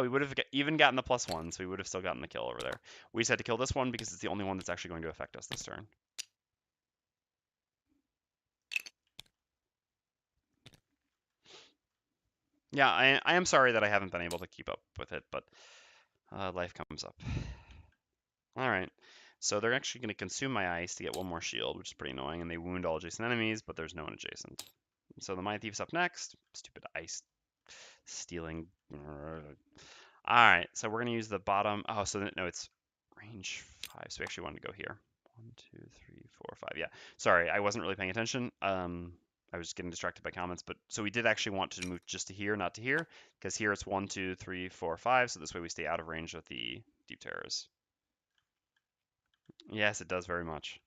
We would have even gotten the +1, so we would have still gotten the kill over there. We just had to kill this one because it's the only one that's actually going to affect us this turn. Yeah, I am sorry that I haven't been able to keep up with it, but life comes up. All right. So they're actually going to consume my ice to get 1 more shield, which is pretty annoying, and they wound all adjacent enemies, but there's no one adjacent. So the Mindthief's up next. Stupid ice stealing. All right, so we're going to use the bottom. Oh, so no, it's range 5. So we actually wanted to go here. 1, 2, 3, 4, 5. Yeah, sorry, I wasn't really paying attention. I was getting distracted by comments, but so we did actually want to move just to here, not to here, because here it's 1, 2, 3, 4, 5. So this way we stay out of range of the deep terrors. Yes, it does very much.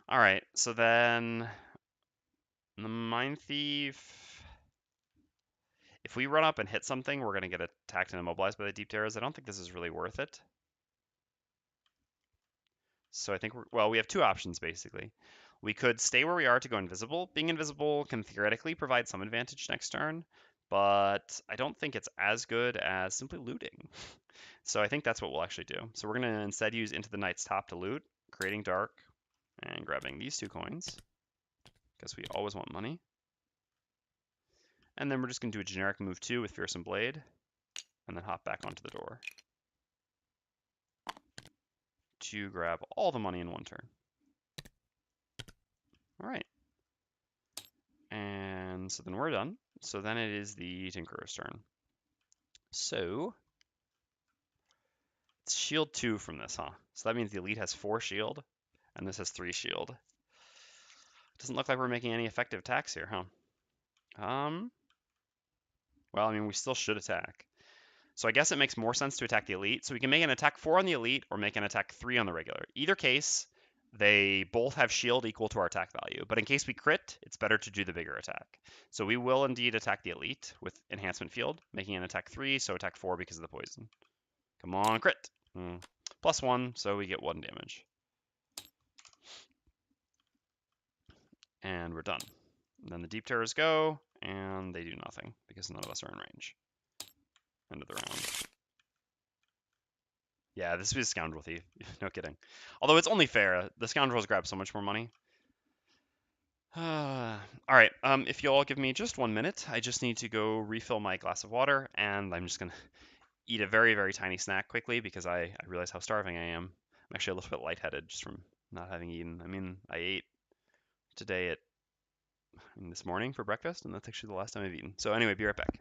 All right, so then the Mindthief. If we run up and hit something, we're going to get attacked and immobilized by the deep terrors. I don't think this is really worth it. So I think, we have 2 options basically. We could stay where we are to go invisible. Being invisible can theoretically provide some advantage next turn, but I don't think it's as good as simply looting. So I think that's what we'll actually do. So we're going to instead use Into the Night's Top to loot, creating dark, and grabbing these 2 coins, because we always want money. And then we're just going to do a generic move 2 with Fearsome Blade, and then hop back onto the door to grab all the money in 1 turn. All right. And so then we're done. So then it is the Tinkerer's turn. So it's shield 2 from this, huh? So that means the elite has 4 shield, and this has 3 shield. Doesn't look like we're making any effective attacks here, huh? Well, I mean, we still should attack. So I guess it makes more sense to attack the elite. So we can make an attack 4 on the elite or make an attack 3 on the regular. Either case, they both have shield equal to our attack value. But in case we crit, it's better to do the bigger attack. So we will indeed attack the elite with enhancement field, making an attack 3, so attack 4 because of the poison. Come on, crit. +1, so we get 1 damage. And we're done. And then the deep terrors go, and they do nothing because none of us are in range. End of the round. Yeah, this is Scoundrel Thief. No kidding. Although it's only fair. The Scoundrels grab so much more money. All right. If you all give me just 1 minute, I just need to go refill my glass of water, and I'm just going to eat a very, very tiny snack quickly because I realize how starving I am. I'm actually a little bit lightheaded just from not having eaten. I mean, I ate today at this morning for breakfast, and that's actually the last time I've eaten. So anyway, be right back.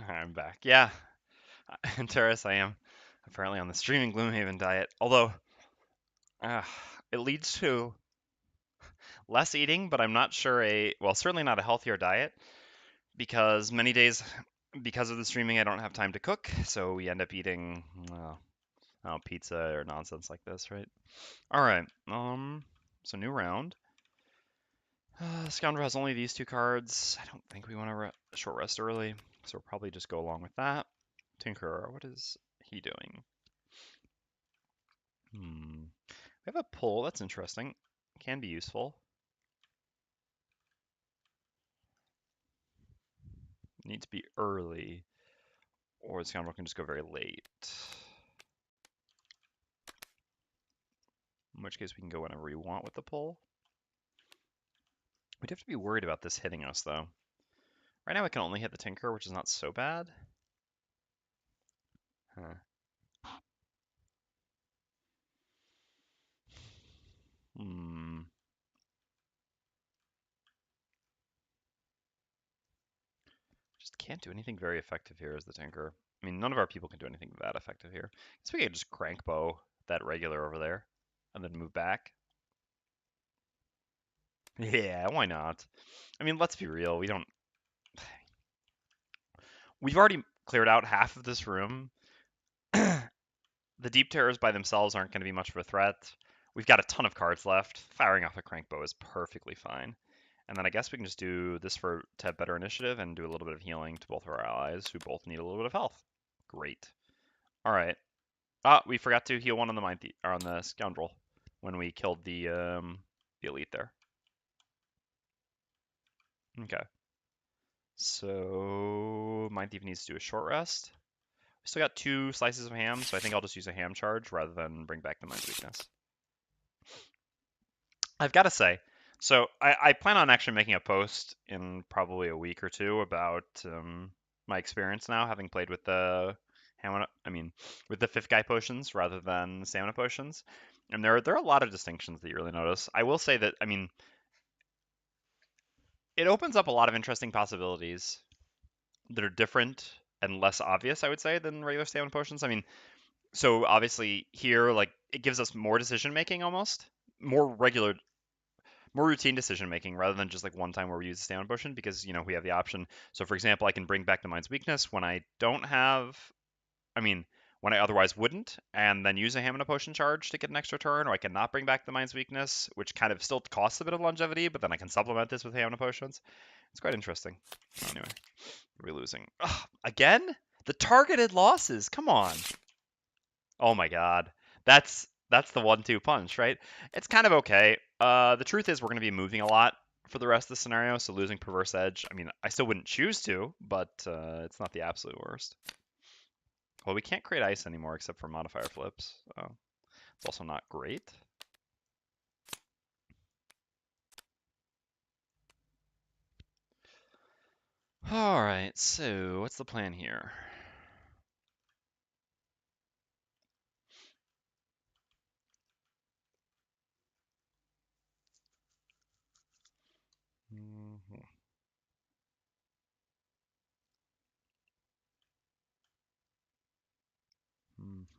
I'm back. Yeah, in Terrace I am apparently on the streaming Gloomhaven diet. Although uh, it leads to less eating, but I'm not sure well, certainly not a healthier diet because many days, because of the streaming, I don't have time to cook, so we end up eating pizza or nonsense like this, right? All right. So new round. Scoundrel has only these two cards. I don't think we want to short rest early, so we'll probably just go along with that. Tinkerer, what is he doing? We have a pull. That's interesting. Can be useful. Need to be early, or the Scoundrel can just go very late. In which case we can go whenever we want with the pull. We'd have to be worried about this hitting us, though. Right now I can only hit the Tinker, which is not so bad. Huh. Hmm. Just can't do anything very effective here as the Tinker. I mean, none of our people can do anything that effective here. Guess we could just crank bow that regular over there and then move back. Yeah, why not? I mean, let's be real. We've already cleared out half of this room. The deep terrors by themselves aren't going to be much of a threat. We've got a ton of cards left. Firing off a crank bow is perfectly fine. And then I guess we can just do this to have better initiative and do a little bit of healing to both of our allies who both need a little bit of health. Great. All right. Ah, we forgot to heal one on the Mindthief or on the Scoundrel when we killed the elite there. Okay. So Mindthief needs to do a short rest. We still got 2 slices of ham, so I think I'll just use a ham charge rather than bring back the Mind's weakness. I've got to say, so I plan on actually making a post in probably a week or two about my experience now, having played with the with the fifth guy potions rather than stamina potions. And there are a lot of distinctions that you really notice. I will say that, I mean, it opens up a lot of interesting possibilities that are different and less obvious, I would say, than regular stamina potions. I mean, so obviously here, like, it gives us more decision making almost, more regular more routine decision making rather than just like one time where we use a stamina potion because we have the option. So for example, I can bring back the mind's weakness when I don't have, I mean, when I otherwise wouldn't, and then use a ham and a potion charge to get an extra turn, or I can not bring back the mind's weakness, which kind of still costs a bit of longevity, but then I can supplement this with ham and potions. It's quite interesting. Anyway, we're losing. Ugh, again? The targeted losses. Come on. Oh my god. That's the 1-2 punch, right? It's kind of okay. The truth is we're going to be moving a lot for the rest of the scenario, so losing Perverse Edge, I mean, I still wouldn't choose to, but it's not the absolute worst. Well, we can't create ice anymore except for modifier flips. Oh, it's also not great. All right, so what's the plan here? Mm-hmm.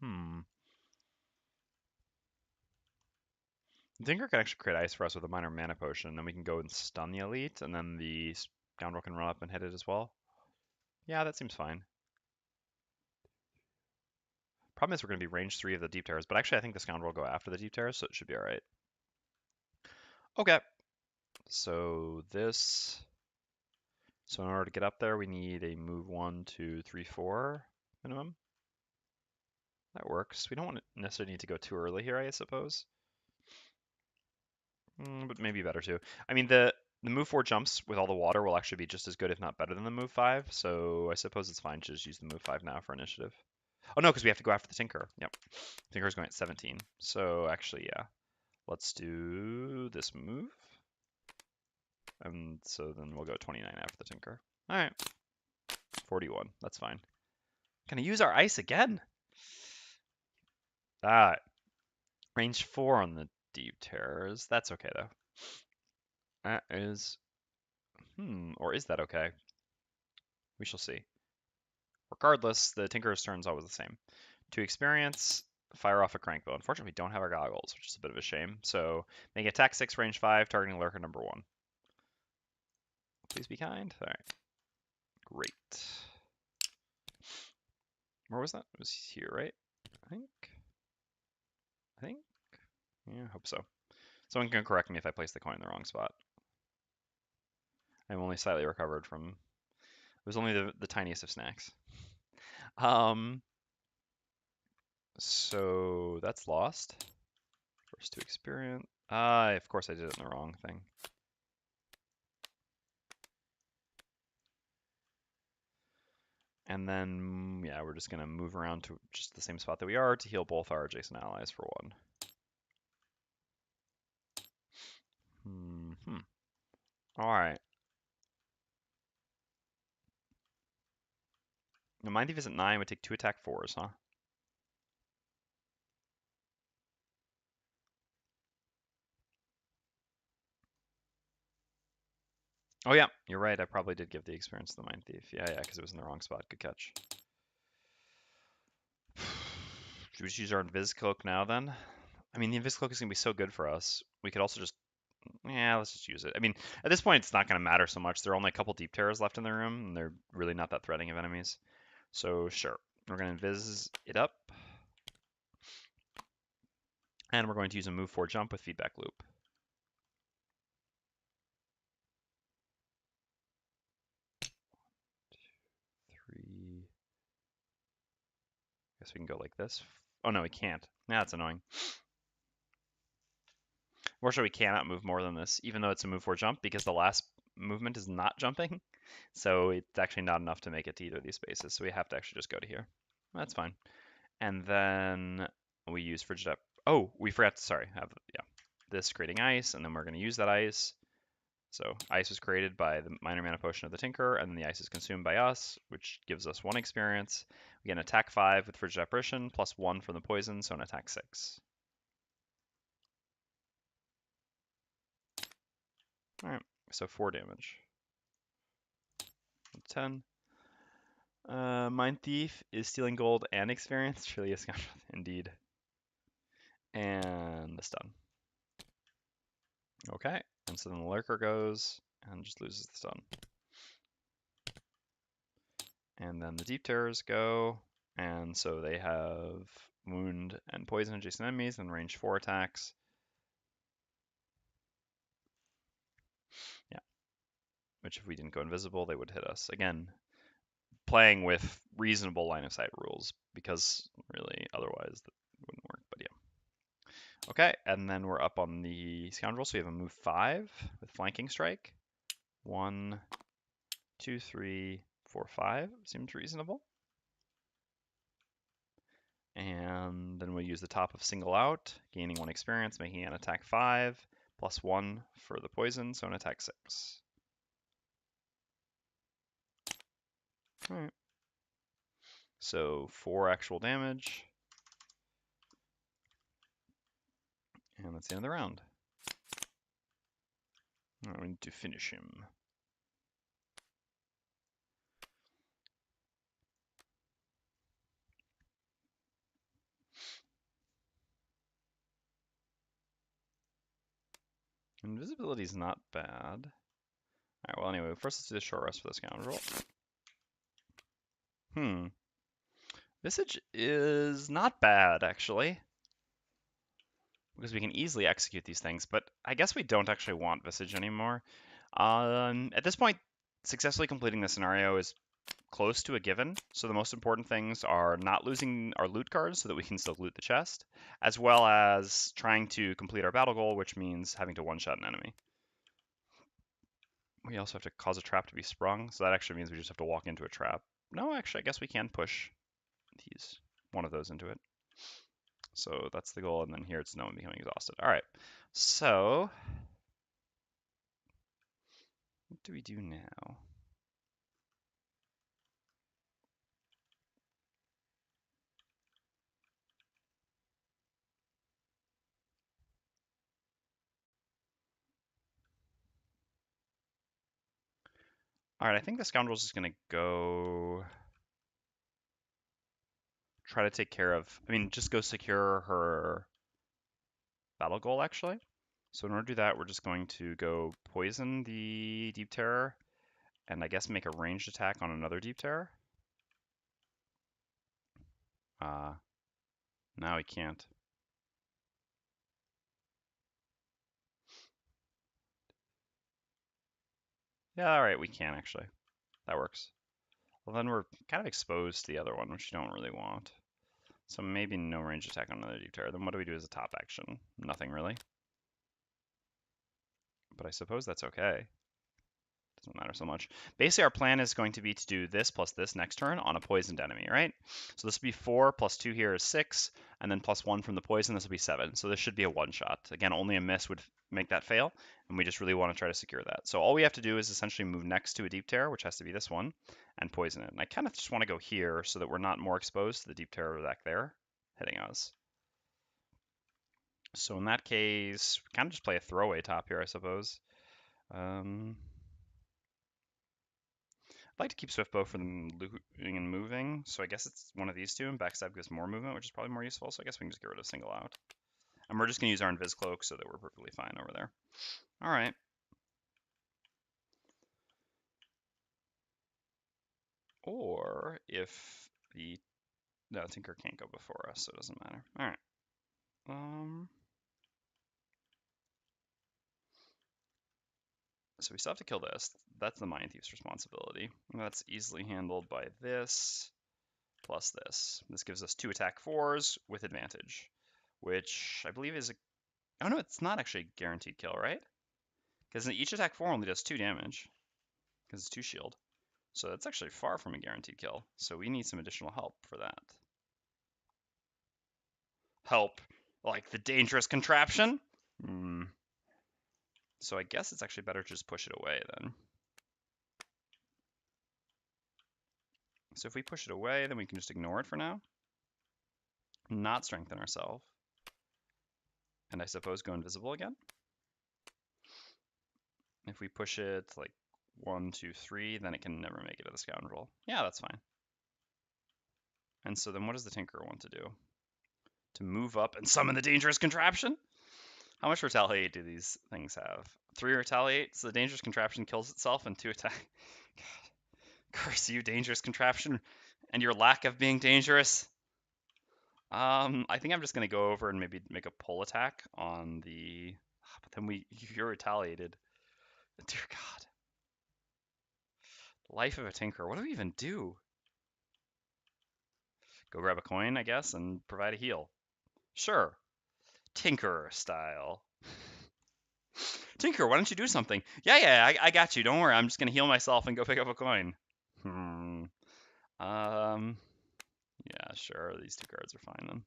Hmm. Dinker can actually create ice for us with a minor mana potion, and then we can go and stun the elite, and then the scoundrel can run up and hit it as well. Yeah, that seems fine. Problem is we're going to be range 3 of the deep terrors, but actually I think the scoundrel will go after the deep terrors, so it should be alright. Okay, so this. So in order to get up there, we need a move 1, 2, 3, 4 minimum. That works. We don't necessarily need to go too early here, I suppose. But maybe better too. I mean, the move 4 jumps with all the water will actually be just as good, if not better than the move 5, so I suppose it's fine to just use the move 5 now for initiative. Oh no, because we have to go after the Tinker. Yep. Tinker's going at 17. So actually, yeah. Let's do this move. And so then we'll go 29 after the Tinker. All right. 41. That's fine. Can I use our ice again? Ah, range 4 on the deep terrors. That's okay, though. That is... or is that okay? We shall see. Regardless, the Tinker's turn's always the same. To experience, fire off a crankbow. Unfortunately, we don't have our goggles, which is a bit of a shame. So, make attack 6, range 5, targeting lurker number 1. Please be kind. All right. Great. Where was that? It was here, right? I think. Yeah, I hope so. Someone can correct me if I place the coin in the wrong spot. I'm only slightly recovered from. It was only the tiniest of snacks. So that's lost. First to experience. Of course I did it in the wrong thing. And then, yeah, we're just going to move around to just the same spot that we are to heal both our adjacent allies for 1. All right. Mindthief is at 9, would take 2 attack 4s, huh? Oh yeah, you're right. I probably did give the experience to the Mindthief. Yeah, because it was in the wrong spot. Good catch. Should we just use our Invis Cloak now then? I mean, the Invis Cloak is going to be so good for us. We could also just, yeah, let's just use it. I mean, at this point, it's not going to matter so much. There are only a couple Deep Terrors left in the room, and they're really not that threatening of enemies. So sure, we're going to Invis it up. And we're going to use a move 4 jump with feedback loop. Three. Guess we can go like this. Oh no, we can't. Nah, that's annoying. Fortunately, we cannot move more than this, even though it's a move 4 jump, because the last movement is not jumping. So it's actually not enough to make it to either of these spaces. So we have to actually just go to here. That's fine. And then we use Frigid Up. Oh, we forgot to, sorry, have, yeah, this creating ice, and then we're going to use that ice. So ice was created by the minor mana potion of the Tinker, and then the ice is consumed by us, which gives us 1 experience. We get an attack 5 with Frigid Apparition, plus 1 from the poison, so an attack 6. Alright, so 4 damage. 10. Mindthief is stealing gold and experience. Truly a Scoundrel, indeed. And the stun. Okay, and so then the Lurker goes and just loses the stun. And then the Deep Terrors go, and so they have wound and poison adjacent enemies and range 4 attacks. Yeah, which if we didn't go invisible, they would hit us. Again, playing with reasonable line of sight rules, because really otherwise that wouldn't work, but yeah. Okay, and then we're up on the Scoundrel, so we have a move 5 with Flanking Strike. 1, 2, 3, 4, 5 seems reasonable. And then we'll use the top of Single Out, gaining 1 experience, making an attack 5, plus 1 for the poison, so an attack 6. Alright. So 4 actual damage. And that's the end of the round. Now we need to finish him. Invisibility is not bad. Alright, well anyway, first let's do the short rest for the Scoundrel. Visage is not bad, actually. Because we can easily execute these things, but I guess we don't actually want Visage anymore. At this point, successfully completing the scenario is close to a given, so the most important things are not losing our loot cards so that we can still loot the chest, as well as trying to complete our battle goal, which means having to one-shot an enemy. We also have to cause a trap to be sprung, so that actually means we just have to walk into a trap. No, actually, I guess we can push one of those into it. So that's the goal, and then here it's no one becoming exhausted. All right, so what do we do now? All right, I think the Scoundrel's is going to go try to take care of, I mean, just go secure her battle goal, actually. So in order to do that, we're just going to go poison the Deep Terror, and I guess make a ranged attack on another Deep Terror. Now we can't. Yeah, all right, we can actually. That works. Well, then we're kind of exposed to the other one, which you don't really want. So maybe no ranged attack on another Deep Terror. Then what do we do as a top action? Nothing really. But I suppose that's okay. doesn't matter so much. Basically, our plan is going to be to do this plus this next turn on a poisoned enemy, right? So this will be 4, plus 2 here is 6, and then plus 1 from the poison, this will be 7. So this should be a one-shot. Again, only a miss would make that fail, and we just really want to try to secure that. So all we have to do is essentially move next to a deep terror, which has to be this one, and poison it. And I kind of just want to go here so that we're not more exposed to the deep terror back there hitting us. So in that case, we kind of just play a throwaway top here, I suppose. I'd like to keep Swiftbow for them looting and moving, so I guess it's one of these two, and Backstab gives more movement, which is probably more useful, so I guess we can just get rid of Single Out. And we're just going to use our Invis Cloak so that we're perfectly fine over there. All right. Or if the... No, Tinker can't go before us, so it doesn't matter. All right. So we still have to kill this. That's the Mindthief's responsibility. And that's easily handled by this plus this. This gives us 2 attack 4s with advantage, which I believe is a... Oh no, it's not actually a guaranteed kill, right? Because each attack 4 only does 2 damage, because it's 2 shield. So that's actually far from a guaranteed kill. So we need some additional help for that. Help, like the dangerous contraption? So I guess it's actually better to just push it away then. So if we push it away, then we can just ignore it for now. Not strengthen ourselves. And I suppose go invisible again. If we push it like 1, 2, 3, then it can never make it to the Scoundrel. Yeah, that's fine. And so then what does the Tinker want to do? To move up and summon the dangerous contraption? How much retaliate do these things have? 3 retaliate, so the dangerous contraption kills itself, and 2 attack. God. Curse you, dangerous contraption, and your lack of being dangerous. I think I'm just gonna go over and maybe make a pull attack on the. But then you're retaliated. Dear God. Life of a Tinker. What do we even do? Go grab a coin, I guess, and provide a heal. Sure. Tinker style. Tinker, why don't you do something? Yeah, I got you. Don't worry. I'm just gonna heal myself and go pick up a coin. Yeah, sure. These 2 cards are fine then.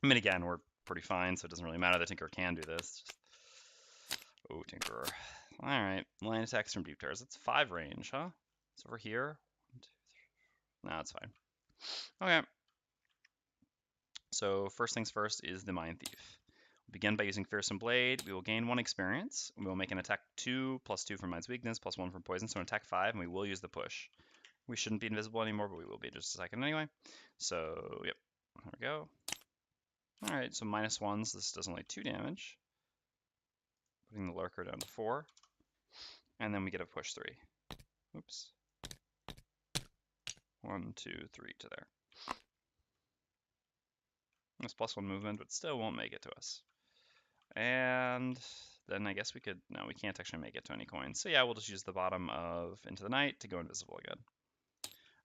I mean, again, we're pretty fine, so it doesn't really matter that Tinker can do this. Oh, Tinker. All right. Line attacks from deep terrors. That's 5 range, huh? It's over here. 1, 2, 3. No, it's fine. Okay. So first things first is the Mindthief. We'll begin by using Fearsome Blade. We will gain 1 experience. We will make an attack 2, plus 2 from Mind's Weakness, plus 1 from Poison, so an attack 5, and we will use the push. We shouldn't be invisible anymore, but we will be in just a second anyway. So, yep. There we go. All right, so -1s. This does only 2 damage. Putting the Lurker down to 4. And then we get a push 3. Oops. 1, 2, 3 to there. It's +1 movement, but still won't make it to us. And then I guess we could... No, we can't actually make it to any coins. So yeah, we'll just use the bottom of Into the Night to go invisible again.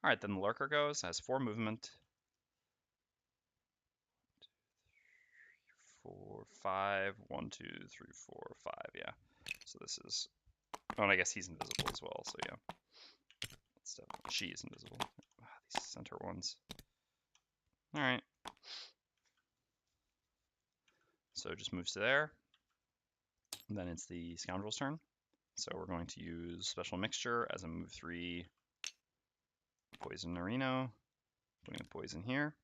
All right, then the Lurker goes, has 4 movement. 4, 5, 1, 2, 3, 4, 5, yeah. So this is... Oh, and I guess he's invisible as well, so yeah. She's invisible. These center ones. All right. So it just moves to there. And then it's the Scoundrel's turn. So we're going to use Special Mixture as a move 3 Poison Areno, putting the poison here.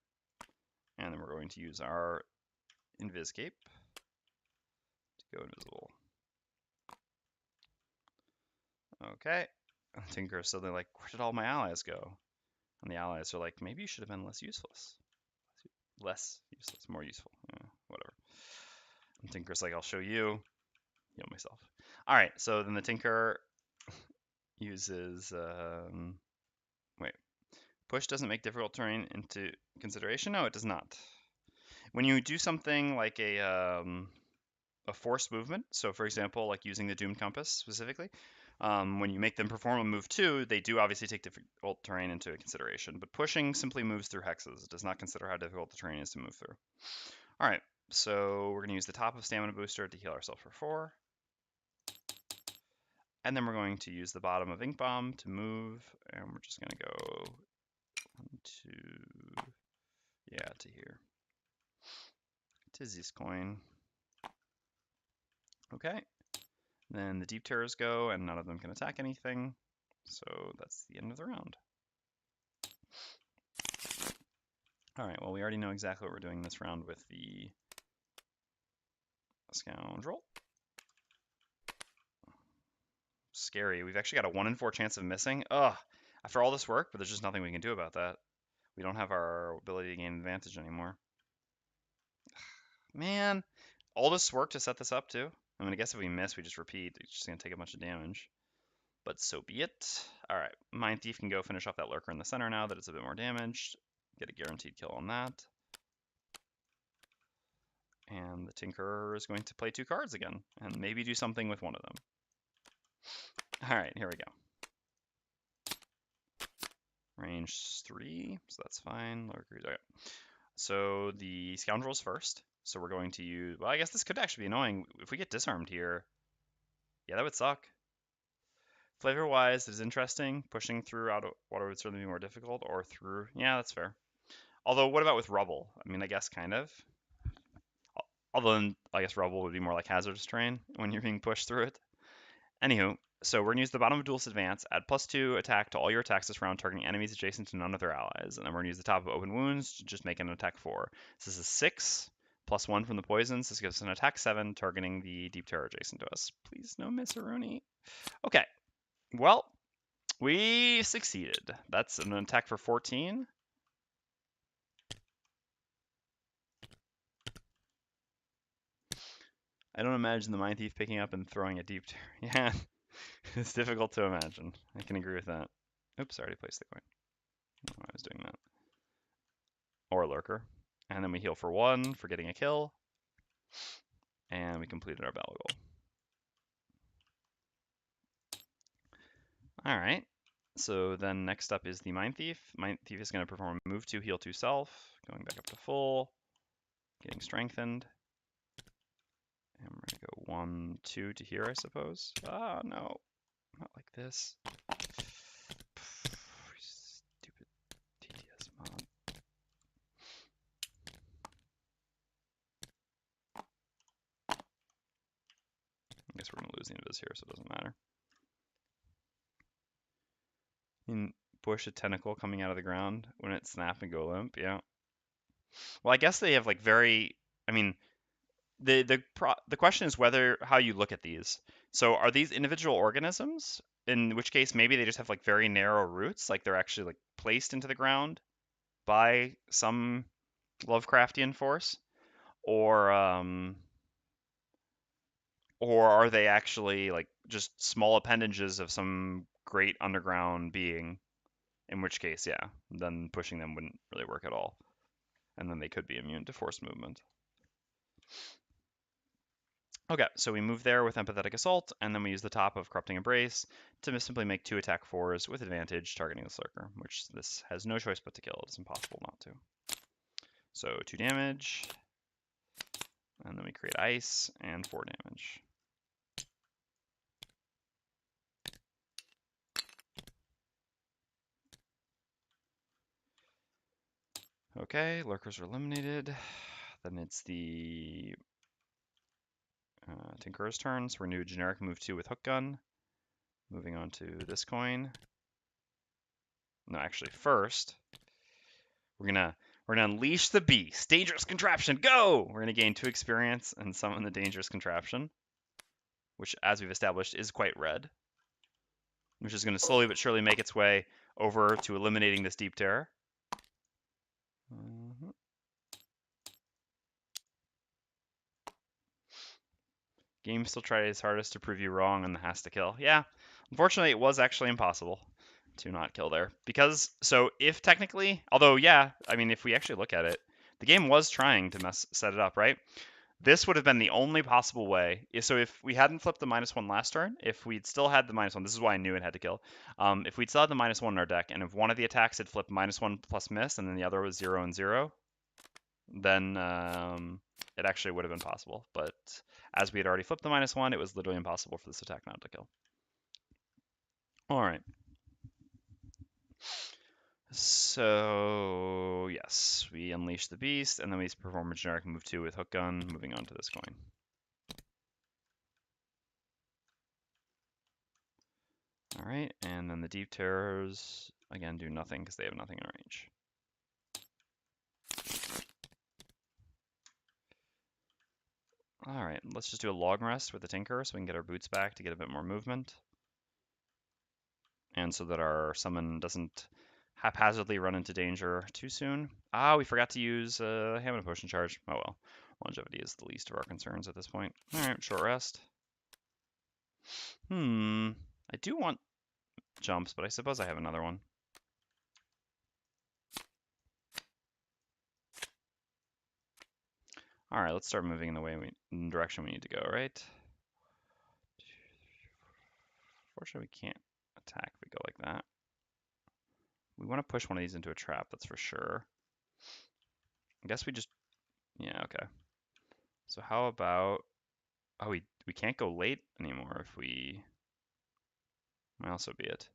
And then we're going to use our Inviscape to go invisible. Okay. Tinker, so they're like, where did all my allies go? And the allies are like, maybe you should have been less useless. Less useless, more useful. Yeah, whatever. And Tinker's like, I'll show you. Heal myself. All right, so then the Tinker uses... wait. Push doesn't make difficult terrain into consideration? No, it does not. When you do something like a forced movement, so for example, like using the Doomed Compass specifically, when you make them perform a move 2, they do obviously take difficult terrain into consideration, but pushing simply moves through hexes. It does not consider how difficult the terrain is to move through. All right, so we're going to use the top of Stamina Booster to heal ourselves for 4. And then we're going to use the bottom of Ink Bomb to move, and we're just gonna go 1, 2, yeah, to here. Tizzy's coin. Okay. Then the deep terrors go, and none of them can attack anything. So that's the end of the round. All right, well, we already know exactly what we're doing this round with the Scoundrel. Scary. We've actually got a 1 in 4 chance of missing. Ugh. After all this work, but there's just nothing we can do about that. We don't have our ability to gain advantage anymore. Man, all this work to set this up, too? I mean, I guess if we miss, we just repeat. It's just going to take a bunch of damage. But so be it. All right, Mindthief can go finish off that lurker in the center now that it's a bit more damaged. Get a guaranteed kill on that. And the Tinkerer is going to play 2 cards again, and maybe do something with one of them. All right, here we go. Range 3, so that's fine. Lurkers, okay. So the Scoundrel's first. So we're going to use, well, I guess this could actually be annoying. If we get disarmed here, yeah, that would suck. Flavor-wise, it is interesting. Pushing through out of water would certainly be more difficult, or through, yeah, that's fair. Although, what about with rubble? I mean, I guess kind of. Although, I guess rubble would be more like hazardous terrain when you're being pushed through it. Anywho, so we're going to use the bottom of Duelist Advance, add +2 attack to all your attacks this round, targeting enemies adjacent to none of their allies. And then we're going to use the top of Open Wounds to just make an attack 4. So this is 6, +1 from the poisons. This gives us an attack 7, targeting the Deep Terror adjacent to us. Please no Misaruni. Okay, well, we succeeded. That's an attack for 14. I don't imagine the Mindthief picking up and throwing a Deep Terror. Yeah, it's difficult to imagine. I can agree with that. Oops, I already placed the coin. Oh, I was doing that. Or a lurker. And then we heal for 1 for getting a kill. And we completed our battle goal. Alright. So then next up is the Mindthief. Mindthief is going to perform move 2, heal 2 self. Going back up to full. Getting strengthened. And we're going to go 1, 2 to here, I suppose. Ah, no. Not like this. Stupid TTS mod. I guess we're going to lose the invis here, so it doesn't matter. In push a tentacle coming out of the ground when it snap and go limp, yeah. Well, I guess they have like very, I mean, the question is how you look at these. So are these individual organisms? In which case maybe they just have like very narrow roots, like they're actually like placed into the ground by some Lovecraftian force, or are they actually like just small appendages of some great underground being? In which case, yeah, then pushing them wouldn't really work at all. And then they could be immune to forced movement. Okay, so we move there with Empathetic Assault, and then we use the top of Corrupting Embrace to simply make 2 attack 4s with advantage targeting the Lurker, which this has no choice but to kill. It's impossible not to. So 2 damage, and then we create Ice, and 4 damage. Okay, Lurkers are eliminated. Then it's the Tinkerer's turn, so we're going to do a generic move 2 with Hook Gun. Moving on to this coin. No, actually, first, we're gonna unleash the beast. Dangerous contraption, go! We're gonna gain 2 experience and summon the dangerous contraption, which, as we've established, is quite red. Which is gonna slowly but surely make its way over to eliminating this Deep Terror. Game still tries its hardest to prove you wrong on the has to kill. Yeah, unfortunately, it was actually impossible to not kill there. Because, so if technically, although, yeah, I mean, if we actually look at it, the game was trying to set it up, right? This would have been the only possible way. So if we hadn't flipped the -1 last turn, if we'd still had the -1, this is why I knew it had to kill. If we'd still had the -1 in our deck, and if one of the attacks had flipped -1 plus miss, and then the other was 0 and 0, then it actually would have been possible. But as we had already flipped the -1, it was literally impossible for this attack not to kill. All right. So, yes, we unleash the beast, and then we perform a generic move 2 with hook gun, moving on to this coin. All right, and then the deep terrors, again, do nothing because they have nothing in range. All right, let's just do a long rest with the Tinker so we can get our boots back to get a bit more movement. And so that our summon doesn't haphazardly run into danger too soon. Ah, we forgot to use Hammer Potion Charge. Oh well, longevity is the least of our concerns at this point. All right, short rest. I do want jumps, but I suppose I have another one. All right, let's start moving in the direction we need to go, right? Fortunately, we can't attack if we go like that. We want to push one of these into a trap, that's for sure. I guess we just, yeah, okay. So how about, oh, we can't go late anymore if we, might also be it.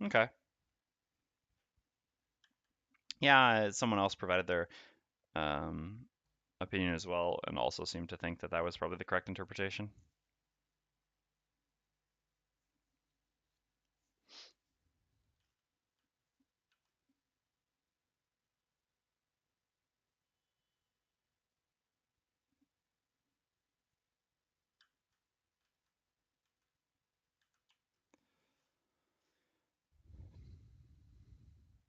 Okay. Yeah, someone else provided their opinion as well, and also seemed to think that that was probably the correct interpretation.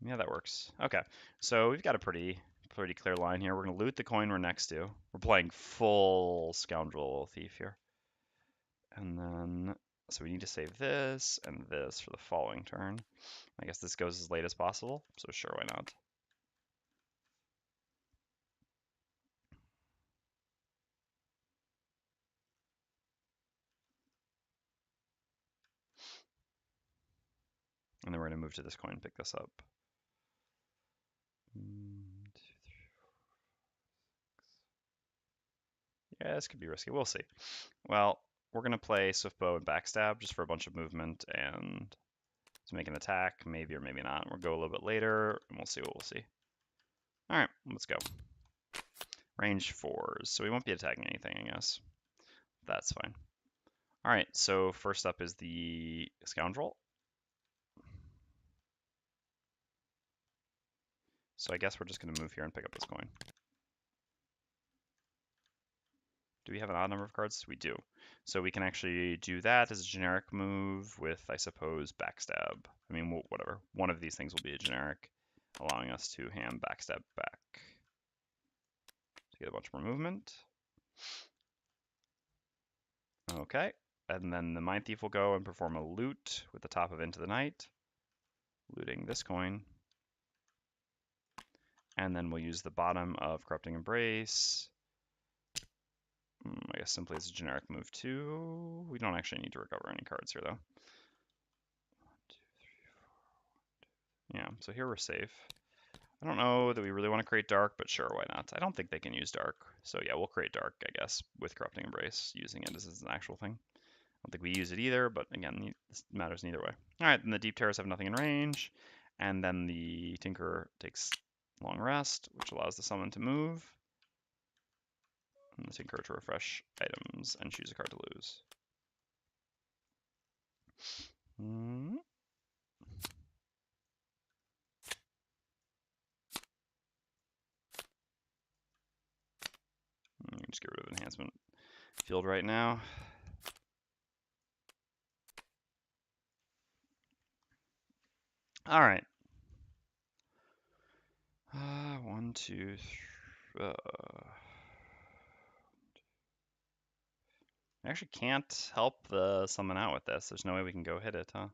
Yeah, that works. Okay, so we've got a pretty clear line here. We're gonna loot the coin we're next to. We're playing full Scoundrel Thief here. And then, so we need to save this and this for the following turn. I guess this goes as late as possible, so sure, why not? And then we're gonna move to this coin, pick this up. 1, 2, 3, 4, 6. Yeah, this could be risky. We'll see. Well, we're gonna play Swiftbow and Backstab just for a bunch of movement and to make an attack, maybe or maybe not. We'll go a little bit later, and we'll see what we'll see. All right, let's go. Range 4s, so we won't be attacking anything, I guess. That's fine. All right, so first up is the Scoundrel. So I guess we're just gonna move here and pick up this coin. Do we have an odd number of cards? We do. So we can actually do that as a generic move with, I suppose, Backstab. I mean, whatever. One of these things will be a generic, allowing us to ham Backstab back to get a bunch more movement. Okay, and then the Mindthief will go and perform a loot with the top of Into the Night, looting this coin. And then we'll use the bottom of Corrupting Embrace. I guess simply as a generic move too. We don't actually need to recover any cards here though. 1, 2, 3, 4, 1, 2. Yeah, so here we're safe. I don't know that we really want to create Dark, but sure, why not? I don't think they can use Dark. So yeah, we'll create Dark, I guess, with Corrupting Embrace, using it as an actual thing. I don't think we use it either, but again, this matters neither way. All right, then the Deep Terrors have nothing in range, and then the Tinker takes Long Rest, which allows the summon to move, and the Tinker to refresh items and choose a card to lose. Just get rid of enhancement field right now. All right. 1, 2, 3. I actually can't help the summon out with this. There's no way we can go hit it, huh?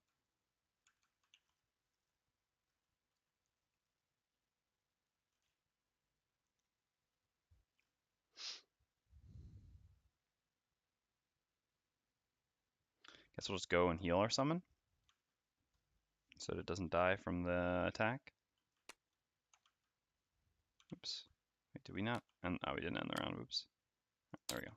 Guess we'll just go and heal our summon so that it doesn't die from the attack. Oops. Wait, did we not? Oh, we didn't end the round. Oops. There we go.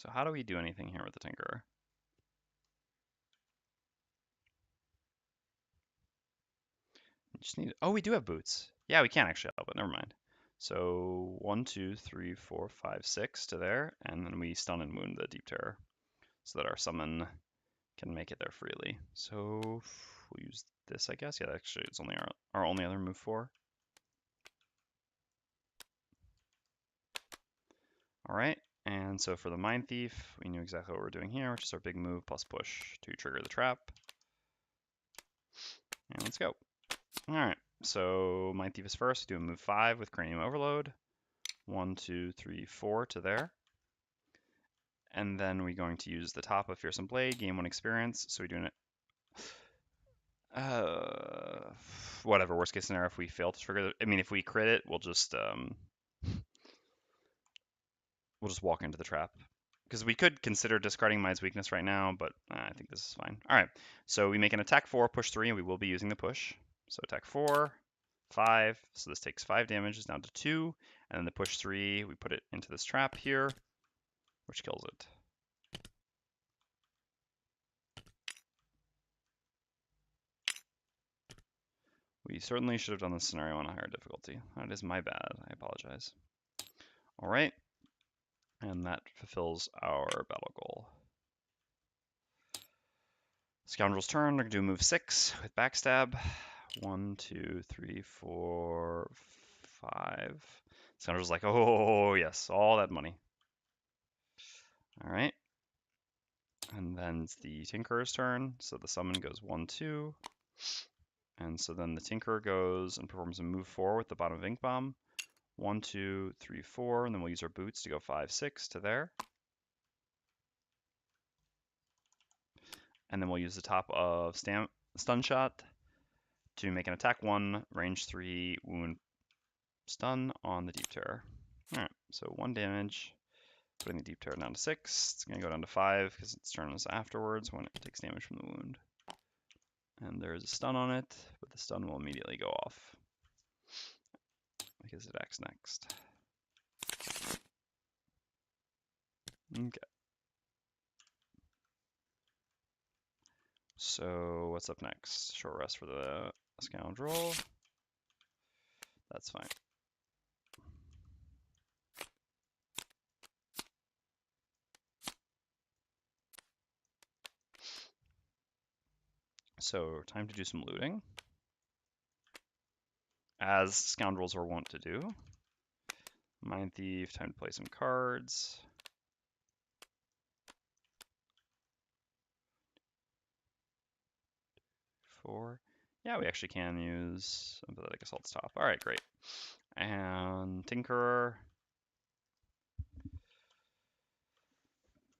So how do we do anything here with the Tinkerer? Just need. Oh, we do have boots. Yeah, we can actually help it. Never mind. So 1, 2, 3, 4, 5, 6 to there, and then we stun and wound the Deep Terror, so that our summon can make it there freely. So we'll use this, I guess. Yeah, actually, it's only our only other move 4. All right, and so for the Mindthief, we knew exactly what we're doing here, which is our big move plus push to trigger the trap. And let's go. All right, so Mindthief is first. We do a move 5 with Cranium Overload. 1, 2, 3, 4 to there. And then we're going to use the top of Fearsome Blade, gain 1 experience. So we're doing it. Whatever, worst case scenario, if we fail to trigger, I mean, if we crit it, we'll just walk into the trap. Because we could consider discarding Mine's Weakness right now, but I think this is fine. All right, so we make an attack 4, push 3, and we will be using the push. So attack 4, 5, so this takes 5 damage, it's down to 2, and then the push 3, we put it into this trap here, which kills it. We certainly should have done this scenario on a higher difficulty. That is my bad, I apologize. All right, and that fulfills our battle goal. Scoundrel's turn, we're gonna do move 6 with backstab. 1, 2, 3, 4, 5. Scoundrel's like, oh yes, all that money. All right. And then it's the Tinkerer's turn. So the summon goes 1, 2. And so then the Tinkerer goes and performs a move 4 with the bottom of Ink Bomb. 1, 2, 3, 4. And then we'll use our boots to go 5, 6 to there. And then we'll use the top of Stun Shot to make an attack 1, range 3, wound stun on the Deep Terror. All right, so 1 damage, putting the Deep Terror down to 6. It's going to go down to 5 because its turn is afterwards when it takes damage from the wound. And there is a stun on it, but the stun will immediately go off because it acts next. Okay. So what's up next? Short rest for the Scoundrel. That's fine. So time to do some looting, as Scoundrels are wont to do. Mindthief, time to play some cards. Yeah, we actually can use Empathetic Assault's top. All right, great. And Tinkerer.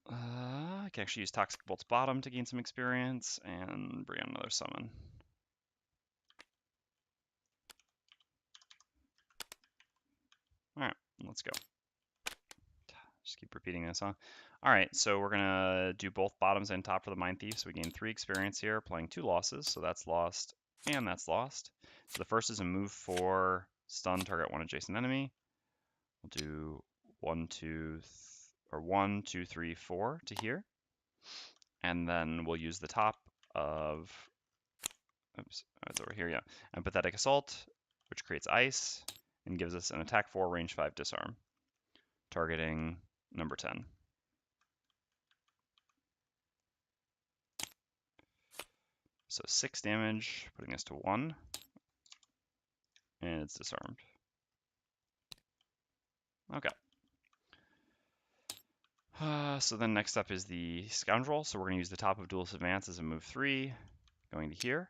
I can actually use Toxic Bolt's bottom to gain some experience and bring on another summon. All right, let's go. Just keep repeating this, huh? All right, so we're gonna do both bottoms and top for the Mindthief. So we gain 3 experience here, playing 2 losses. So that's lost and that's lost. So the first is a move 4, stun target 1 adjacent enemy. We'll do 1, 2, 3, 4 to here. And then we'll use the top of, oops, it's over here, yeah, Empathetic Assault, which creates ice and gives us an attack 4, range 5 disarm, targeting number 10. So 6 damage, putting us to 1, and it's disarmed. Okay. So then next up is the Scoundrel. So we're going to use the top of Duelist Advance as a move 3, going to here.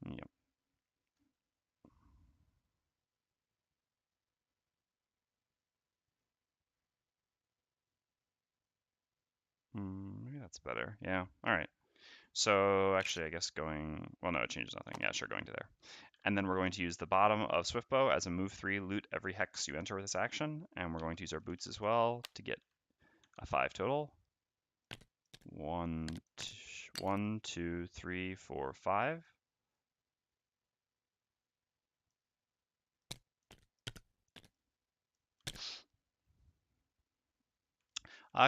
Yep. Maybe that's better. Yeah. All right. So actually, I guess going, well, no, it changes nothing. Yeah, sure, going to there. And then we're going to use the bottom of Swiftbow as a move 3, loot every hex you enter with this action. And we're going to use our boots as well to get a 5 total. 1, 2, 3, 4, 5.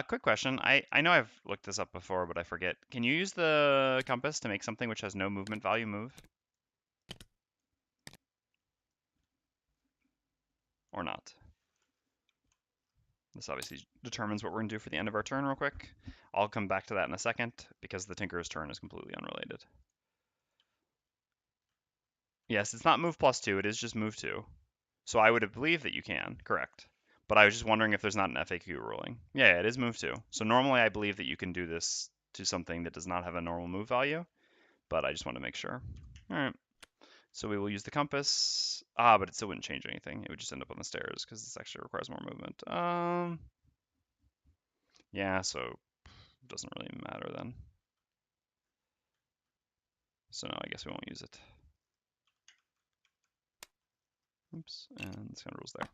Quick question. I know I've looked this up before, but I forget. Can you use the compass to make something which has no movement value move? Or not? This obviously determines what we're going to do for the end of our turn real quick. I'll come back to that in a second because the Tinkerer's turn is completely unrelated. Yes, it's not move +2, it is just move 2. So I would believe that you can, correct. But I was just wondering if there's not an FAQ ruling. Yeah, it is move 2. So normally I believe that you can do this to something that does not have a normal move value, but I just want to make sure. All right. So we will use the compass. But it still wouldn't change anything. It would just end up on the stairs because this actually requires more movement. Yeah, so it doesn't really matter then. So no, I guess we won't use it. Oops, and Scoundrel's there.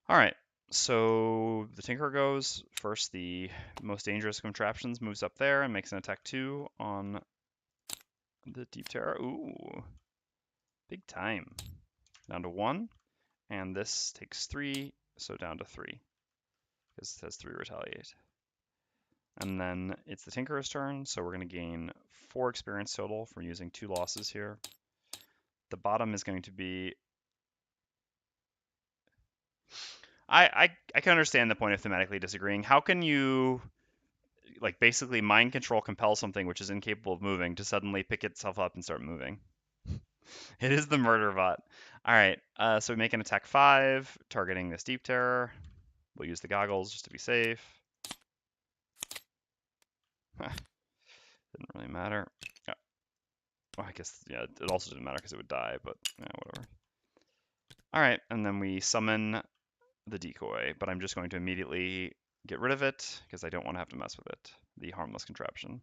All right, so the Tinker goes first. The most dangerous contraptions moves up there and makes an attack 2 on the Deep Terror. Ooh, big time. Down to 1, and this takes 3, so down to 3. Because it has 3 retaliate. And then it's the Tinkerer's turn, so we're going to gain 4 experience total from using 2 losses here. The bottom is going to be... I can understand the point of thematically disagreeing. How can you, like, basically mind control compel something which is incapable of moving to suddenly pick itself up and start moving? It is the murder bot. All right, so we make an attack 5, targeting this Deep Terror. We'll use the goggles just to be safe. Didn't really matter. Well, I guess, yeah, it also didn't matter because it would die, but yeah, whatever. All right, and then we summon the decoy, but I'm just going to immediately get rid of it because I don't want to have to mess with it, the harmless contraption.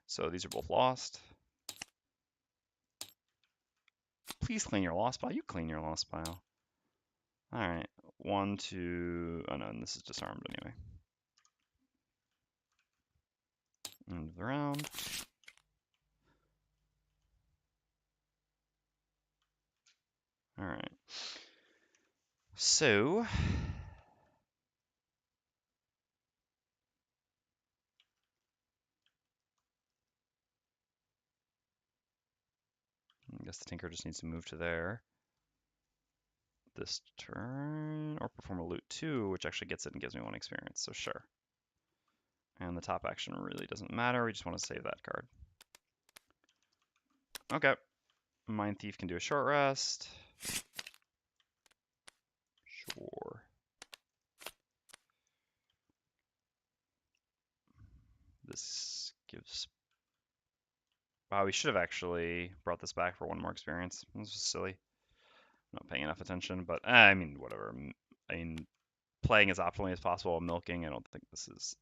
So these are both lost. Please clean your lost pile. You clean your lost pile. All right, 1, 2, oh no, and this is disarmed anyway. End of the round. All right. So I guess the Tinker just needs to move to there this turn, or perform a loot 2, which actually gets it and gives me 1 experience, so sure. And the top action really doesn't matter, we just want to save that card. Okay. Mindthief can do a short rest. Sure. This gives... Wow, we should have actually brought this back for 1 more experience. This was silly. I'm not paying enough attention, but I mean, whatever. I mean, playing as optimally as possible while milking, I don't think this is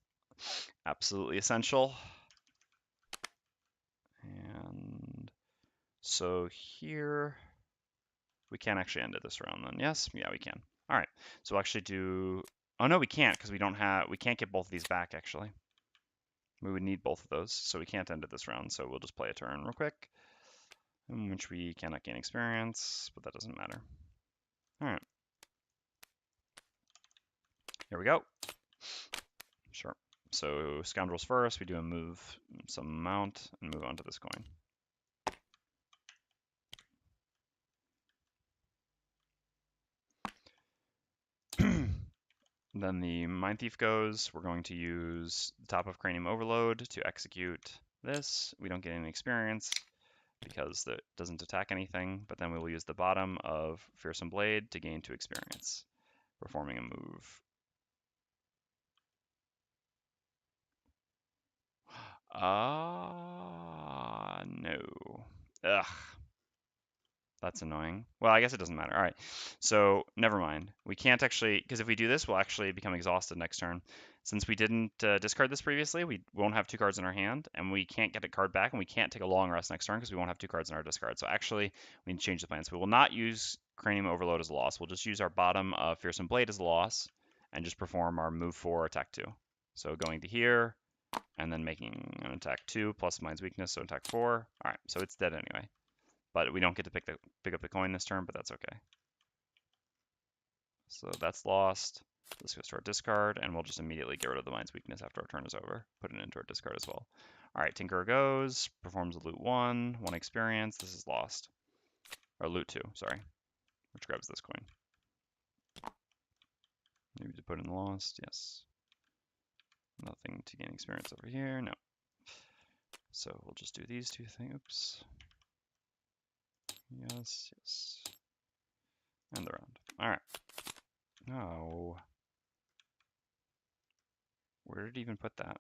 absolutely essential. And so here, we can actually end it this round then. Yes? Yeah, we can. All right. So we'll actually do... Oh, no, we can't because we can't get both of these back, actually. We would need both of those, so we can't end it this round, so we'll just play a turn real quick, in which we cannot gain experience, but that doesn't matter. All right. Here we go. Sure. So Scoundrels first, we do a move some amount and move on to this coin. Then the Mindthief goes. We're going to use the top of Cranium Overload to execute this. We don't get any experience because that doesn't attack anything, but then we will use the bottom of Fearsome Blade to gain 2 experience, performing a move. No. Ugh. That's annoying. Well, I guess it doesn't matter. All right. So never mind. We can't actually, because if we do this, we'll actually become exhausted next turn. Since we didn't discard this previously, we won't have 2 cards in our hand, and we can't get a card back, and we can't take a long rest next turn because we won't have 2 cards in our discard. So actually, we need to change the plans. We will not use Cranium Overload as a loss. We'll just use our bottom of Fearsome Blade as a loss, and just perform our move 4, attack 2. So going to here, and then making an attack 2 plus Mind's Weakness, so attack 4. All right, so it's dead anyway. But we don't get to pick up the coin this turn, but that's okay. So that's lost. This goes to our discard, and we'll just immediately get rid of the Mind's Weakness after our turn is over. Put it into our discard as well. All right, Tinkerer goes, performs a loot 1 experience. This is lost. Or loot 2, sorry. Which grabs this coin. Maybe to put in lost, yes. Nothing to gain experience over here, no. So we'll just do these 2 things. Oops. Yes, yes. End the round. All right. No. Where did it even put that?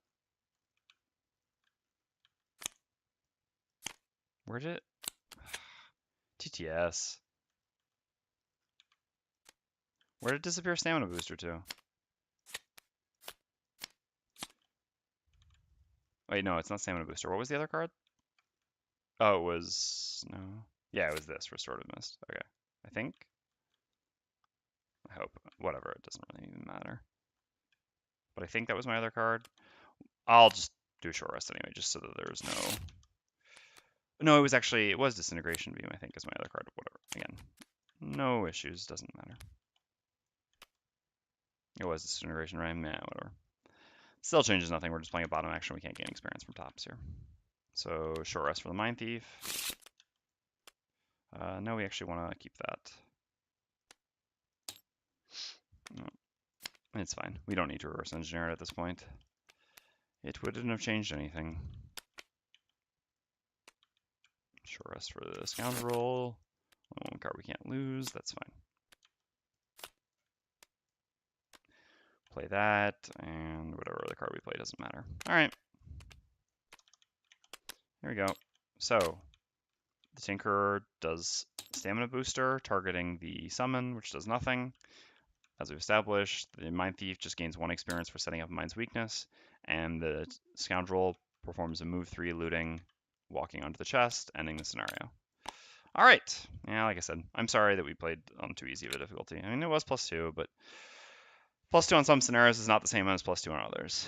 Where did it? TTS. Where did it disappear stamina booster to? Wait, no, it's not stamina booster. What was the other card? Oh, it was... No. Yeah, it was this, Restorative Mist. Okay. I think. I hope. Whatever, it doesn't really even matter. But I think that was my other card. I'll just do a short rest anyway, just so that there's no... No, it was Disintegration Beam, I think, is my other card. Whatever. Again, no issues, doesn't matter. It was Disintegration, right? Nah, whatever. Still changes nothing. We're just playing a bottom action. We can't gain experience from tops here. So short rest for the Mindthief. No, we actually want to keep that. No, it's fine. We don't need to reverse engineer it at this point. It wouldn't have changed anything. Short rest for the Scoundrel. One card we can't lose. That's fine. Play that, and whatever other card we play doesn't matter. All right. Here we go. So the Tinkerer does Stamina Booster, targeting the Summon, which does nothing. As we've established, the Mindthief just gains 1 experience for setting up Mind's Weakness, and the Scoundrel performs a move 3 looting, walking onto the chest, ending the scenario. All right. Yeah, like I said, I'm sorry that we played on too easy of a difficulty. I mean, it was +2, but +2 on some scenarios is not the same as +2 on others.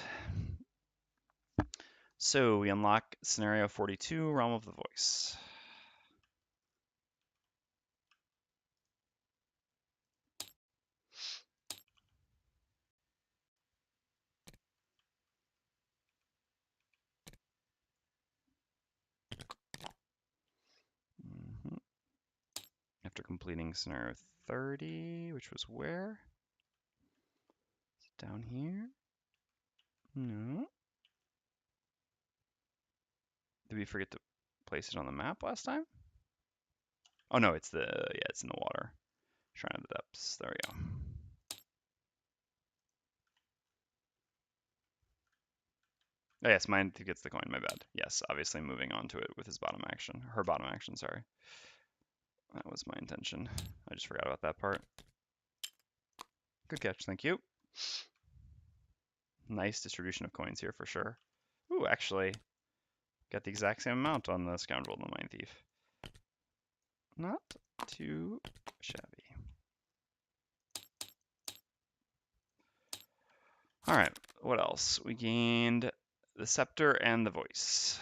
So we unlock scenario 42, Realm of the Voice. After completing scenario 30, which was where? Is it down here? No. Did we forget to place it on the map last time? Oh no, it's it's in the water. Shrine of the Depths. There we go. Oh yes, mine gets the coin, my bad. Yes, obviously moving on to it with his bottom action. Her bottom action, sorry. That was my intention. I just forgot about that part. Good catch, thank you. Nice distribution of coins here for sure. Ooh, actually, got the exact same amount on the Scoundrel and the Mindthief. Not too shabby. All right, what else? We gained the Scepter and the Voice.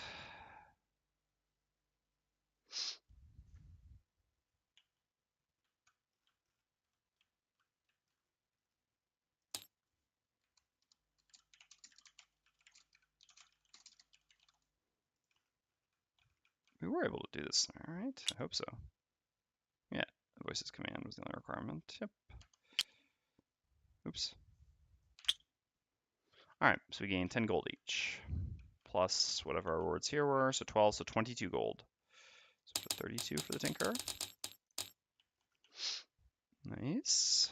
We were able to do this, all right? I hope so. Yeah, the Voices command was the only requirement. Yep. Oops. All right, so we gain 10 gold each, plus whatever our rewards here were, so 12, so 22 gold. So put 32 for the Tinker. Nice.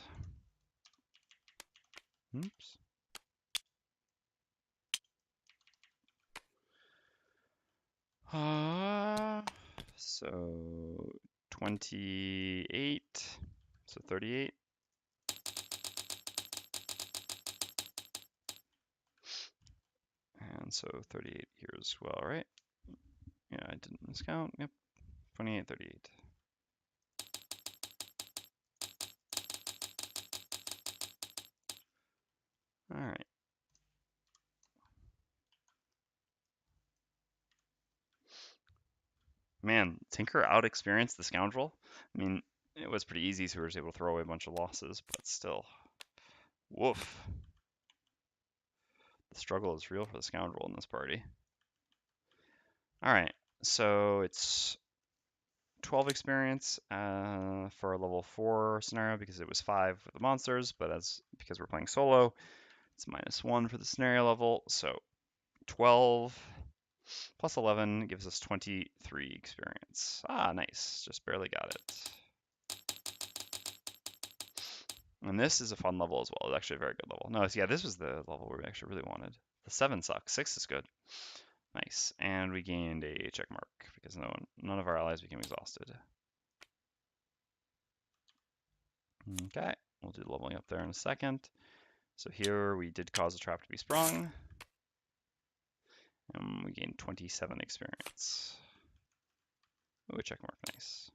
Oops. So 28, so 38. And so 38 here as well, right? Yeah, I didn't miscount. Yep, 28, 38. All right. Man, Tinker out-experienced the Scoundrel. I mean, it was pretty easy, so we were able to throw away a bunch of losses, but still, Woof. The struggle is real for the Scoundrel in this party. All right, so it's 12 experience for a level 4 scenario because it was 5 with the monsters, but because we're playing solo, it's -1 for the scenario level. So 12 plus 11 gives us 23 experience. Ah, nice. Just barely got it. And this is a fun level as well. It's actually a very good level. No, yeah, this was the level where we actually really wanted. The 7 sucks. 6 is good. Nice. And we gained a check mark because none of our allies became exhausted. Okay, we'll do the leveling up there in a second. So here we did cause a trap to be sprung. And we gained 27 experience. Ooh, a check mark, nice.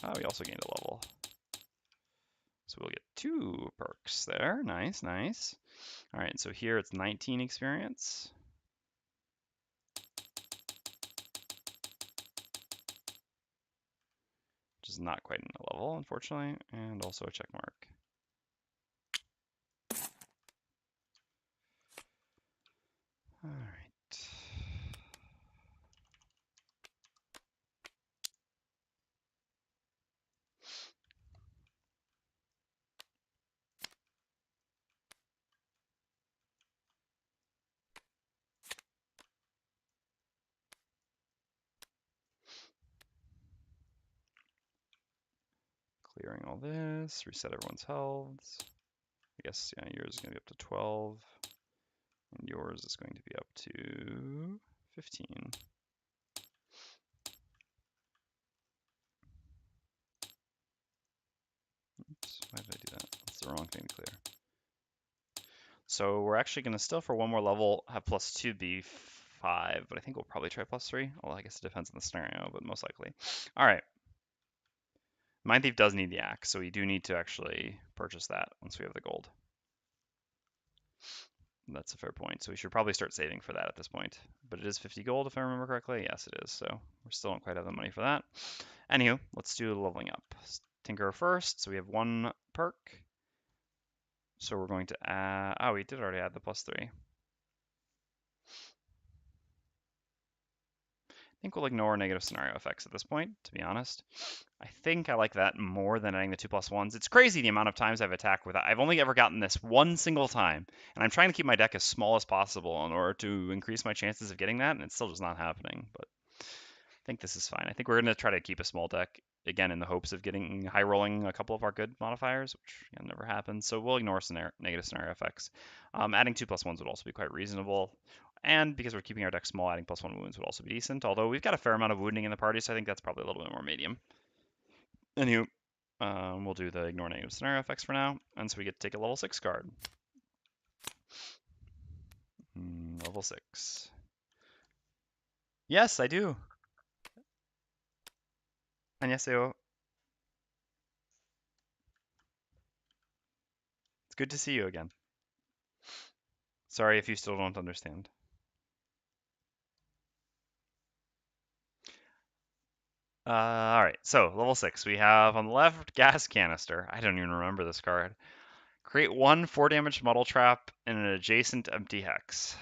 Oh, we also gained a level. So we'll get 2 perks there. Nice, nice. All right, so here it's 19 experience. Which is not quite a level, unfortunately, and also a check mark. All right. Clearing all this, reset everyone's health. I guess, yeah, yours is going to be up to 12, and yours is going to be up to 15. Oops, why did I do that? That's the wrong thing to clear. So we're actually going to still, for one more level, have +2 be 5, but I think we'll probably try +3. Well, I guess it depends on the scenario, but most likely. All right. Mindthief does need the axe, so we do need to actually purchase that once we have the gold. That's a fair point. So we should probably start saving for that at this point. But it is 50 gold if I remember correctly. Yes, it is. So we still don't quite have the money for that. Anywho, let's do the leveling up. Tinker first. So we have 1 perk. So we're going to add... Oh, we did already add the +3. I think we'll ignore negative scenario effects at this point, to be honest. I think I like that more than adding the 2+1s. It's crazy the amount of times I've attacked with that. I've only ever gotten this one single time, and I'm trying to keep my deck as small as possible in order to increase my chances of getting that, and it's still just not happening. But I think this is fine. I think we're going to try to keep a small deck, again, in the hopes of getting high rolling a couple of our good modifiers, which never happens. So we'll ignore negative scenario effects. Adding 2+1s would also be quite reasonable. And because we're keeping our deck small, adding +1 wounds would also be decent. Although we've got a fair amount of wounding in the party, so I think that's probably a little bit more medium. Anywho, we'll do the ignore negative scenario effects for now. And so we get to take a level 6 card. Level 6. Yes, I do. 안녕하세요. It's good to see you again. Sorry if you still don't understand. All right, so level 6. We have on the left gas canister. I don't even remember this card. Create 1 4 damage muddle trap in an adjacent empty hex.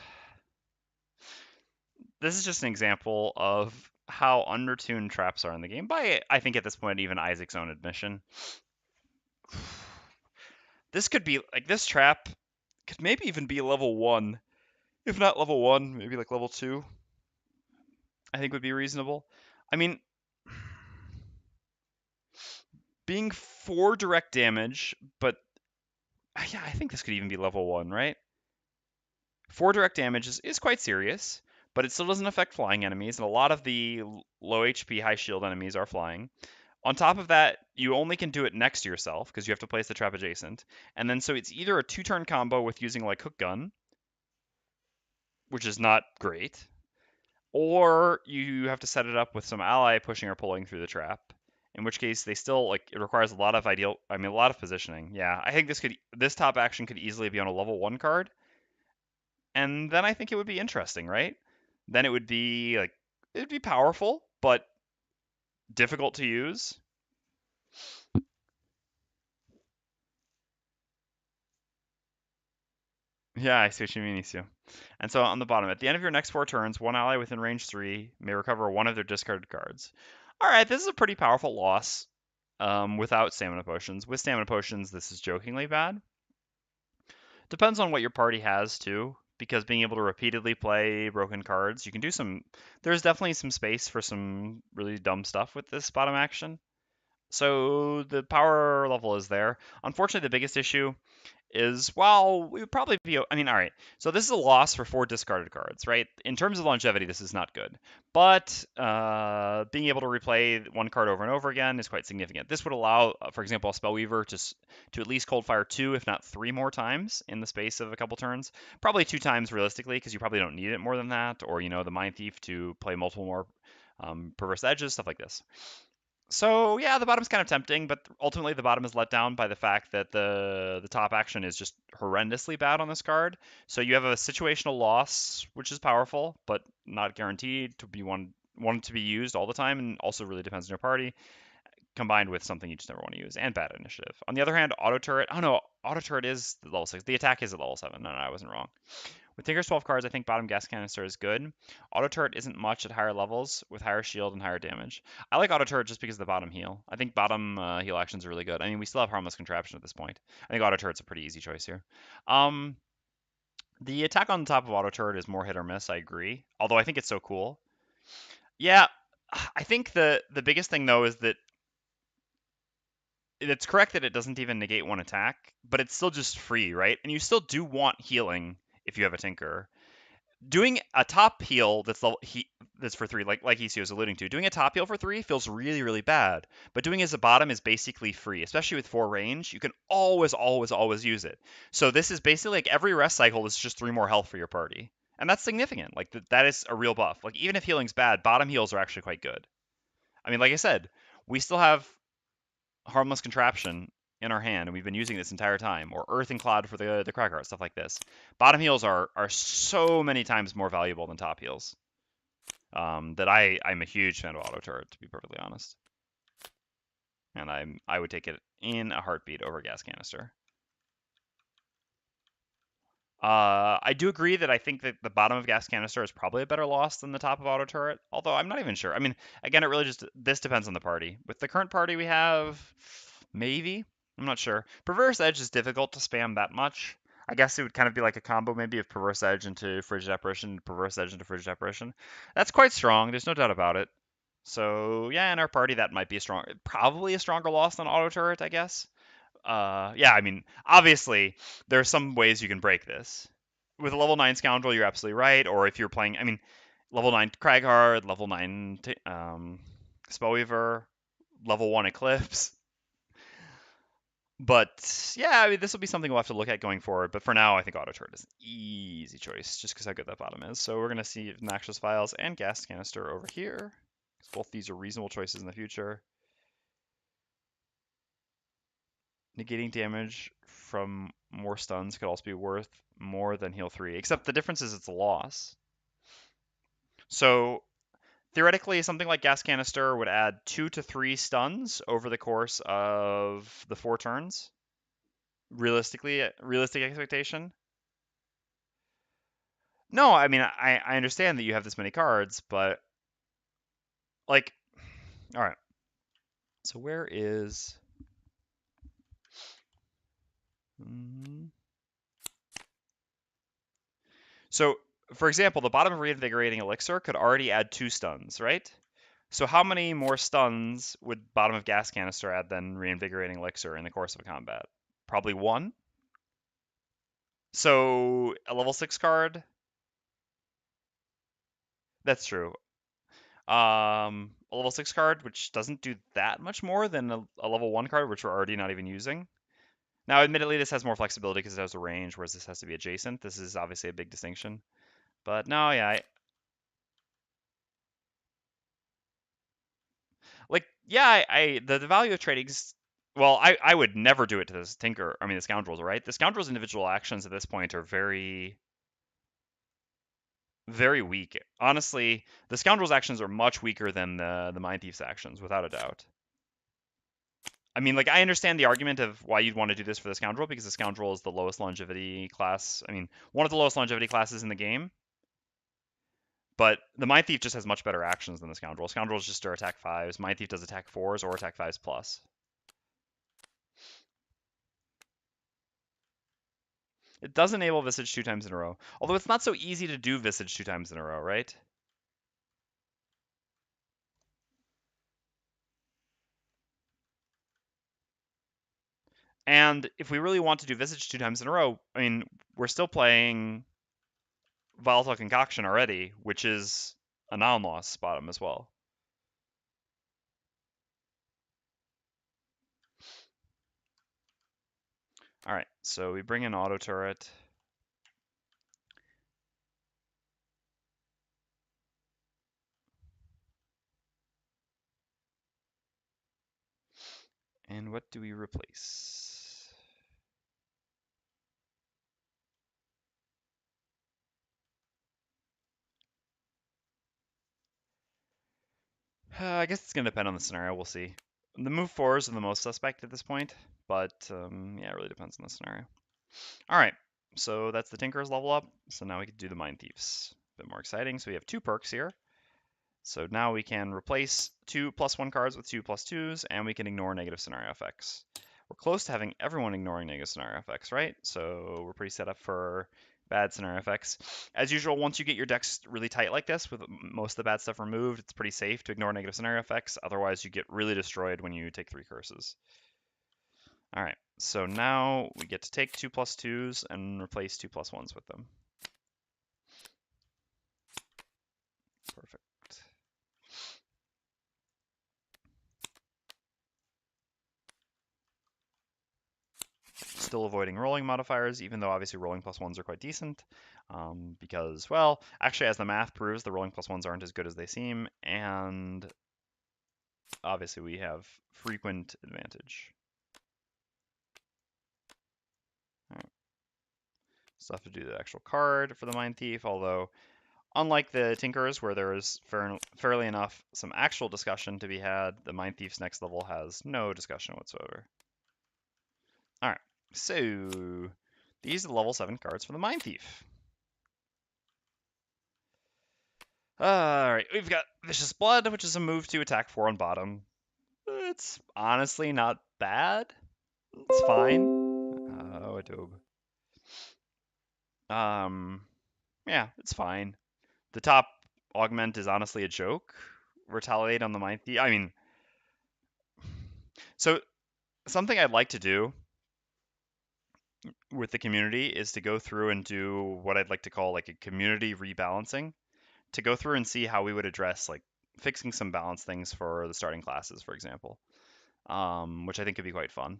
This is just an example of how undertuned traps are in the game by, I think at this point, even Isaac's own admission. This could be, like, this trap could maybe even be level 1. If not level 1, maybe like level 2. I think would be reasonable. I mean, being 4 direct damage, but yeah, I think this could even be level 1, right? 4 direct damage is quite serious, but it still doesn't affect flying enemies, and a lot of the low HP, high shield enemies are flying. On top of that, you only can do it next to yourself because you have to place the trap adjacent. And then so it's either a 2-turn combo with using like Hook Gun, which is not great, or you have to set it up with some ally pushing or pulling through the trap. In which case they still like it requires a lot of a lot of positioning. Yeah, I think this top action could easily be on a level 1 card. And then I think it would be interesting, right? Then it would be like it'd be powerful, but difficult to use. Yeah, I see what you mean, Isu. And so on the bottom, at the end of your next 4 turns, one ally within range 3 may recover one of their discarded cards. All right, this is a pretty powerful loss without stamina potions. With stamina potions, this is jokingly bad. Depends on what your party has too, because being able to repeatedly play broken cards, you can do some. There's definitely some space for some really dumb stuff with this bottom action. So the power level is there. Unfortunately, the biggest issue is, well, we would probably be. I mean, all right. So this is a loss for 4 discarded cards, right? In terms of longevity, this is not good. But being able to replay one card over and over again is quite significant. This would allow, for example, a Spellweaver to at least cold fire 2, if not 3 more times in the space of a couple turns. Probably 2 times realistically, because you probably don't need it more than that. Or, the Mindthief to play multiple more perverse edges, stuff like this. So yeah, the bottom's kind of tempting, but ultimately the bottom is let down by the fact that the top action is just horrendously bad on this card. So you have a situational loss, which is powerful, but not guaranteed to be one to be used all the time, and also really depends on your party, combined with something you just never want to use, and bad initiative. On the other hand, auto turret. Oh no, auto turret is level 6. The attack is at level 7. No, I wasn't wrong. With Tinker's 12 cards, I think bottom gas canister is good. Auto turret isn't much at higher levels with higher shield and higher damage. I like auto turret just because of the bottom heal. I think bottom heal actions are really good. I mean, we still have harmless contraption at this point. I think auto turret's a pretty easy choice here. Um, the attack on the top of auto turret is more hit or miss. I agree. Although I think it's so cool. Yeah, I think the biggest thing though is that it's correct that it doesn't even negate one attack, but it's still just free, right? And you still do want healing if you have a Tinker. Doing a top heal that's for 3, like EC was alluding to, doing a top heal for 3 feels really, really bad. But doing as a bottom is basically free, especially with 4 range. You can always, always, always use it. So this is basically like every rest cycle is just 3 more health for your party. And that's significant. Like that is a real buff. Like even if healing's bad, bottom heals are actually quite good. I mean, like I said, we still have harmless contraption in our hand, and we've been using this entire time, or earth and cloud for the crack art, stuff like this. Bottom heals are so many times more valuable than top heals. That I'm a huge fan of auto turret, to be perfectly honest, and I would take it in a heartbeat over gas canister. I do agree that I think that the bottom of gas canister is probably a better loss than the top of auto turret, although I'm not even sure. I mean, again, it really just this depends on the party. With the current party we have, maybe. I'm not sure. Perverse Edge is difficult to spam that much. I guess it would kind of be like a combo maybe of Perverse Edge into Frigid Apparition, Perverse Edge into Frigid Apparition. That's quite strong, there's no doubt about it. So yeah, in our party that might be probably a stronger loss than auto turret, I guess. Yeah, I mean, obviously, there are some ways you can break this. With a level 9 Scoundrel, you're absolutely right. Or if you're playing, I mean, level 9 Craghard, level 9 Spellweaver, level 1 Eclipse. But yeah, I mean, this will be something we'll have to look at going forward. But for now, I think auto turret is an easy choice, just because how good that bottom is. So we're going to see Noxious Vials and Gas Canister over here. Both these are reasonable choices in the future. Negating damage from more stuns could also be worth more than heal 3, except the difference is it's a loss. So theoretically, something like Gas Canister would add 2 to 3 stuns over the course of the 4 turns. Realistic expectation. No, I mean, I understand that you have this many cards, but like, all right. So where is... So, for example, the bottom of Reinvigorating Elixir could already add 2 stuns, right? So how many more stuns would bottom of Gas Canister add than Reinvigorating Elixir in the course of a combat? Probably 1. So a level 6 card? That's true. A level 6 card, which doesn't do that much more than a level 1 card, which we're already not even using. Now, admittedly, this has more flexibility because it has a range, whereas this has to be adjacent. This is obviously a big distinction. But no, yeah, the value of trading's, well, I would never do it to this the Scoundrels, right? The Scoundrels' individual actions at this point are very, very weak. Honestly, the Scoundrels' actions are much weaker than the Mindthief's actions, without a doubt. I mean, like, I understand the argument of why you'd want to do this for the Scoundrel, because the Scoundrel is the lowest longevity class. I mean, one of the lowest longevity classes in the game. But the Mindthief just has much better actions than the Scoundrel. Scoundrels just are attack 5s. Mindthief does attack 4s or attack 5s plus. It does enable Visage 2 times in a row. Although it's not so easy to do Visage 2 times in a row, right? And if we really want to do Visage 2 times in a row, I mean, we're still playing Volatile Concoction already, which is a non-loss bottom as well. All right, so we bring in Auto Turret. And what do we replace? I guess it's going to depend on the scenario. We'll see. The move 4s are the most suspect at this point, but yeah, it really depends on the scenario. All right, so that's the Tinker's level up. So now we can do the Mindthiefs. A bit more exciting. So we have 2 perks here. So now we can replace 2 +1 cards with 2 +2s, and we can ignore negative scenario effects. We're close to having everyone ignoring negative scenario effects, right? So we're pretty set up for bad scenario effects. As usual, once you get your decks really tight like this, with most of the bad stuff removed, it's pretty safe to ignore negative scenario effects. Otherwise, you get really destroyed when you take 3 curses. All right, so now we get to take 2 +2s and replace 2 +1s with them. Perfect. Still avoiding rolling modifiers, even though obviously rolling +1s are quite decent. Because, well, actually, as the math proves, the rolling +1s aren't as good as they seem, and obviously we have frequent advantage. All right. Still have to do the actual card for the Mindthief, although unlike the Tinkers, where there is fairly enough some actual discussion to be had, the Mindthief's next level has no discussion whatsoever. All right, so these are the level 7 cards for the Mindthief. All right, we've got Vicious Blood, which is a move to attack 4 on bottom. It's honestly not bad. It's fine. Oh, Adobe. Yeah, it's fine. The top augment is honestly a joke. Retaliate on the Mindthief. I mean, so something I'd like to do with the community is to go through and do what I'd like to call like a community rebalancing, to go through and see how we would address like fixing some balance things for the starting classes, for example, which I think could be quite fun.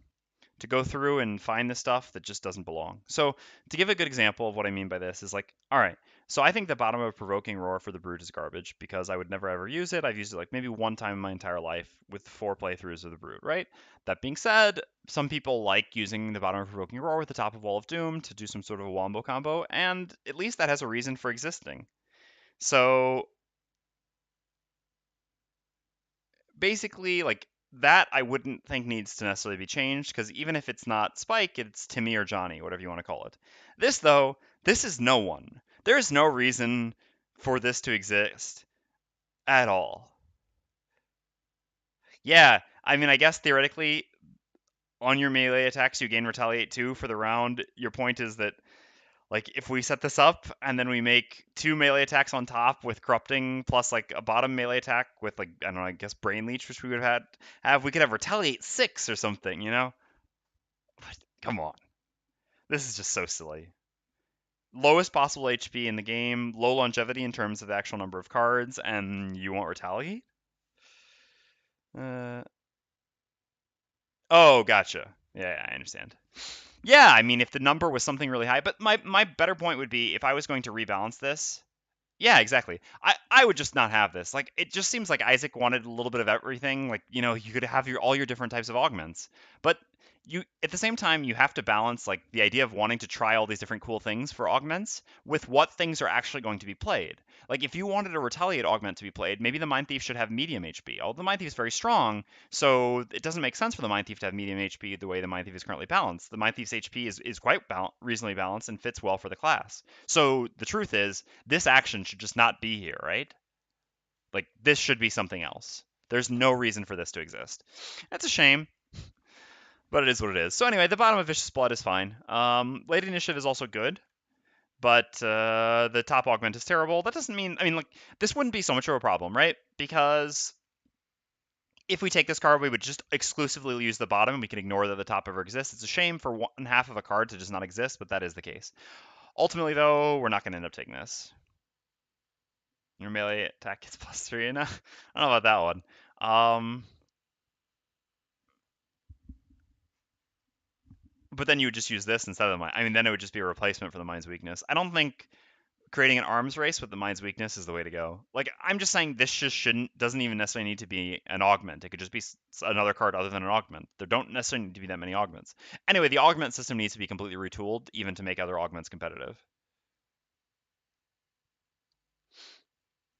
To go through and find the stuff that just doesn't belong. So to give a good example of what I mean by this is like, all right, so I think the bottom of Provoking Roar for the Brute is garbage because I would never ever use it. I've used it like maybe one time in my entire life with 4 playthroughs of the Brute, right? That being said, some people like using the bottom of Provoking Roar with the top of Wall of Doom to do some sort of a wombo combo, and at least that has a reason for existing. So basically, like, that I wouldn't think needs to necessarily be changed because even if it's not Spike, it's Timmy or Johnny, whatever you want to call it. This, though, this is no one. There is no reason for this to exist at all. Yeah, I mean, I guess theoretically, on your melee attacks, you gain Retaliate 2 for the round. Your point is that, like, if we set this up and then we make 2 melee attacks on top with Corrupting plus, like, a bottom melee attack with, like, I don't know, I guess Brain Leech, which we would have, we could have Retaliate 6 or something, you know? But come on. This is just so silly. Lowest possible HP in the game, low longevity in terms of the actual number of cards, and you won't retaliate? Uh, oh, gotcha. Yeah, I understand. Yeah, I mean, if the number was something really high, but my better point would be if I was going to rebalance this. Yeah, exactly. I would just not have this. Like, it just seems like Isaac wanted a little bit of everything. Like, you know, you could have all your different types of augments. But you at the same time you have to balance like the idea of wanting to try all these different cool things for augments with what things are actually going to be played. Like if you wanted a retaliate augment to be played, maybe the Mindthief should have medium HP. Although the Mindthief is very strong, so it doesn't make sense for the Mindthief to have medium HP the way the Mindthief is currently balanced. The Mindthief's HP is quite reasonably balanced and fits well for the class. So the truth is, this action should just not be here, right? Like this should be something else. There's no reason for this to exist. That's a shame, but it is what it is. So anyway, the bottom of Vicious Blood is fine. Late Initiative is also good, but the top augment is terrible. That doesn't mean, I mean, like, this wouldn't be so much of a problem, right? Because if we take this card, we would just exclusively use the bottom, and we can ignore that the top ever exists. It's a shame for one half of a card to just not exist, but that is the case. Ultimately, though, we're not going to end up taking this. Your melee attack gets +3, and I don't know about that one. But then you would just use this instead of the mind. I mean, then it would just be a replacement for the mind's weakness. I don't think creating an arms race with the mind's weakness is the way to go. Like, I'm just saying this just doesn't even necessarily need to be an augment. It could just be another card other than an augment. There don't necessarily need to be that many augments. Anyway, the augment system needs to be completely retooled, even to make other augments competitive.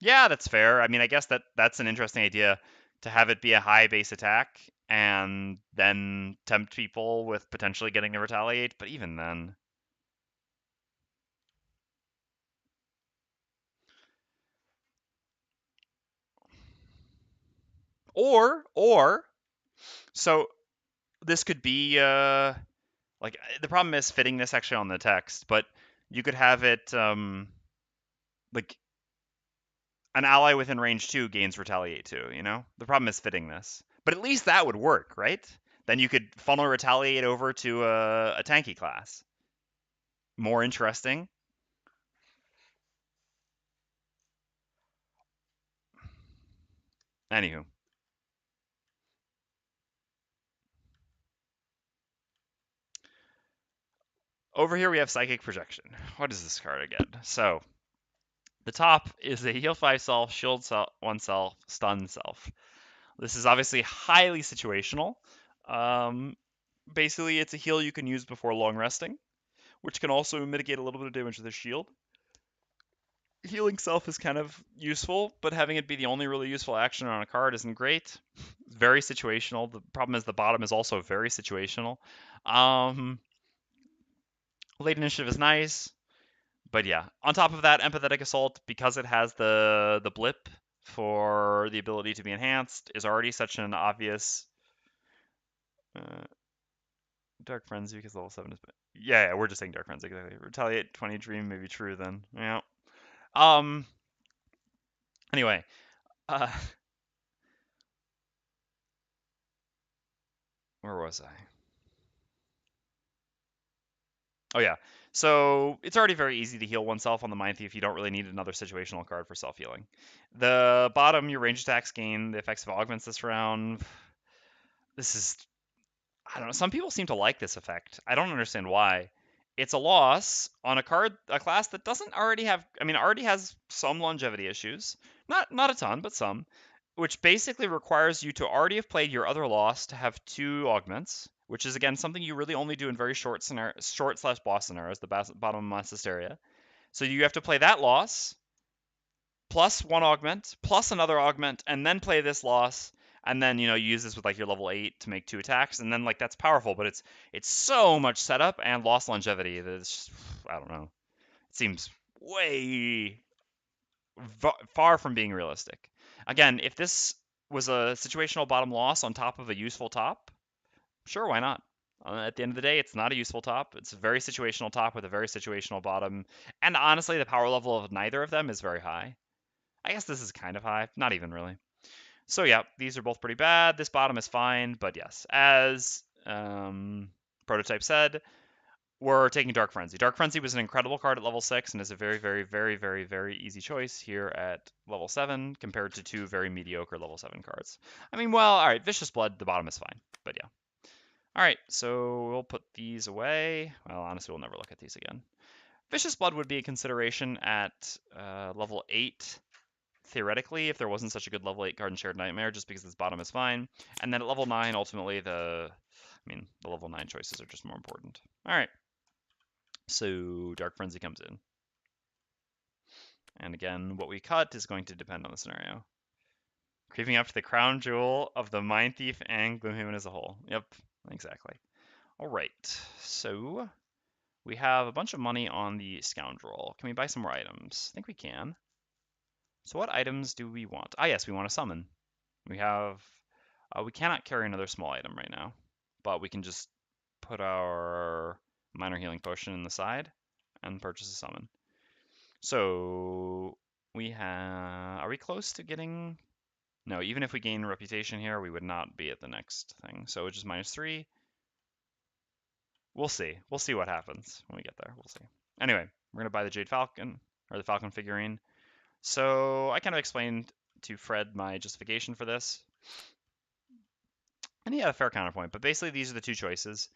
Yeah, that's fair. I mean, I guess that's an interesting idea to have it be a high base attack and then tempt people with potentially getting to retaliate, but even then. Or so this could be like the problem is fitting this actually on the text, but you could have it like an ally within range 2 gains retaliate 2, you know? The problem is fitting this. But at least that would work, right? Then you could funnel retaliate over to a tanky class. More interesting. Anywho. Over here we have Psychic Projection. What is this card again? So, the top is a heal 5 self, shield self, 1 self, stun self. This is obviously highly situational. Basically, it's a heal you can use before long resting, which can also mitigate a little bit of damage with a shield. Healing self is kind of useful, but having it be the only really useful action on a card isn't great. It's very situational. The problem is the bottom is also very situational. Late initiative is nice, but yeah. On top of that, empathetic assault, because it has the blip for the ability to be enhanced, is already such an obvious. Dark Frenzy because level 7 is. Yeah, we're just saying Dark Frenzy. Exactly. Retaliate 20 Dream may be true then. Yeah. Anyway. Where was I? Oh yeah. So it's already very easy to heal oneself on the Mindthief. You don't really need another situational card for self healing. The bottom, your range attacks gain the effects of augments this round. This is, I don't know. Some people seem to like this effect. I don't understand why. It's a loss on a class that doesn't already have. I mean, already has some longevity issues. Not a ton, but some. Which basically requires you to already have played your other loss to have 2 augments, which is again something you really only do in very short slash boss scenarios, the bottom of Mass Hysteria. So you have to play that loss plus 1 augment plus another augment, and then play this loss, and then you use this with like your level 8 to make 2 attacks, and then like that's powerful, but it's so much setup and lost longevity that it's just, I don't know. It seems way far from being realistic. Again, if this was a situational bottom loss on top of a useful top, sure, why not? At the end of the day, it's not a useful top. It's a very situational top with a very situational bottom. And honestly, the power level of neither of them is very high. I guess this is kind of high. Not even really. So yeah, these are both pretty bad. This bottom is fine, but yes, as Prototype said, we're taking Dark Frenzy. Dark Frenzy was an incredible card at level 6 and is a very, very, very, very, very easy choice here at level 7 compared to 2 very mediocre level 7 cards. I mean, well, all right, Vicious Blood, the bottom is fine, but yeah. All right, so we'll put these away. Well, honestly, we'll never look at these again. Vicious Blood would be a consideration at level 8, theoretically, if there wasn't such a good level 8 card in Shared Nightmare, just because this bottom is fine. And then at level 9, ultimately, the I mean, the level 9 choices are just more important. All right. So Dark Frenzy comes in. And again, what we cut is going to depend on the scenario. Creeping up to the crown jewel of the Mindthief and Gloomhaven as a whole. Yep, exactly. All right, so we have a bunch of money on the Scoundrel. Can we buy some more items? I think we can. So what items do we want? Ah, yes, we want to summon. We have, we cannot carry another small item right now, but we can just put our minor healing potion in the side and purchase a summon. So we have, are we close to getting, no, even if we gain reputation here, we would not be at the next thing. So it's just -3. We'll see. We'll see what happens when we get there. We'll see. Anyway, we're going to buy the Jade Falcon, or the Falcon figurine. So I kind of explained to Fred my justification for this. And he had a fair counterpoint, but basically these are the two choices.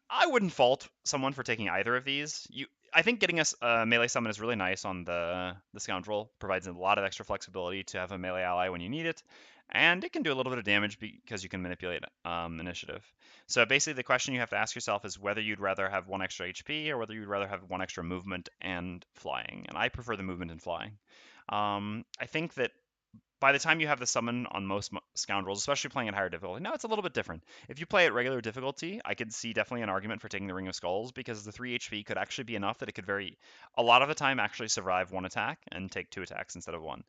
I wouldn't fault someone for taking either of these. I think getting a melee summon is really nice on the Scoundrel. Provides a lot of extra flexibility to have a melee ally when you need it, and it can do a little bit of damage because you can manipulate initiative. So basically, the question you have to ask yourself is whether you'd rather have 1 extra HP or whether you'd rather have 1 extra movement and flying. And I prefer the movement and flying. I think that by the time you have the summon on most Scoundrels, especially playing at higher difficulty, now it's a little bit different. If you play at regular difficulty, I could see definitely an argument for taking the Ring of Skulls because the 3 HP could actually be enough that it could a lot of the time actually survive 1 attack and take 2 attacks instead of 1.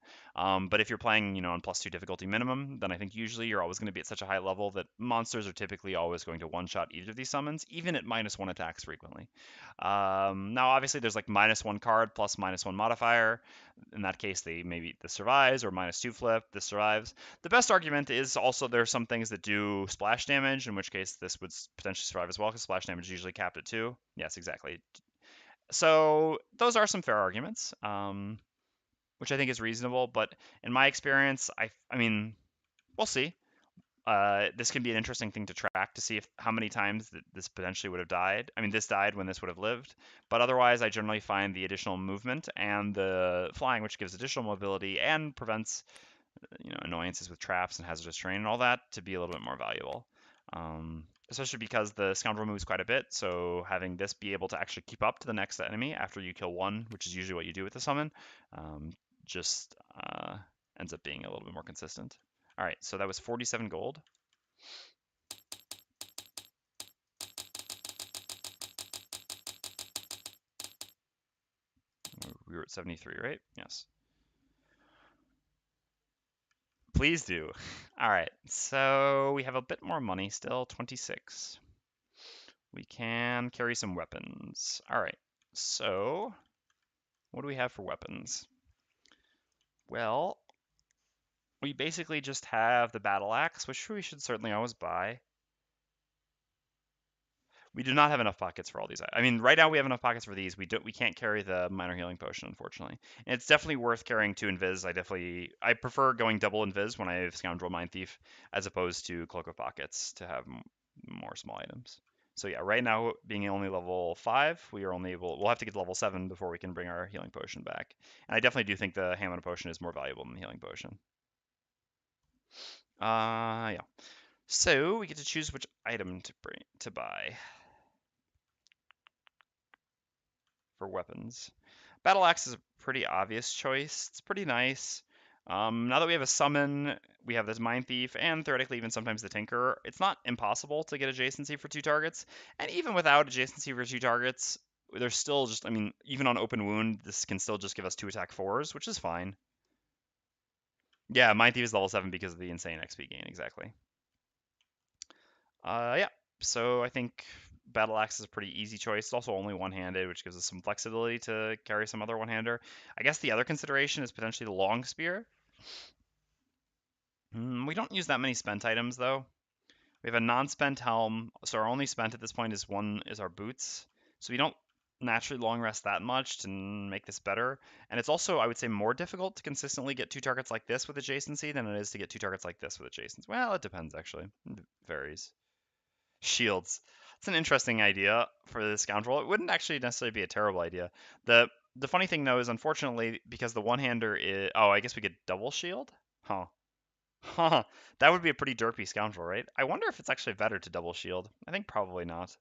But if you're playing, on +2 difficulty minimum, then I think usually you're always going to be at such a high level that monsters are typically always going to one-shot either of these summons, even at -1 attacks frequently. Now, obviously, there's like -1 card plus -1 modifier. In that case, maybe this survives, or -2 flip, this survives. The best argument is also there are some things that do splash damage, in which case this would potentially survive as well, because splash damage is usually capped at 2. Yes, exactly. So those are some fair arguments, which I think is reasonable. But in my experience, I mean, we'll see. This can be an interesting thing to track to see how many times this potentially would have died. I mean, this died when this would have lived, but otherwise, I generally find the additional movement and the flying, which gives additional mobility and prevents, annoyances with traps and hazardous terrain and all that, to be a little bit more valuable. Especially because the Scoundrel moves quite a bit, so having this be able to actually keep up to the next enemy after you kill one, which is usually what you do with the summon, just ends up being a little bit more consistent. All right, so that was 47 gold. We were at 73, right? Yes. Please do. All right, so we have a bit more money still, 26. We can carry some weapons. All right, so what do we have for weapons? Well, we basically just have the battle axe, which we should certainly always buy. We do not have enough pockets for all these. I mean, right now we have enough pockets for these. We can't carry the minor healing potion, unfortunately. And it's definitely worth carrying 2 invis. I prefer going double invis when I have Scoundrel Mindthief as opposed to Cloak of Pockets to have more small items. So yeah, right now being only level 5, we'll have to get to level 7 before we can bring our healing potion back. And I definitely do think the Hammer potion is more valuable than the healing potion. Yeah. So we get to choose which item to buy for weapons. Battle Axe is a pretty obvious choice. It's pretty nice. Now that we have a summon, we have this Mindthief, and theoretically even sometimes the Tinker. It's not impossible to get adjacency for 2 targets, and even without adjacency for 2 targets, there's still just, I mean, even on open wound, this can still just give us 2 attack 4s, which is fine. Yeah, Mindthief is level 7 because of the insane XP gain, exactly. Yeah, so I think Battle Axe is a pretty easy choice. It's also only one-handed, which gives us some flexibility to carry some other one-hander. I guess the other consideration is potentially the Long Spear. We don't use that many spent items, though. We have a non-spent helm, so our only spent at this point is our boots. So we don't naturally long rest that much to make this better. And it's also, I would say, more difficult to consistently get 2 targets like this with adjacency than it is to get 2 targets like this with adjacency. Well, it depends, actually. It varies. Shields. It's an interesting idea for the Scoundrel. It wouldn't actually necessarily be a terrible idea. The funny thing though is unfortunately because the one-hander is I guess we could double shield? Huh. That would be a pretty derpy Scoundrel, right? I wonder if it's actually better to double shield. I think probably not.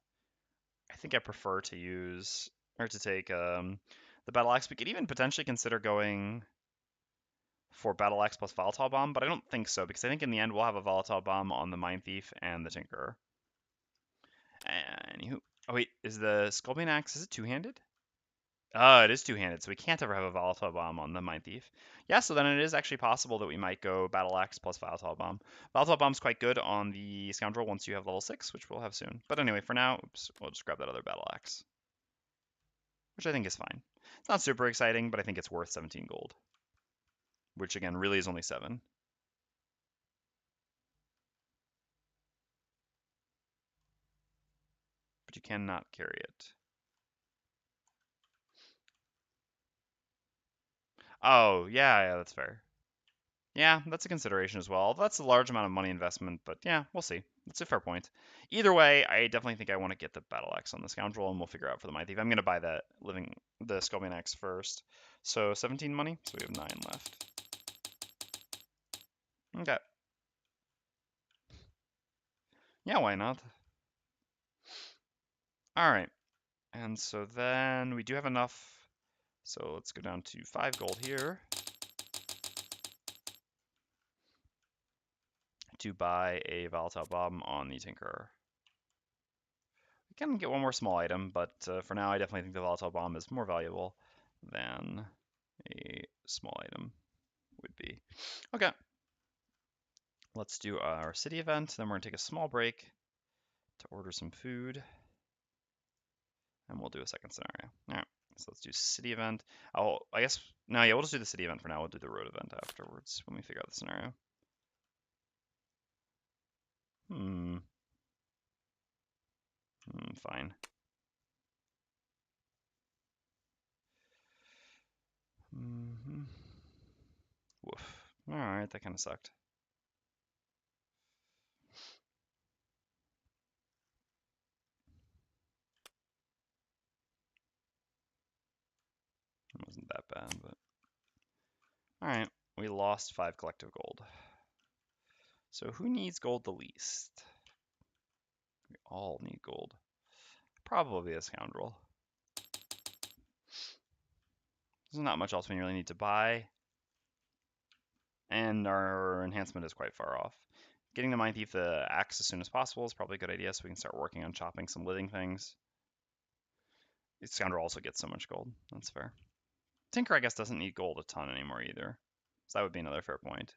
I think I prefer to use, or to take the Battle Axe. We could even potentially consider going for Battle Axe plus Volatile Bomb, but I don't think so, because I think in the end we'll have a Volatile Bomb on the Mindthief and the Tinkerer. Anywho, oh wait, is the Sculpting Axe, is it two-handed? Oh, it is two-handed, so we can't ever have a Volatile Bomb on the Mindthief. Yeah, so then it is actually possible that we might go Battle Axe plus Volatile Bomb. Volatile Bomb's quite good on the Scoundrel once you have level 6, which we'll have soon. But anyway, for now, oops, we'll just grab that other Battle Axe, which I think is fine. It's not super exciting, but I think it's worth 17 gold, which again really is only 7. But you cannot carry it. Oh, yeah, that's fair. Yeah, that's a consideration as well. That's a large amount of money investment, but yeah, we'll see. That's a fair point. Either way, I definitely think I want to get the Battle Axe on the Scoundrel, and we'll figure out for the Mindthief. I'm going to buy the Sculpting Axe first. So 17 money, so we have 9 left. Okay. Yeah, why not? All right. And so then we do have enough. So let's go down to 5 gold here to buy a Volatile Bomb on the Tinkerer. We can get one more small item, but for now I definitely think the Volatile Bomb is more valuable than a small item would be. Okay, let's do our city event, then we're going to take a small break to order some food, and we'll do a second scenario. All right, so let's do city event. I guess, no, yeah, we'll just do the city event for now. We'll do the road event afterwards when we figure out the scenario. Fine. Woof. Alright, that kind of sucked. It wasn't that bad, but... Alright, we lost 5 collective gold. So who needs gold the least? We all need gold. Probably a Scoundrel. There's not much else we really need to buy. And our enhancement is quite far off. Getting the Mindthief the axe as soon as possible is probably a good idea, so we can start working on chopping some living things. The Scoundrel also gets so much gold. That's fair. Tinker, I guess, doesn't need gold a ton anymore either. So that would be another fair point.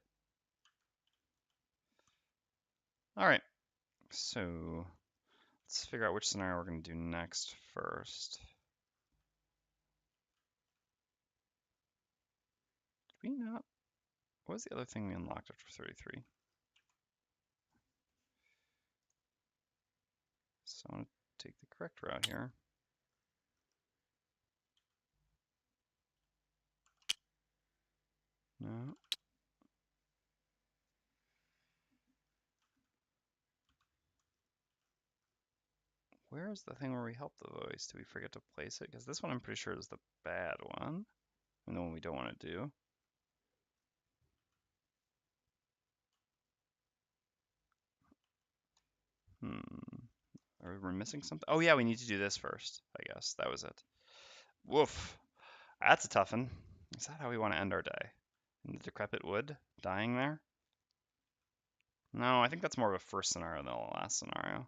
Alright, so let's figure out which scenario we're going to do next first. Did we not? What was the other thing we unlocked after 33? So I'm going to take the correct route here. No. Where's the thing where we help the voice? Did we forget to place it? Because this one I'm pretty sure is the bad one. And the one we don't want to do. Are we missing something? Oh yeah, we need to do this first, I guess. That was it. Woof. That's a tough one. Is that how we want to end our day? In the decrepit wood? Dying there? No, I think that's more of a first scenario than a last scenario.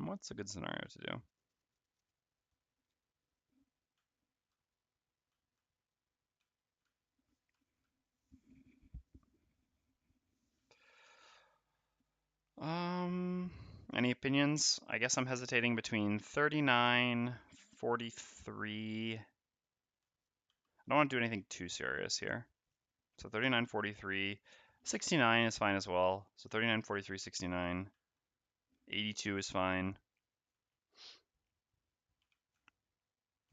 What's a good scenario to do? Any opinions? I guess I'm hesitating between 39, 43. I don't want to do anything too serious here. So 39, 43, 69 is fine as well. So 39, 43, 69, 82 is fine.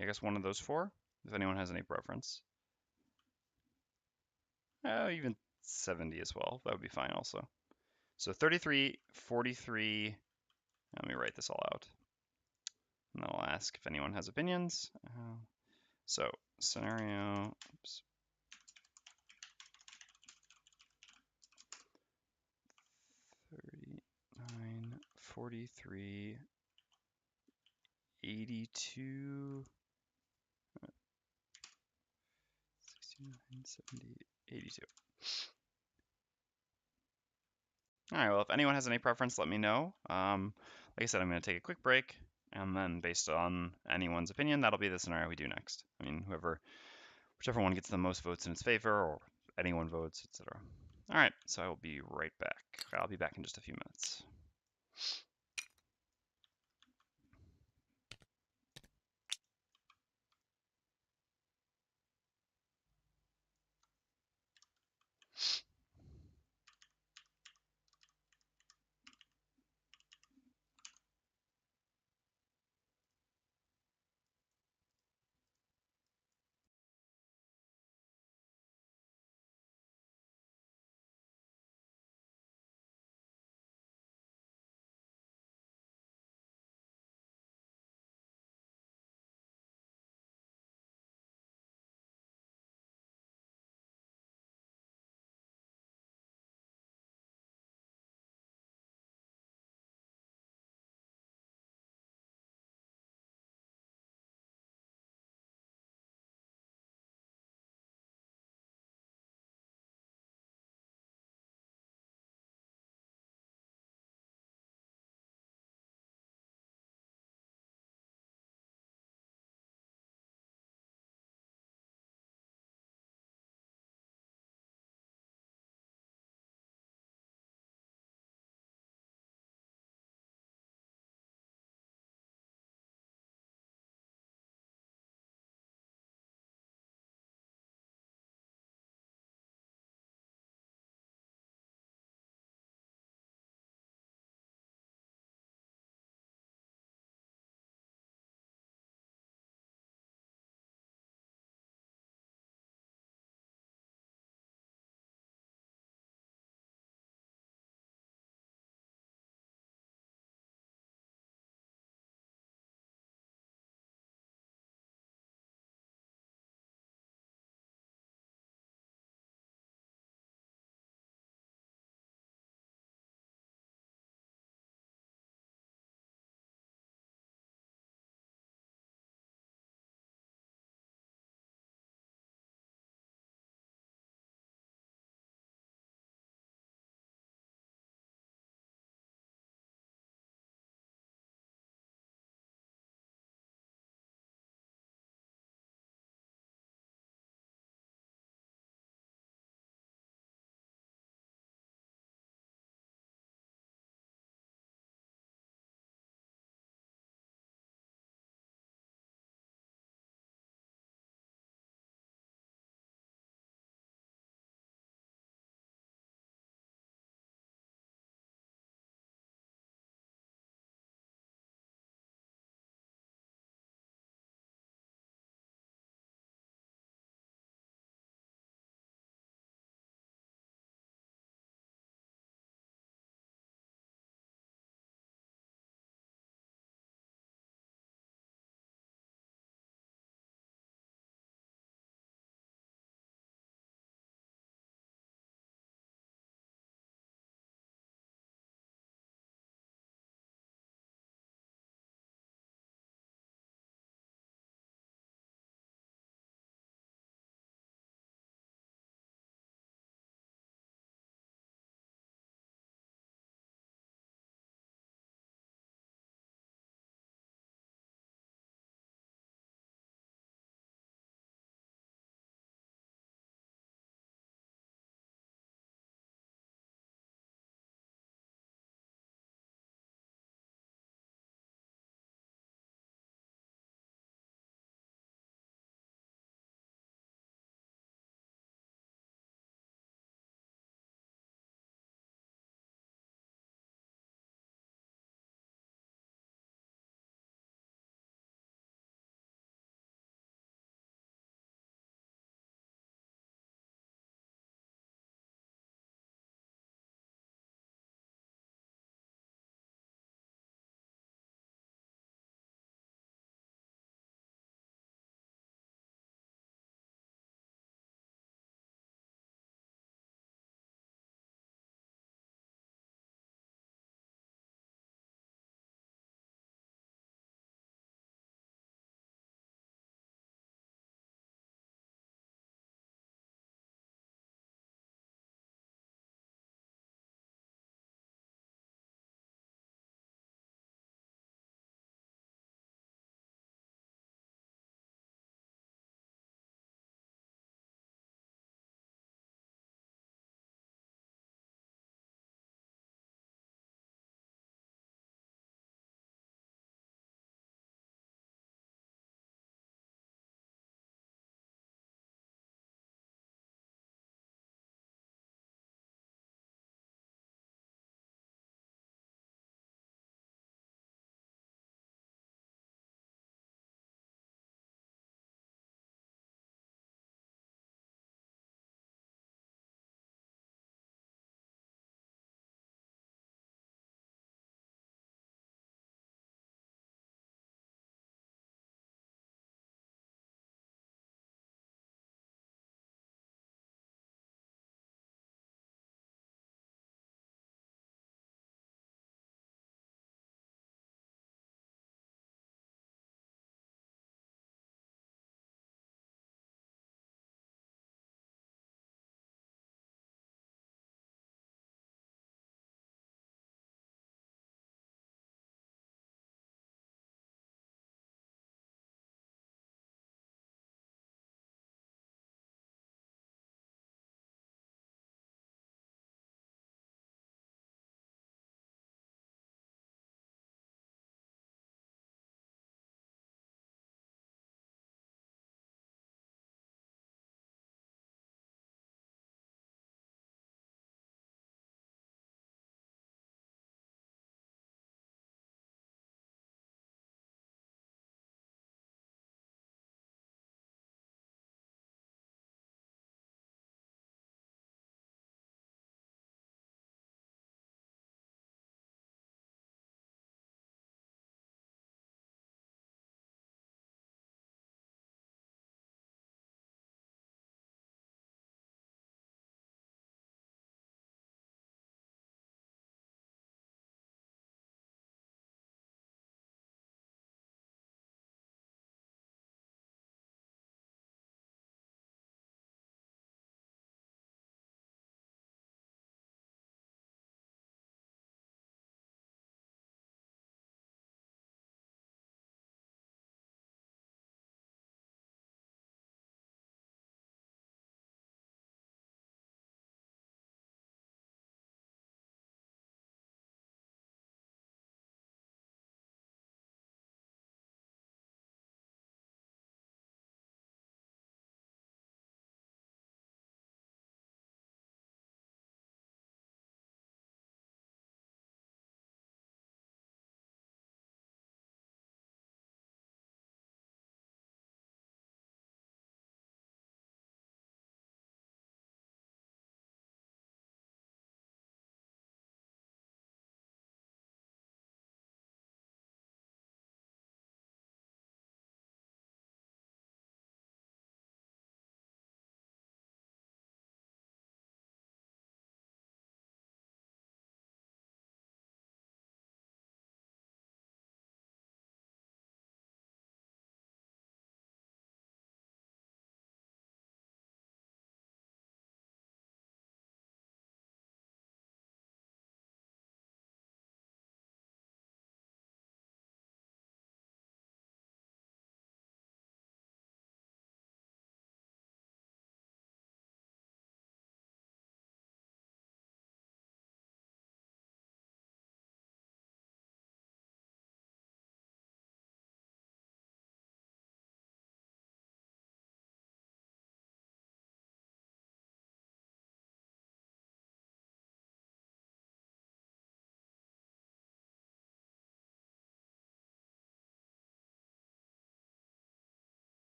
I guess one of those 4, if anyone has any preference. Even 70 as well. That would be fine also. So 33, 43, Let me write this all out. And then I'll ask if anyone has opinions. So scenario, oops, 39, 43, 82, 69, 70, 82. All right, well, if anyone has any preference, let me know. Like I said, I'm going to take a quick break, and then based on anyone's opinion, that'll be the scenario we do next. I mean, whichever one gets the most votes in its favor, or anyone votes, etc. All right, so I will be right back. I'll be back in just a few minutes.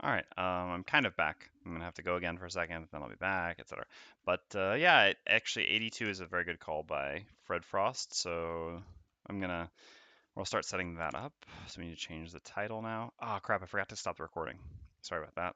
All right, I'm kind of back. I'm gonna have to go again for a second, then I'll be back, etc. But yeah, actually 82 is a very good call by Fred Frost, so we'll start setting that up. So we need to change the title now. Oh crap, I forgot to stop the recording. Sorry about that.